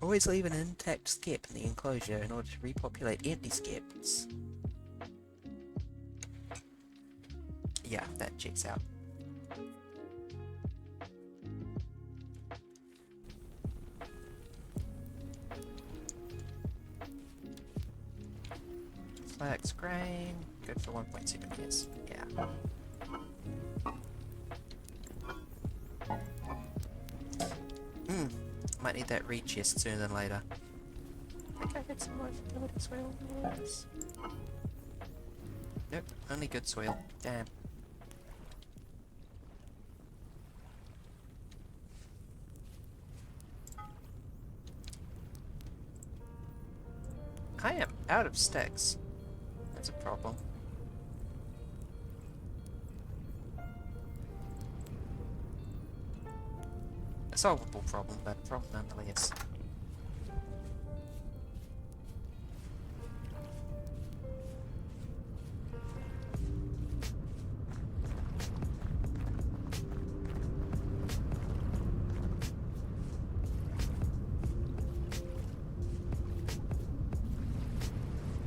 Always leave an intact skep in the enclosure in order to repopulate empty skeps. Yeah, that checks out. Flax grain, good for 1.7 years. Yeah. Might need that reed chest sooner than later. I think I had some more fertility soil in this. Nope, only good soil. Damn. I am out of sticks. That's a problem. A solvable problem, but a problem nonetheless.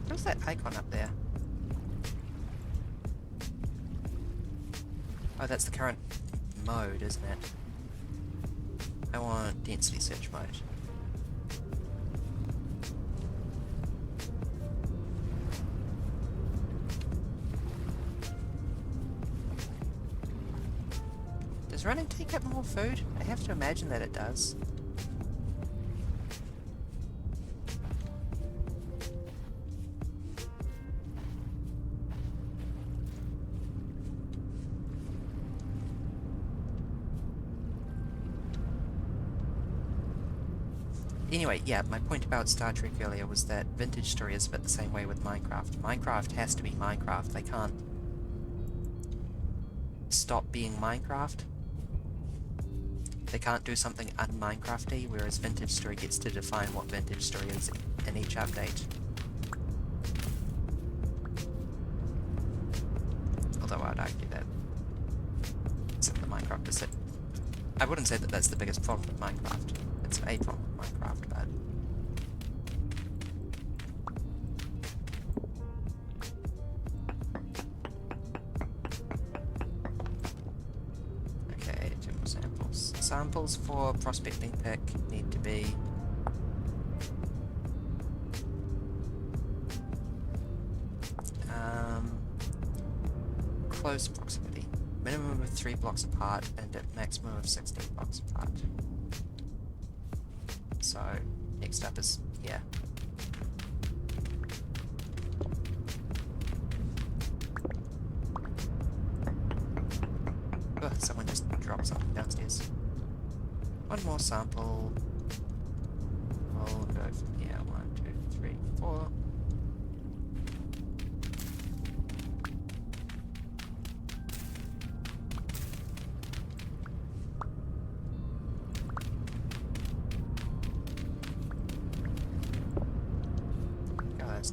What's that icon up there? Oh, that's the current mode, isn't it? I want density search mode. Does running take up more food? I have to imagine that it does. Anyway, yeah, my point about Star Trek earlier was that Vintage Story is a bit the same way with Minecraft. Minecraft has to be Minecraft. They can't stop being Minecraft. They can't do something un-Minecrafty, whereas Vintage Story gets to define what Vintage Story is in each update. Although I'd argue that some of the Minecraft is it. I wouldn't say that that's the biggest problem with Minecraft. It's a problem with Minecraft, but... Okay, 2 more samples. Samples for prospecting pick need to be... close proximity. Minimum of 3 blocks apart and a maximum of 16 blocks apart. So, next up is here. Ugh, someone just dropped something downstairs. 1 more sample. We'll go from here. 1, 2, 3, 4.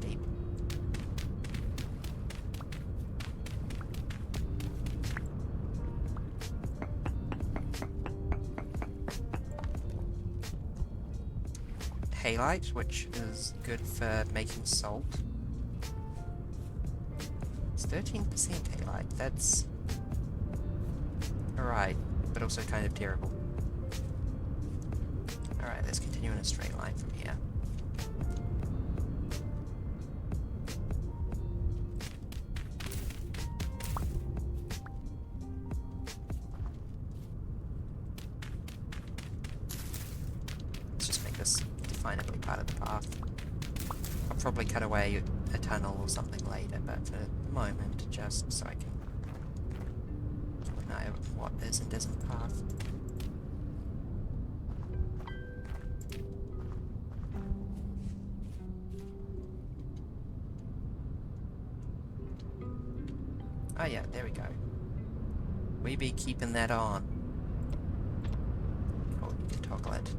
Deep. Halite, which is good for making salt. It's 13% halite. That's alright, but also kind of terrible. Alright, let's continue in a straight line from here. Definably part of the path. I'll probably cut away a tunnel or something later, but for the moment, just so I can keep an eye on what is and isn't path. Oh yeah, there we go. We be keeping that on. Oh, you can toggle it.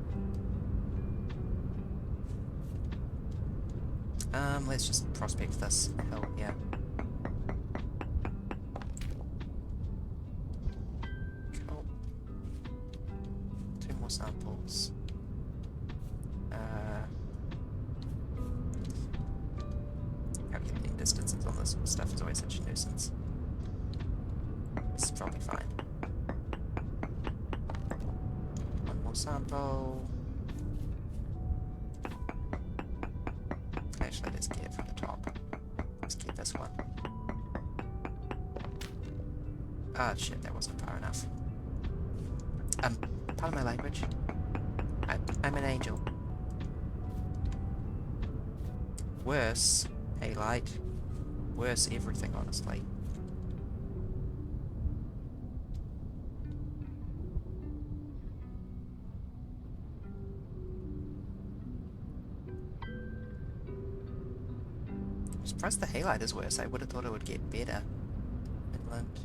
Let's just prospect this hill here. Cool. 2 more samples. Calculating distances on this sort of stuff is always such a nuisance. This is probably fine. 1 more sample. Actually, let's get it from the top. Let's get this one. Ah, shit, that wasn't far enough. Pardon my language. I'm an angel. Worse, halite. Worse everything, honestly. I'm surprised the halite is worse. I would have thought it would get better. Inland.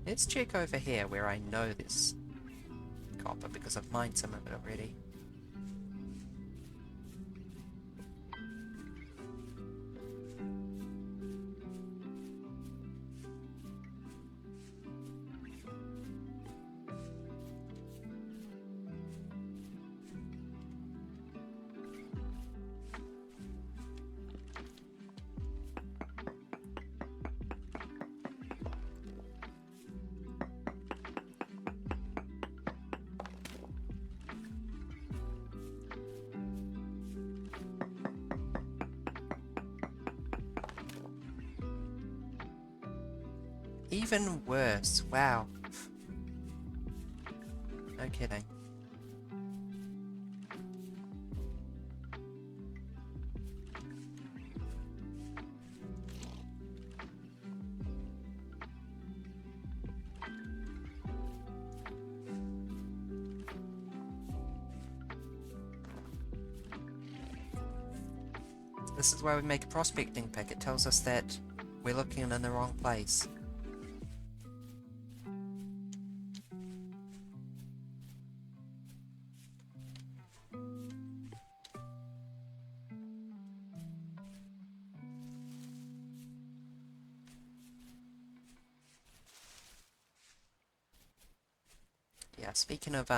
Let's check over here where I know there's copper because I've mined some of it already. Even worse. Wow. No kidding. This is why we make a prospecting pick. It tells us that we're looking in the wrong place. Yeah, speaking of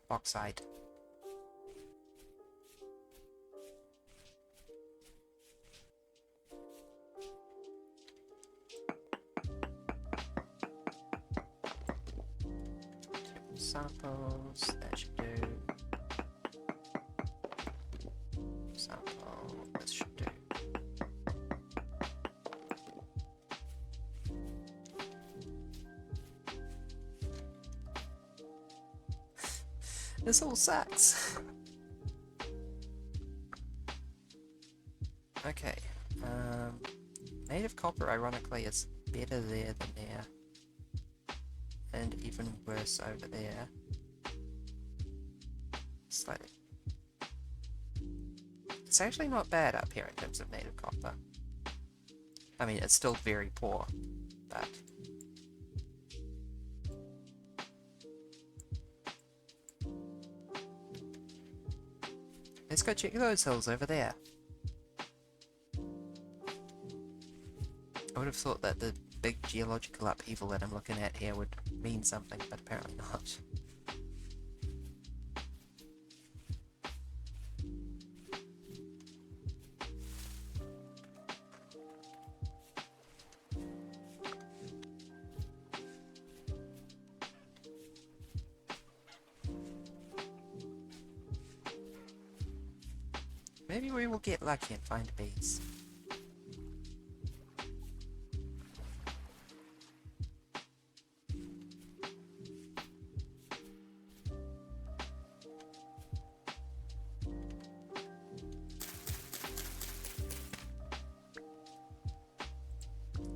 bauxite. Samples, that should do. Sample, this should do. This all sucks. Okay. Native copper, ironically, is better there than there. And even worse over there. Slightly. It's actually not bad up here in terms of native copper. I mean, it's still very poor, but... Let's go check those hills over there. I would have thought that the big geological upheaval that I'm looking at here would mean something, but apparently not. Maybe we will get lucky and find bees.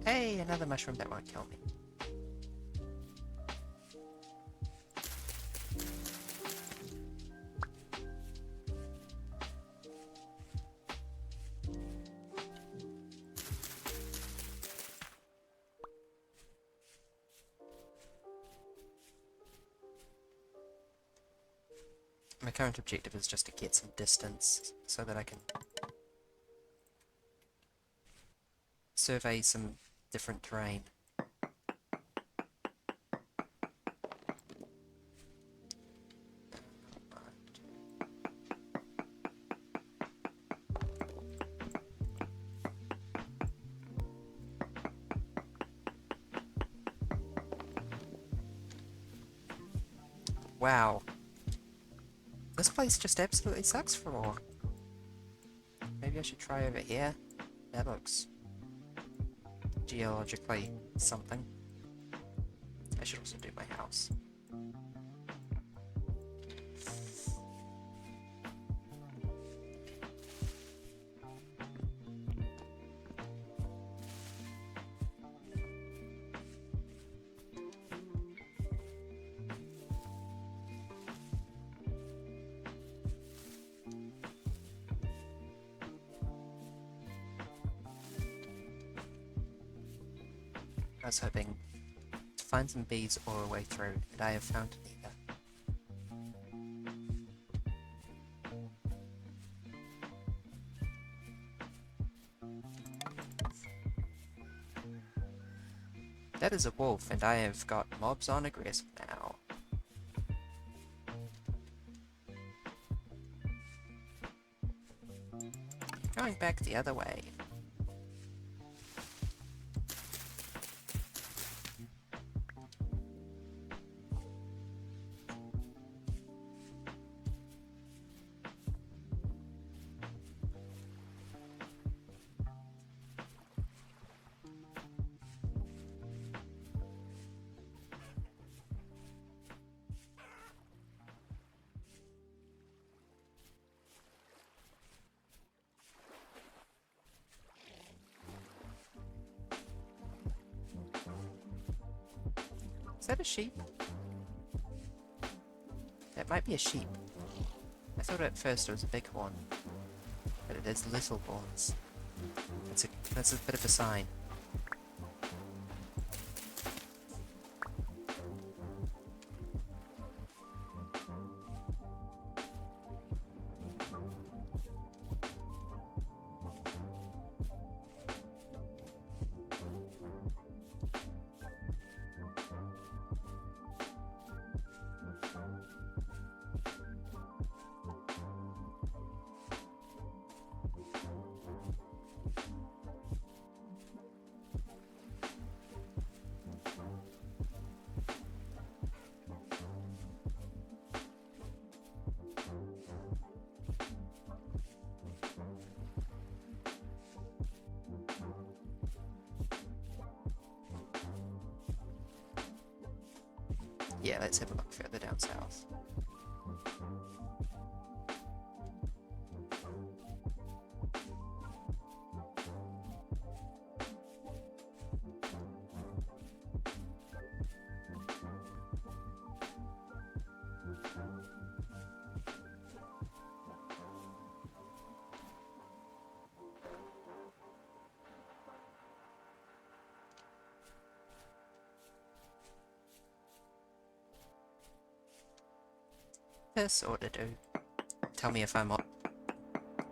Hey, another mushroom that won't kill me. My current objective is just to get some distance so that I can survey some different terrain. Wow. This place just absolutely sucks for ore. Maybe I should try over here. That looks geologically something. I should also do my house. I was hoping to find some bees all the way through, and I have found neither. That is a wolf, and I have got mobs on aggressive now. Going back the other way. Is that a sheep? That might be a sheep. I thought at first it was a big one, but it is little horns. That's a bit of a sign. Yeah, let's have a look further down south. This ought to do. Tell me if I'm on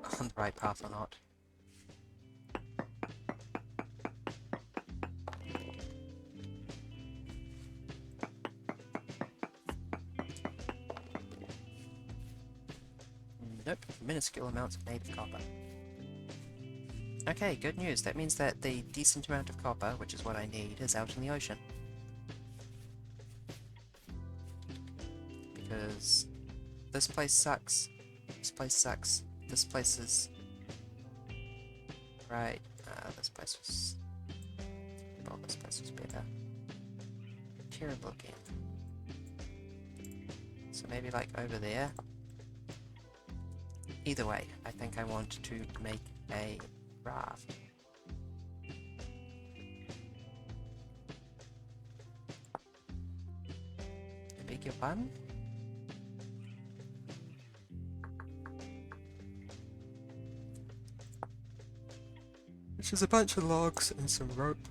the right path or not. Nope, minuscule amounts of native copper. Okay, good news. That means that the decent amount of copper, which is what I need, is out in the ocean. Because this place sucks. This place sucks. This place is... Right. This place was... Well, this place was better. Terrible again. So maybe like over there. Either way, I think I want to make a raft. I beg your pardon? Which is a bunch of logs and some rope,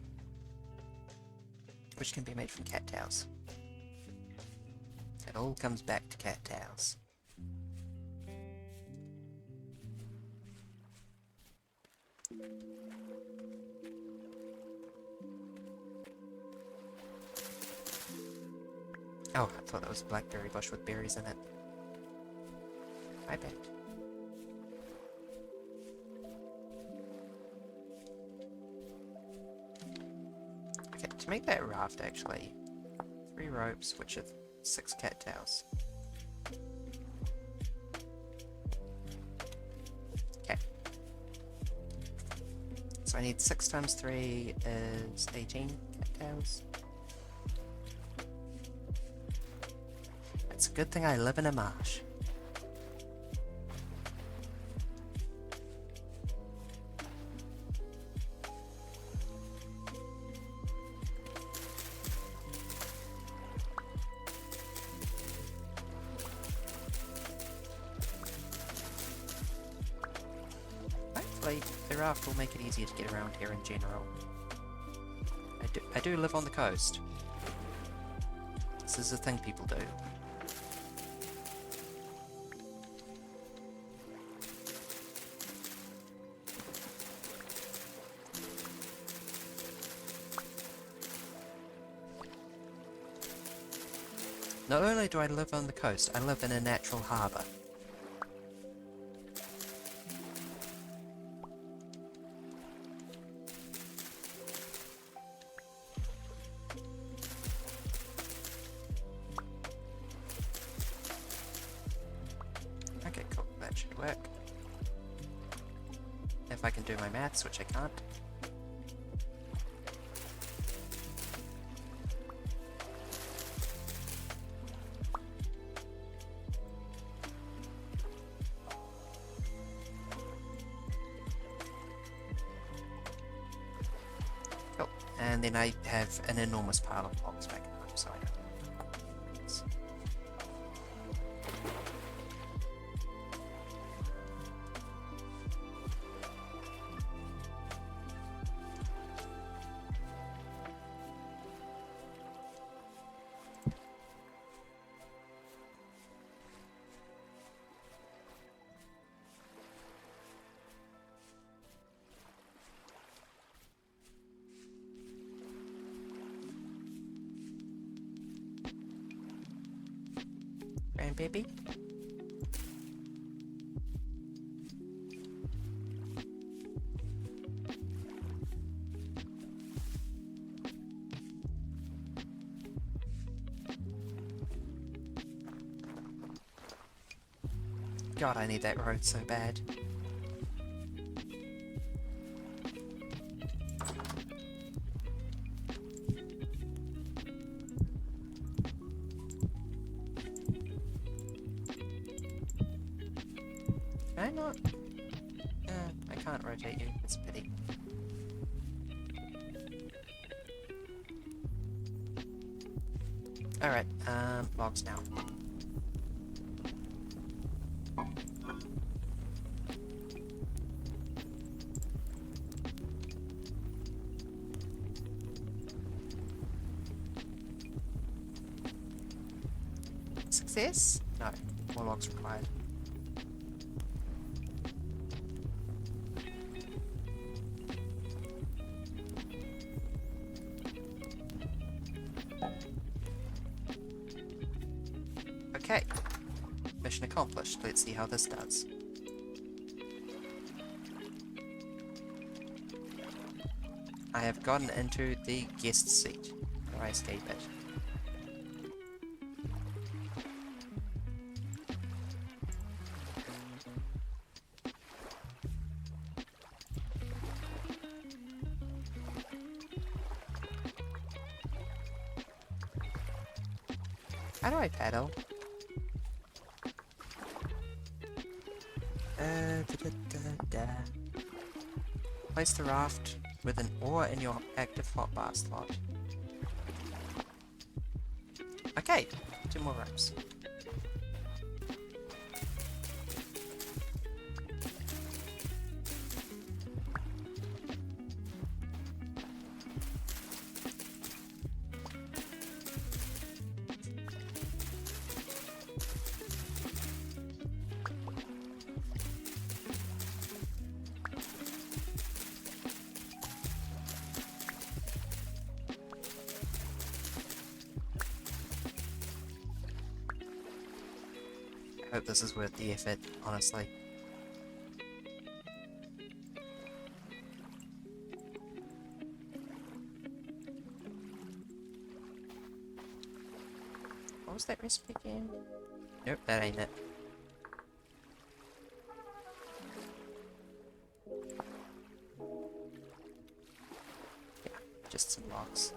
which can be made from cattails. It all comes back to cattails. Oh, I thought that was a blackberry bush with berries in it. My bad. Okay, to make that raft actually, 3 ropes, which are 6 cattails. Okay. So I need 6 times 3 is 18 cattails. It's a good thing I live in a marsh. Hopefully, the raft will make it easier to get around here in general. I do live on the coast. This is a thing people do. Not only do I live on the coast, I live in a natural harbour. Okay, cool. That should work. If I can do my maths, which I can't. And then I have an enormous pile of blocks back on the side. Grandbaby? God, I need that road so bad. Can I not? I can't rotate you. It's a pity. Alright, logs now. Success? No, more logs required. Okay, mission accomplished. Let's see how this does. I have gotten into the guest seat. Do I escape it? How do I paddle? Place the raft with an oar in your active hotbar slot. Okay, 2 more ropes. I hope this is worth the effort, honestly. What was that recipe again? Nope, that ain't it. Yeah, just some logs.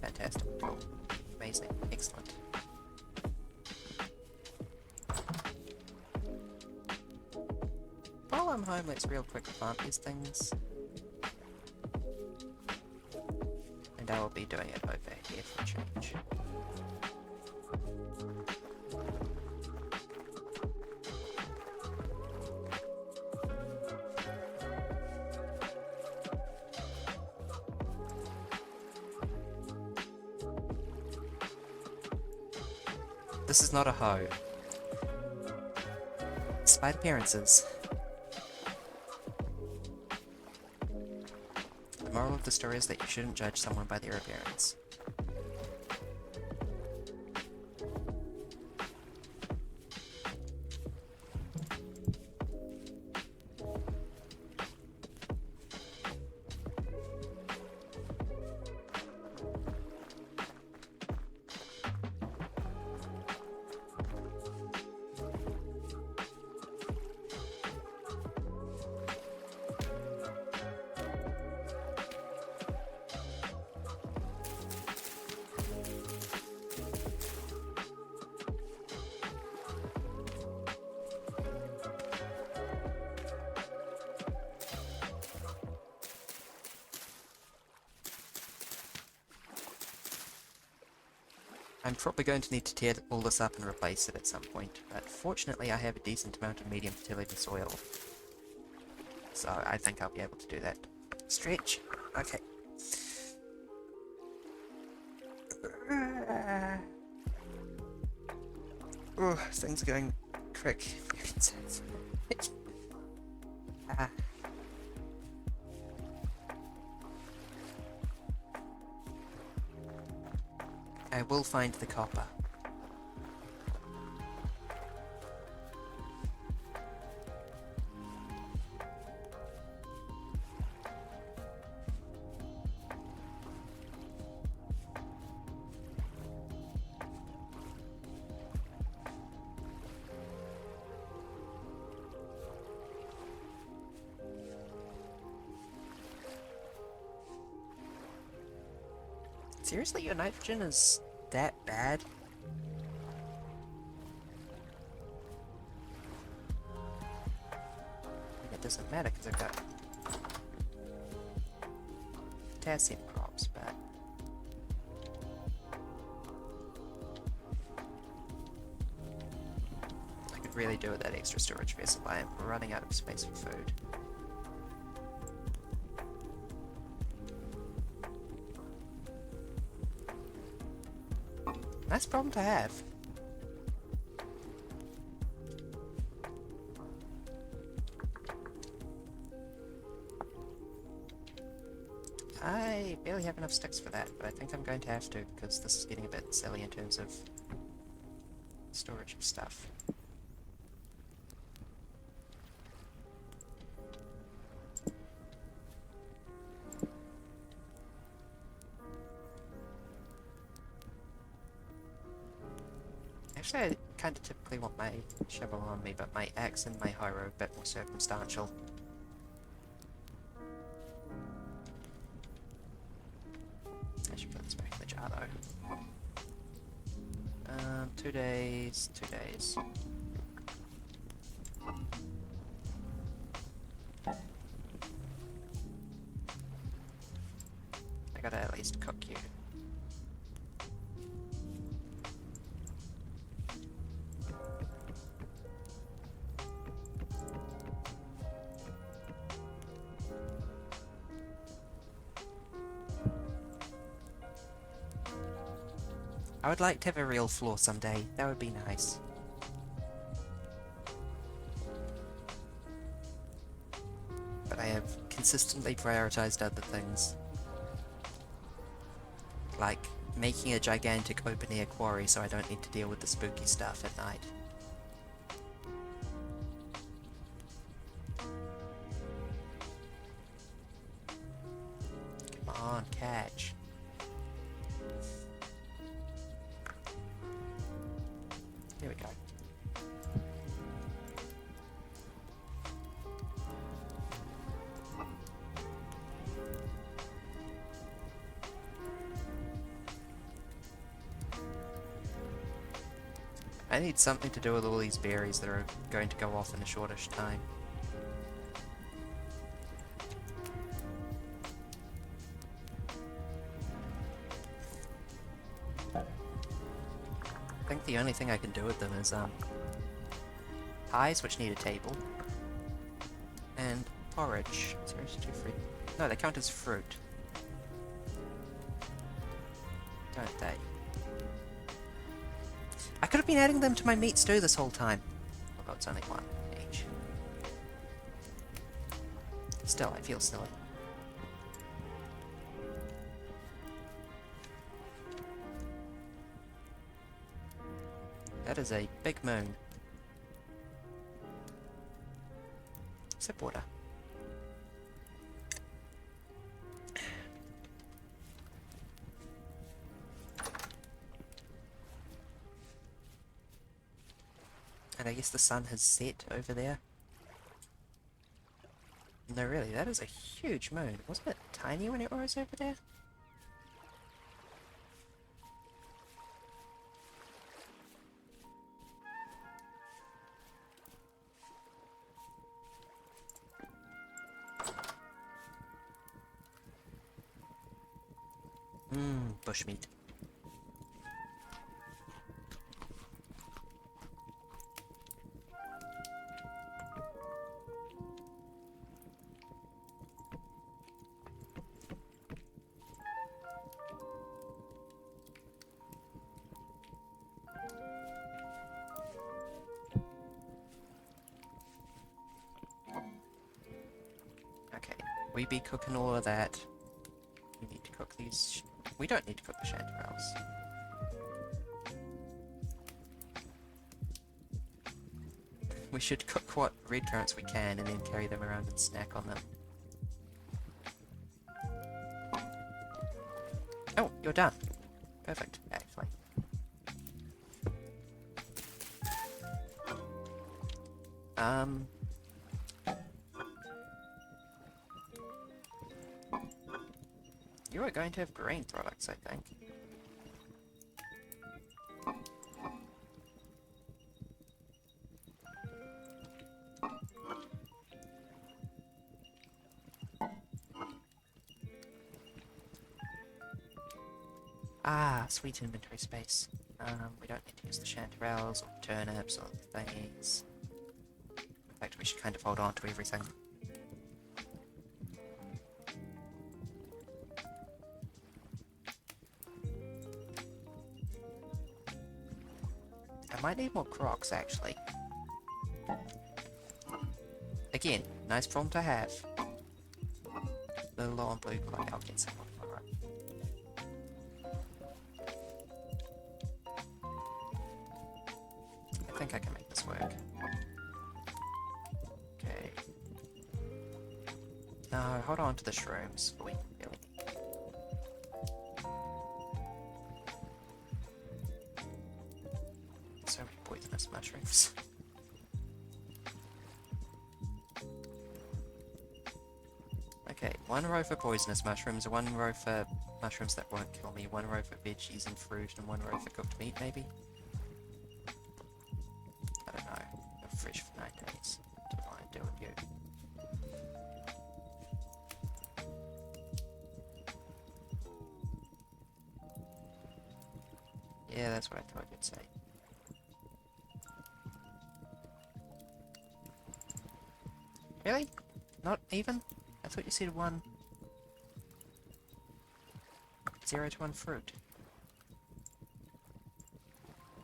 Fantastic. Amazing. Excellent. While I'm home, let's real quick plant these things. And I will be doing it over here for a change. This is not a hoe. Despite appearances. The moral of the story is that you shouldn't judge someone by their appearance. I'm probably going to need to tear all this up and replace it at some point, but fortunately I have a decent amount of medium fertility soil. So I think I'll be able to do that. Stretch. Okay. Oh, things are going quick. Ah. I will find the copper. Seriously, your nitrogen is that bad? It doesn't matter because I've got potassium crops, but I could really do with that extra storage vessel. I am running out of space for food. Nice problem to have. I barely have enough sticks for that, but I think I'm going to have to because this is getting a bit silly in terms of storage of stuff. Actually, I kind of typically want my shovel on me, but my axe and my hoe are a bit more circumstantial. I should put this back in the jar though. 2 days, 2 days. I gotta at least cook you. I would like to have a real floor someday. That would be nice. But I have consistently prioritized other things. Like making a gigantic open-air quarry so I don't need to deal with the spooky stuff at night. Come on, catch. Here we go. I need something to do with all these berries that are going to go off in a shortish time. I think the only thing I can do with them is pies, which need a table, and porridge. Seriously, two fruit. No, they count as fruit, don't they? I could have been adding them to my meat stew this whole time. Although it's only one each. Still, I feel silly. That is a big moon. Sip water. And I guess the sun has set over there. No, really, that is a huge moon. Wasn't it tiny when it was over there? Bushmeat. We be cooking all of that. We need to cook these. We don't need to cook the chanterelles. We should cook what red currants we can and then carry them around and snack on them. Oh, you're done. Perfect, actually. You are going to have grain products, I think. Ah, sweet inventory space. We don't need to use the chanterelles or turnips or thingies. In fact, we should kind of hold on to everything. I might need more crocs, actually. Again, nice problem to have. A little low on blue clay, I'll get some more tomorrow. I think I can make this work. Okay. No, hold on to the shrooms. We really need. So many poisonous mushrooms. Okay, 1 row for poisonous mushrooms, 1 row for mushrooms that won't kill me, 1 row for veggies and fruit, and 1 row for cooked meat, maybe? I don't know. They're fresh for 9 days. Don't know what to do with you. Yeah, that's what I thought you'd say. Really? Not even? I thought you said 1... 0 to 1 fruit.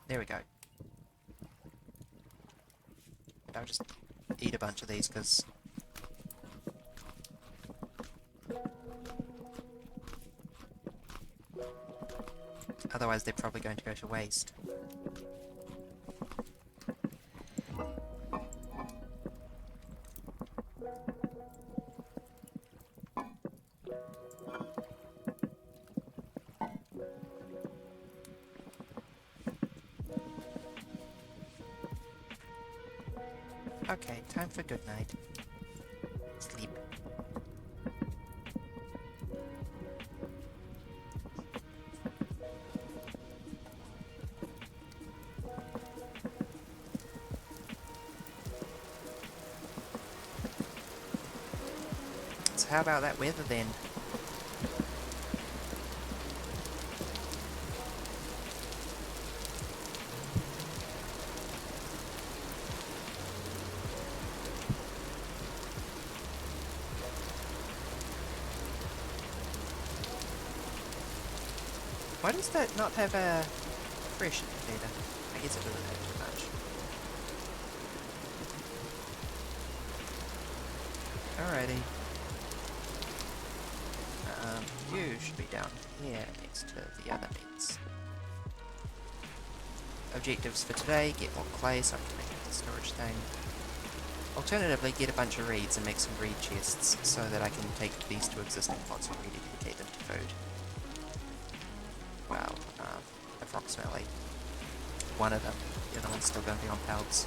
There we go. And I'll just eat a bunch of these, because... otherwise they're probably going to go to waste. Okay, time for good night. Sleep. So how about that weather then? Why does that not have a fresh indicator? I guess it doesn't have too much. Alrighty. You should be down here next to the other meats. Objectives for today, get more clay so I can make the storage thing. Alternatively, get a bunch of reeds and make some reed chests so that I can take these two existing pots and rededicate them to food. Well, approximately. One of them. The other one's still going to be on pelts.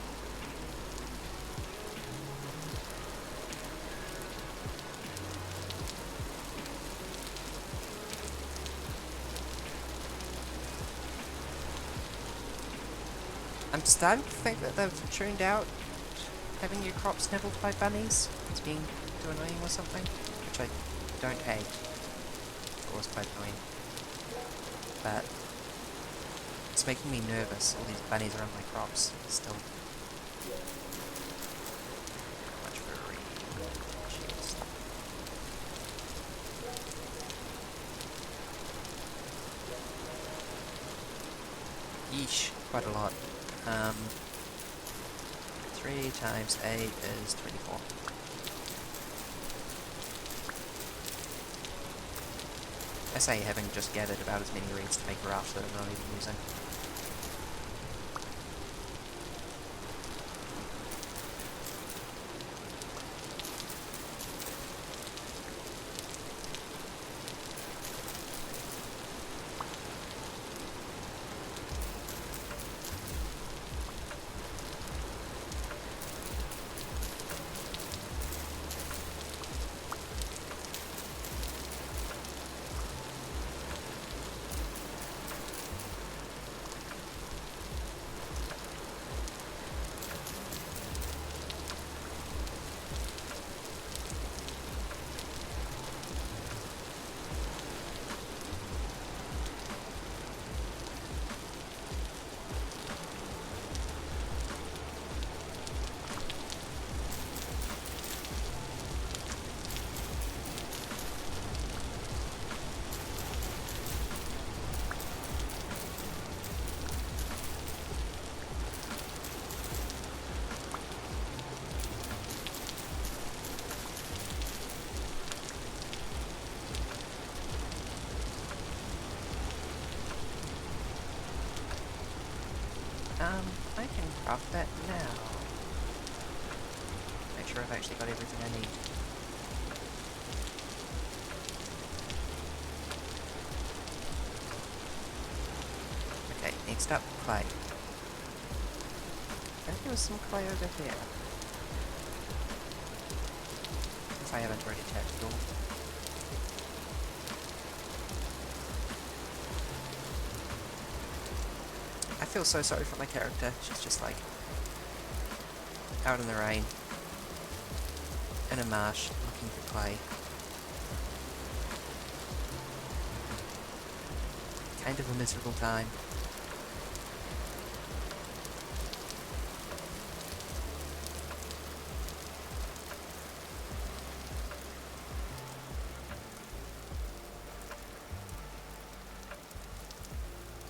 I'm starting to think that they've tuned out having your crops nibbled by bunnies. It's being too annoying or something, which I don't hate. It was quite annoying. But it's making me nervous. All these bunnies are on my crops still. Much for a reed. Cheers. Yeesh, quite a lot. 3 times 8 is 24. I say having just gathered about as many reeds to make a raft that I'm not even using. I can craft that now. Make sure I've actually got everything I need. Okay, next up, clay. I think there was some clay over here. If I haven't already tapped it all. I feel so sorry for my character. She's just like out in the rain, in a marsh, looking for clay. Kind of a miserable time.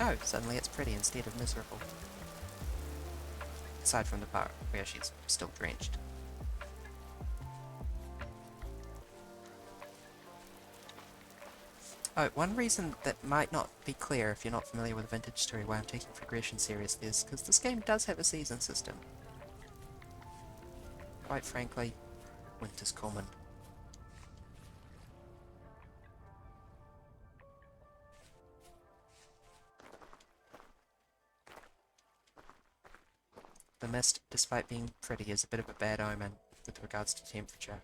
Oh, suddenly it's pretty instead of miserable. Aside from the part where she's still drenched. Oh, one reason that might not be clear if you're not familiar with Vintage Story why I'm taking progression seriously is because this game does have a season system. Quite frankly, winter's coming. The mist, despite being pretty, is a bit of a bad omen with regards to temperature.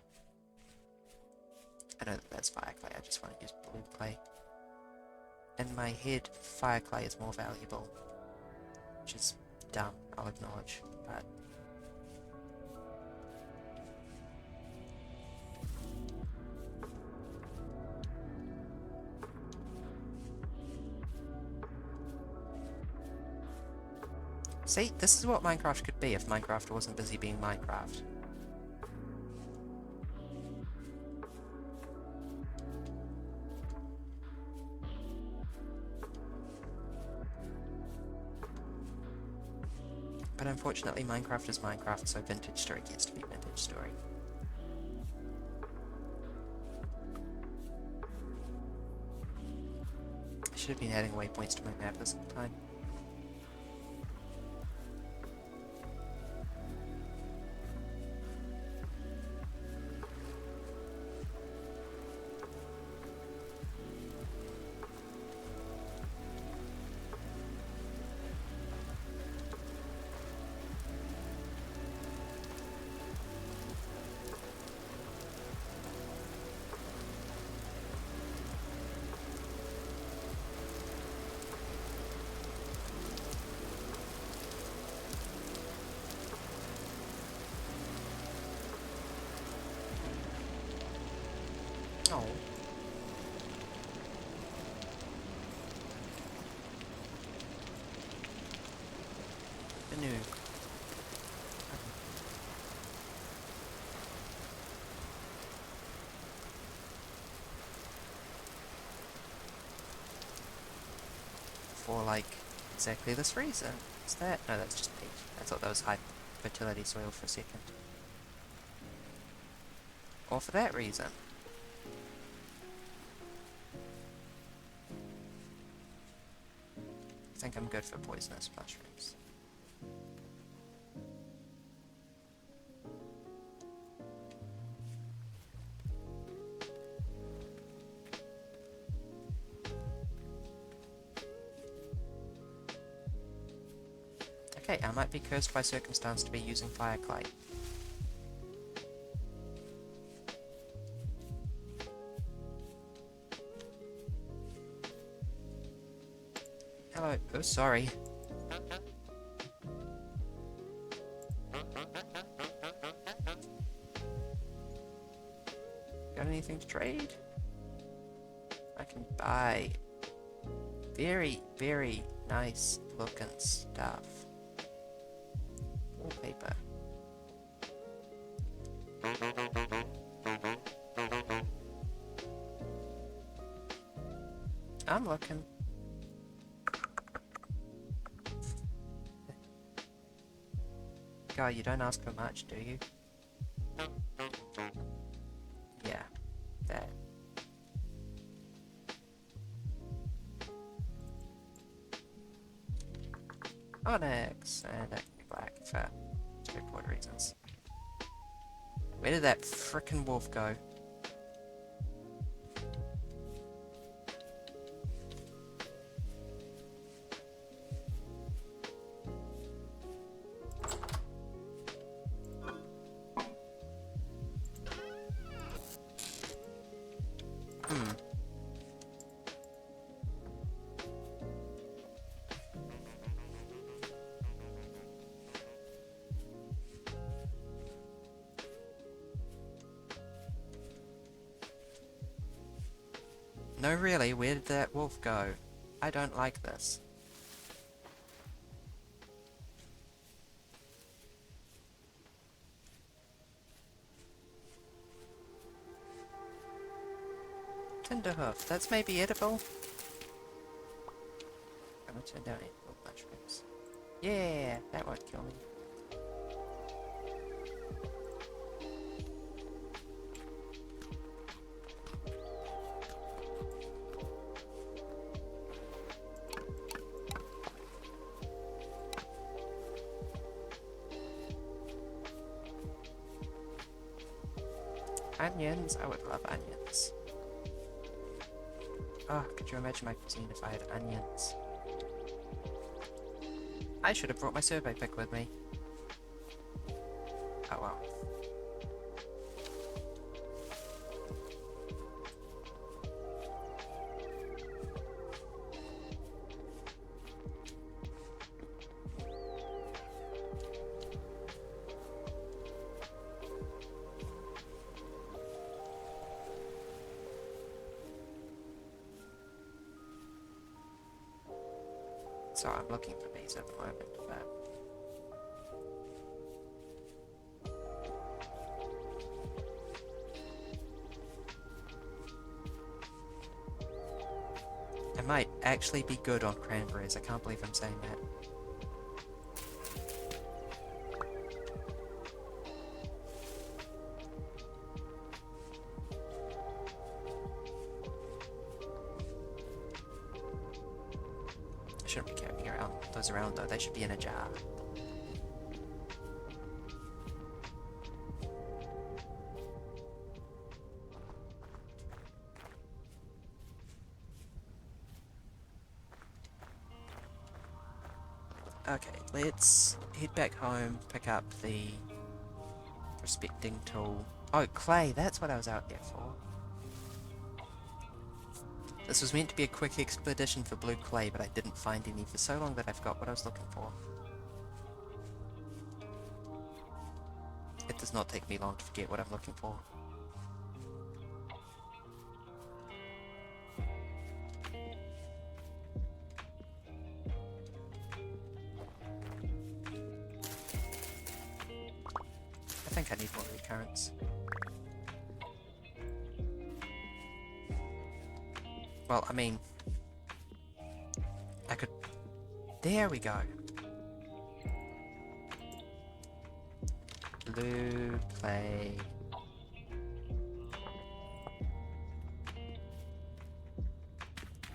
I know that that's fire clay, I just want to use blue clay. In my head, fire clay is more valuable. Which is dumb, I'll acknowledge, but... See, this is what Minecraft could be if Minecraft wasn't busy being Minecraft. But unfortunately, Minecraft is Minecraft, so Vintage Story gets to be Vintage Story. I should have been adding waypoints to my map this whole time. Oh. Canoe. For like exactly this reason. Is that? No, that's just peat. I thought that was high fertility soil for a second. Or for that reason. think I'm good for poisonous mushrooms. Okay, I might be cursed by circumstance to be using fire clay. Hello. Oh, sorry. Got anything to trade? I can buy very, very nice looking stuff. Wallpaper. I'm looking. God, you don't ask for much, do you? Yeah, that. Onyx, and that can be black for straightforward reasons. Where did that frickin' wolf go? No, really, where did that wolf go? I don't like this. Tinderhoof, that's maybe edible. I'm gonna turn down edible mushrooms. Yeah, that won't kill me. Onions, I would love onions. Oh, could you imagine my cuisine if I had onions? I should have brought my survey pick with me. Oh well. So I'm looking for these at the moment, but... I might actually be good on cranberries, I can't believe I'm saying that. Shouldn't be carrying around those around though, they should be in a jar. Okay, let's head back home, pick up the prospecting tool. Oh, clay, that's what I was out there for. This was meant to be a quick expedition for blue clay, but I didn't find any for so long that I've got what I was looking for. It does not take me long to forget what I'm looking for. I think I need more recurrence. Well, I mean, I could... There we go. Blue clay.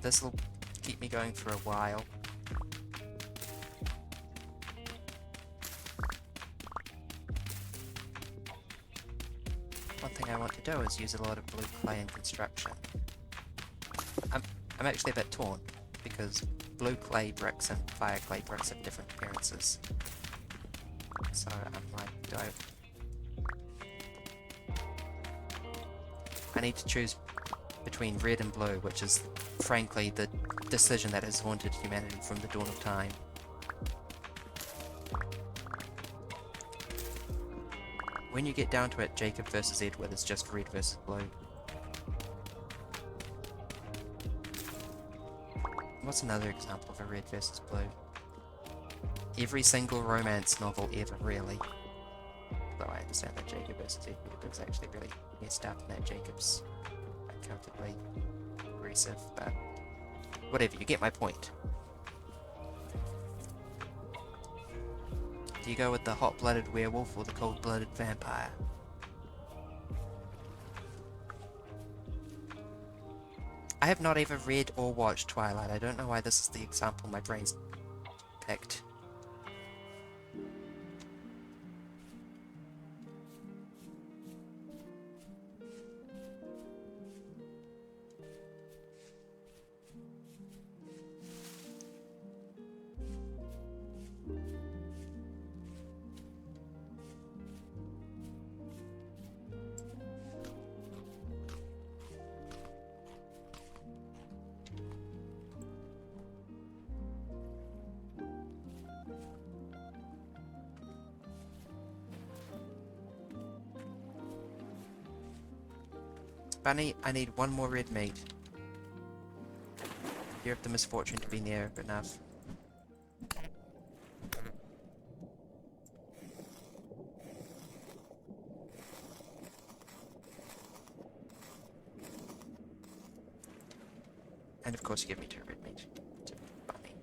This'll keep me going for a while. thing I want to do is use a lot of blue clay in construction. I'm actually a bit torn, because blue clay bricks and fire clay bricks have different appearances. So I'm like, I need to choose between red and blue, which is frankly the decision that has haunted humanity from the dawn of time. When you get down to it, Jacob versus Edward is just red versus blue. What's another example of a red versus blue? Every single romance novel ever, really. Though I understand that Jacob versus Edward is actually really messed up and that Jacob's unaccountably aggressive, but whatever, you get my point. Do you go with the hot-blooded werewolf or the cold-blooded vampire? I have not ever read or watched Twilight. I don't know why this is the example my brain's picked. Bunny, I need one more red meat. You have the misfortune to be near enough. And of course you give me 2 red meat. To Bunny.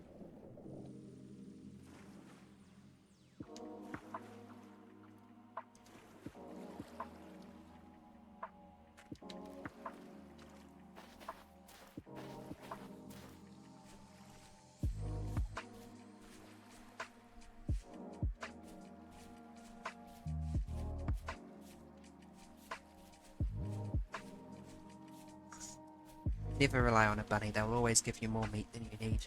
Never rely on a bunny, they'll always give you more meat than you need.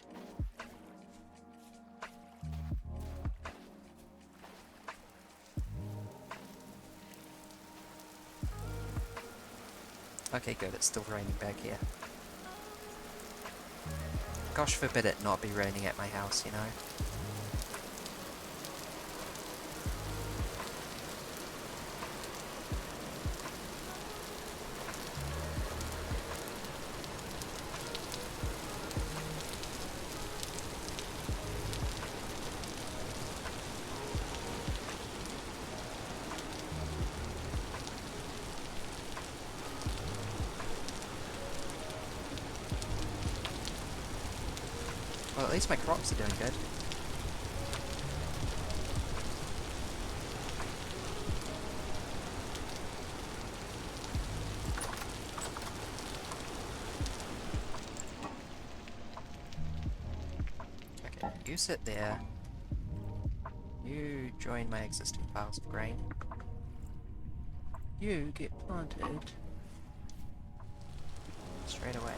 Okay, good, it's still raining back here. Gosh forbid it not be raining at my house, you know? Well, at least my crops are doing good. Okay, you sit there. You join my existing piles of grain. You get planted straight away.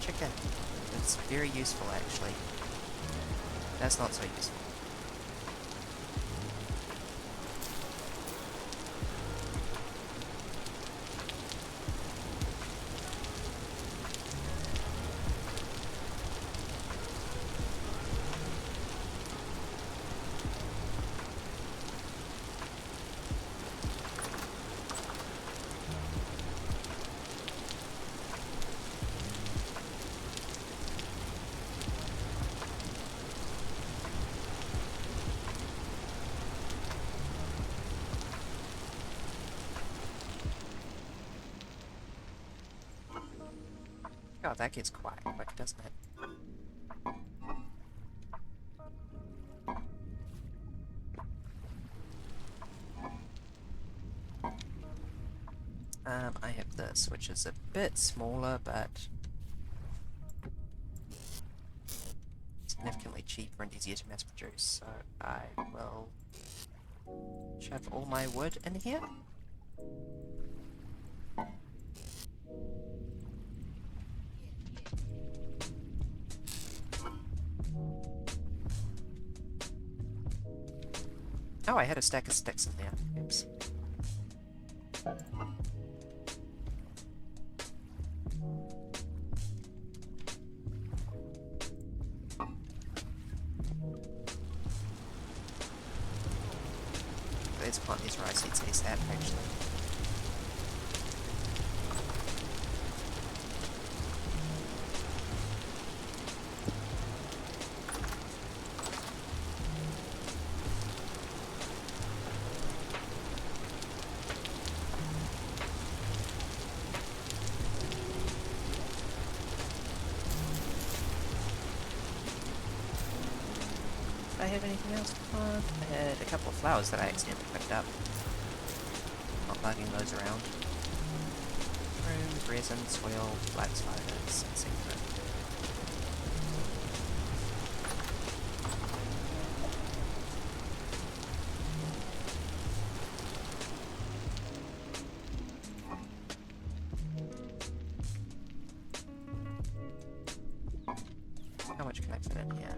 Chicken. It's very useful, actually. That's not so useful. God, that gets quiet quick, doesn't it? I have this, which is a bit smaller, but it's significantly cheaper and easier to mass produce, so I will shove all my wood in here. Oh, I had a stack of sticks in there. Oops. Let's plant these rice seeds ASAP, actually. Did I have anything else to plant? I had a couple of flowers that I accidentally picked up. Not lugging those around. Room, resin, soil, flat sliders, etc. How much can I fit in here?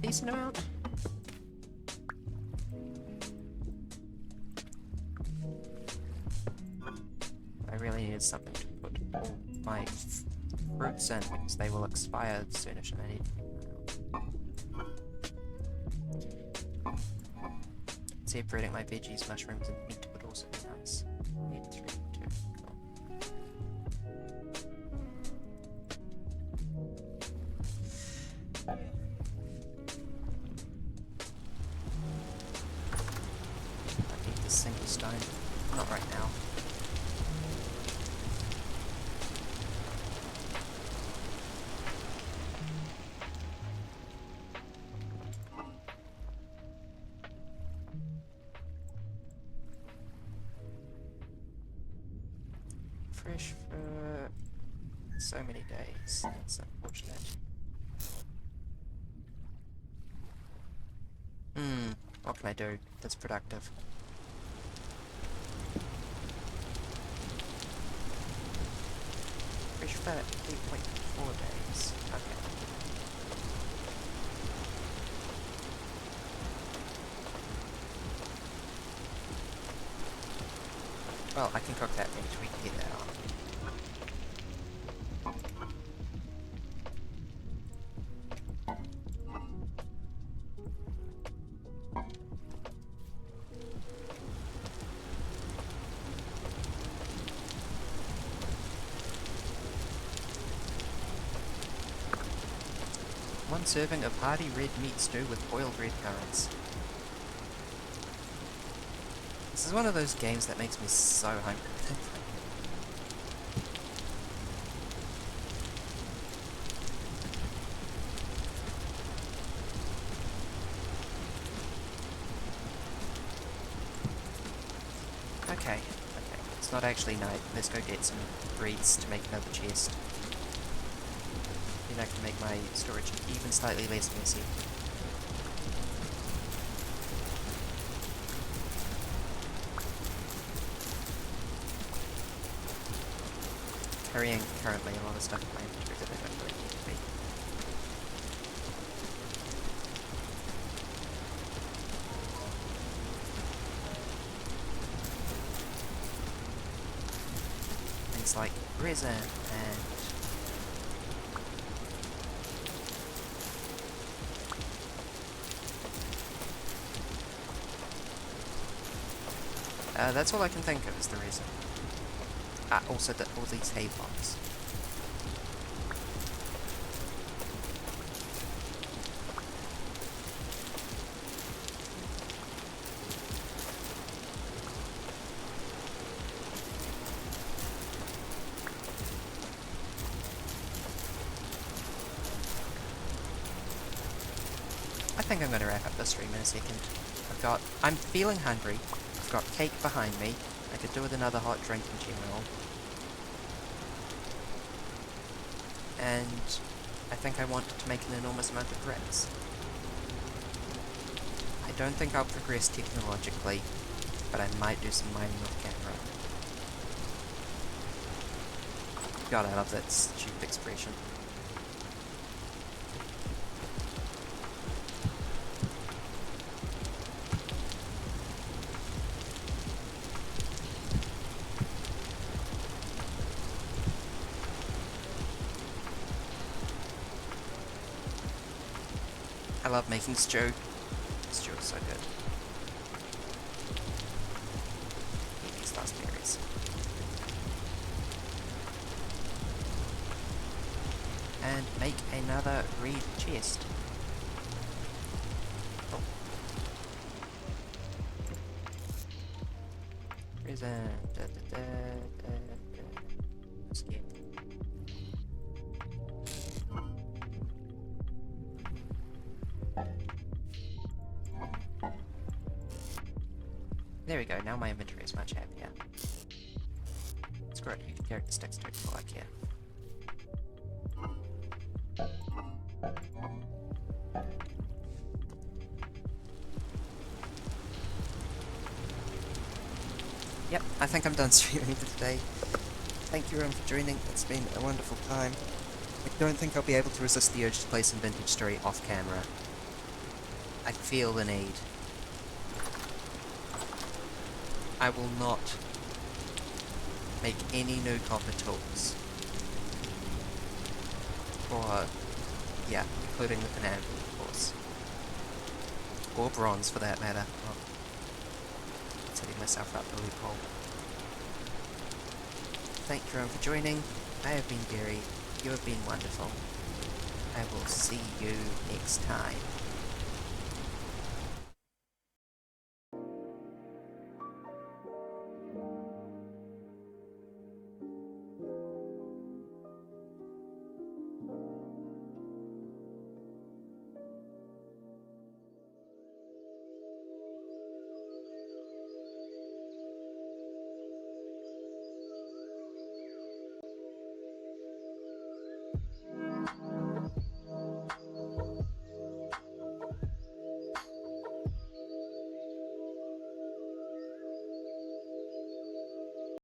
Decent amount. I really needed something to put all my fruits in because they will expire soonish and I need. Separating my veggies, mushrooms, and meat would also be nice. Need 3, 2, cool. I need this single stone. Not right now. Fresh for so many days. That's unfortunate. What can I do that's productive? Fresh for 8.4 days. Okay. Well, I can cook that meat. We can get that on. One serving of hearty red meat stew with boiled red currants. This is one of those games that makes me so hungry. Okay, it's not actually night. Let's go get some reeds to make another chest. Then I can make my storage even slightly less messy. Carrying currently a lot of stuff in my inventory that I don't really need to be. Things like resin and that's all I can think of is the reason. Also all these hay blocks. I think I'm going to wrap up this stream in a second. I'm feeling hungry. I've got cake behind me. I could do with another hot drink in general. And I think I want to make an enormous amount of bricks. I don't think I'll progress technologically, but I might do some mining off camera. God, I love that stupid expression. I love making stew. Stew is so good. Eat these last berries. And make another reed chest. Oh. Prison. Skip. There we go, now my inventory is much happier. Screw it, you can carry the sticks, don't feel like here. Yep, I think I'm done streaming for today. Thank you everyone for joining, it's been a wonderful time. I don't think I'll be able to resist the urge to play some Vintage Story off camera. I feel the need. I will not make any new copper tools. Or, yeah, including an anvil, of course. Or bronze, for that matter. Oh, setting myself up the loophole. Thank you everyone for joining. I have been Gary. You have been wonderful. I will see you next time.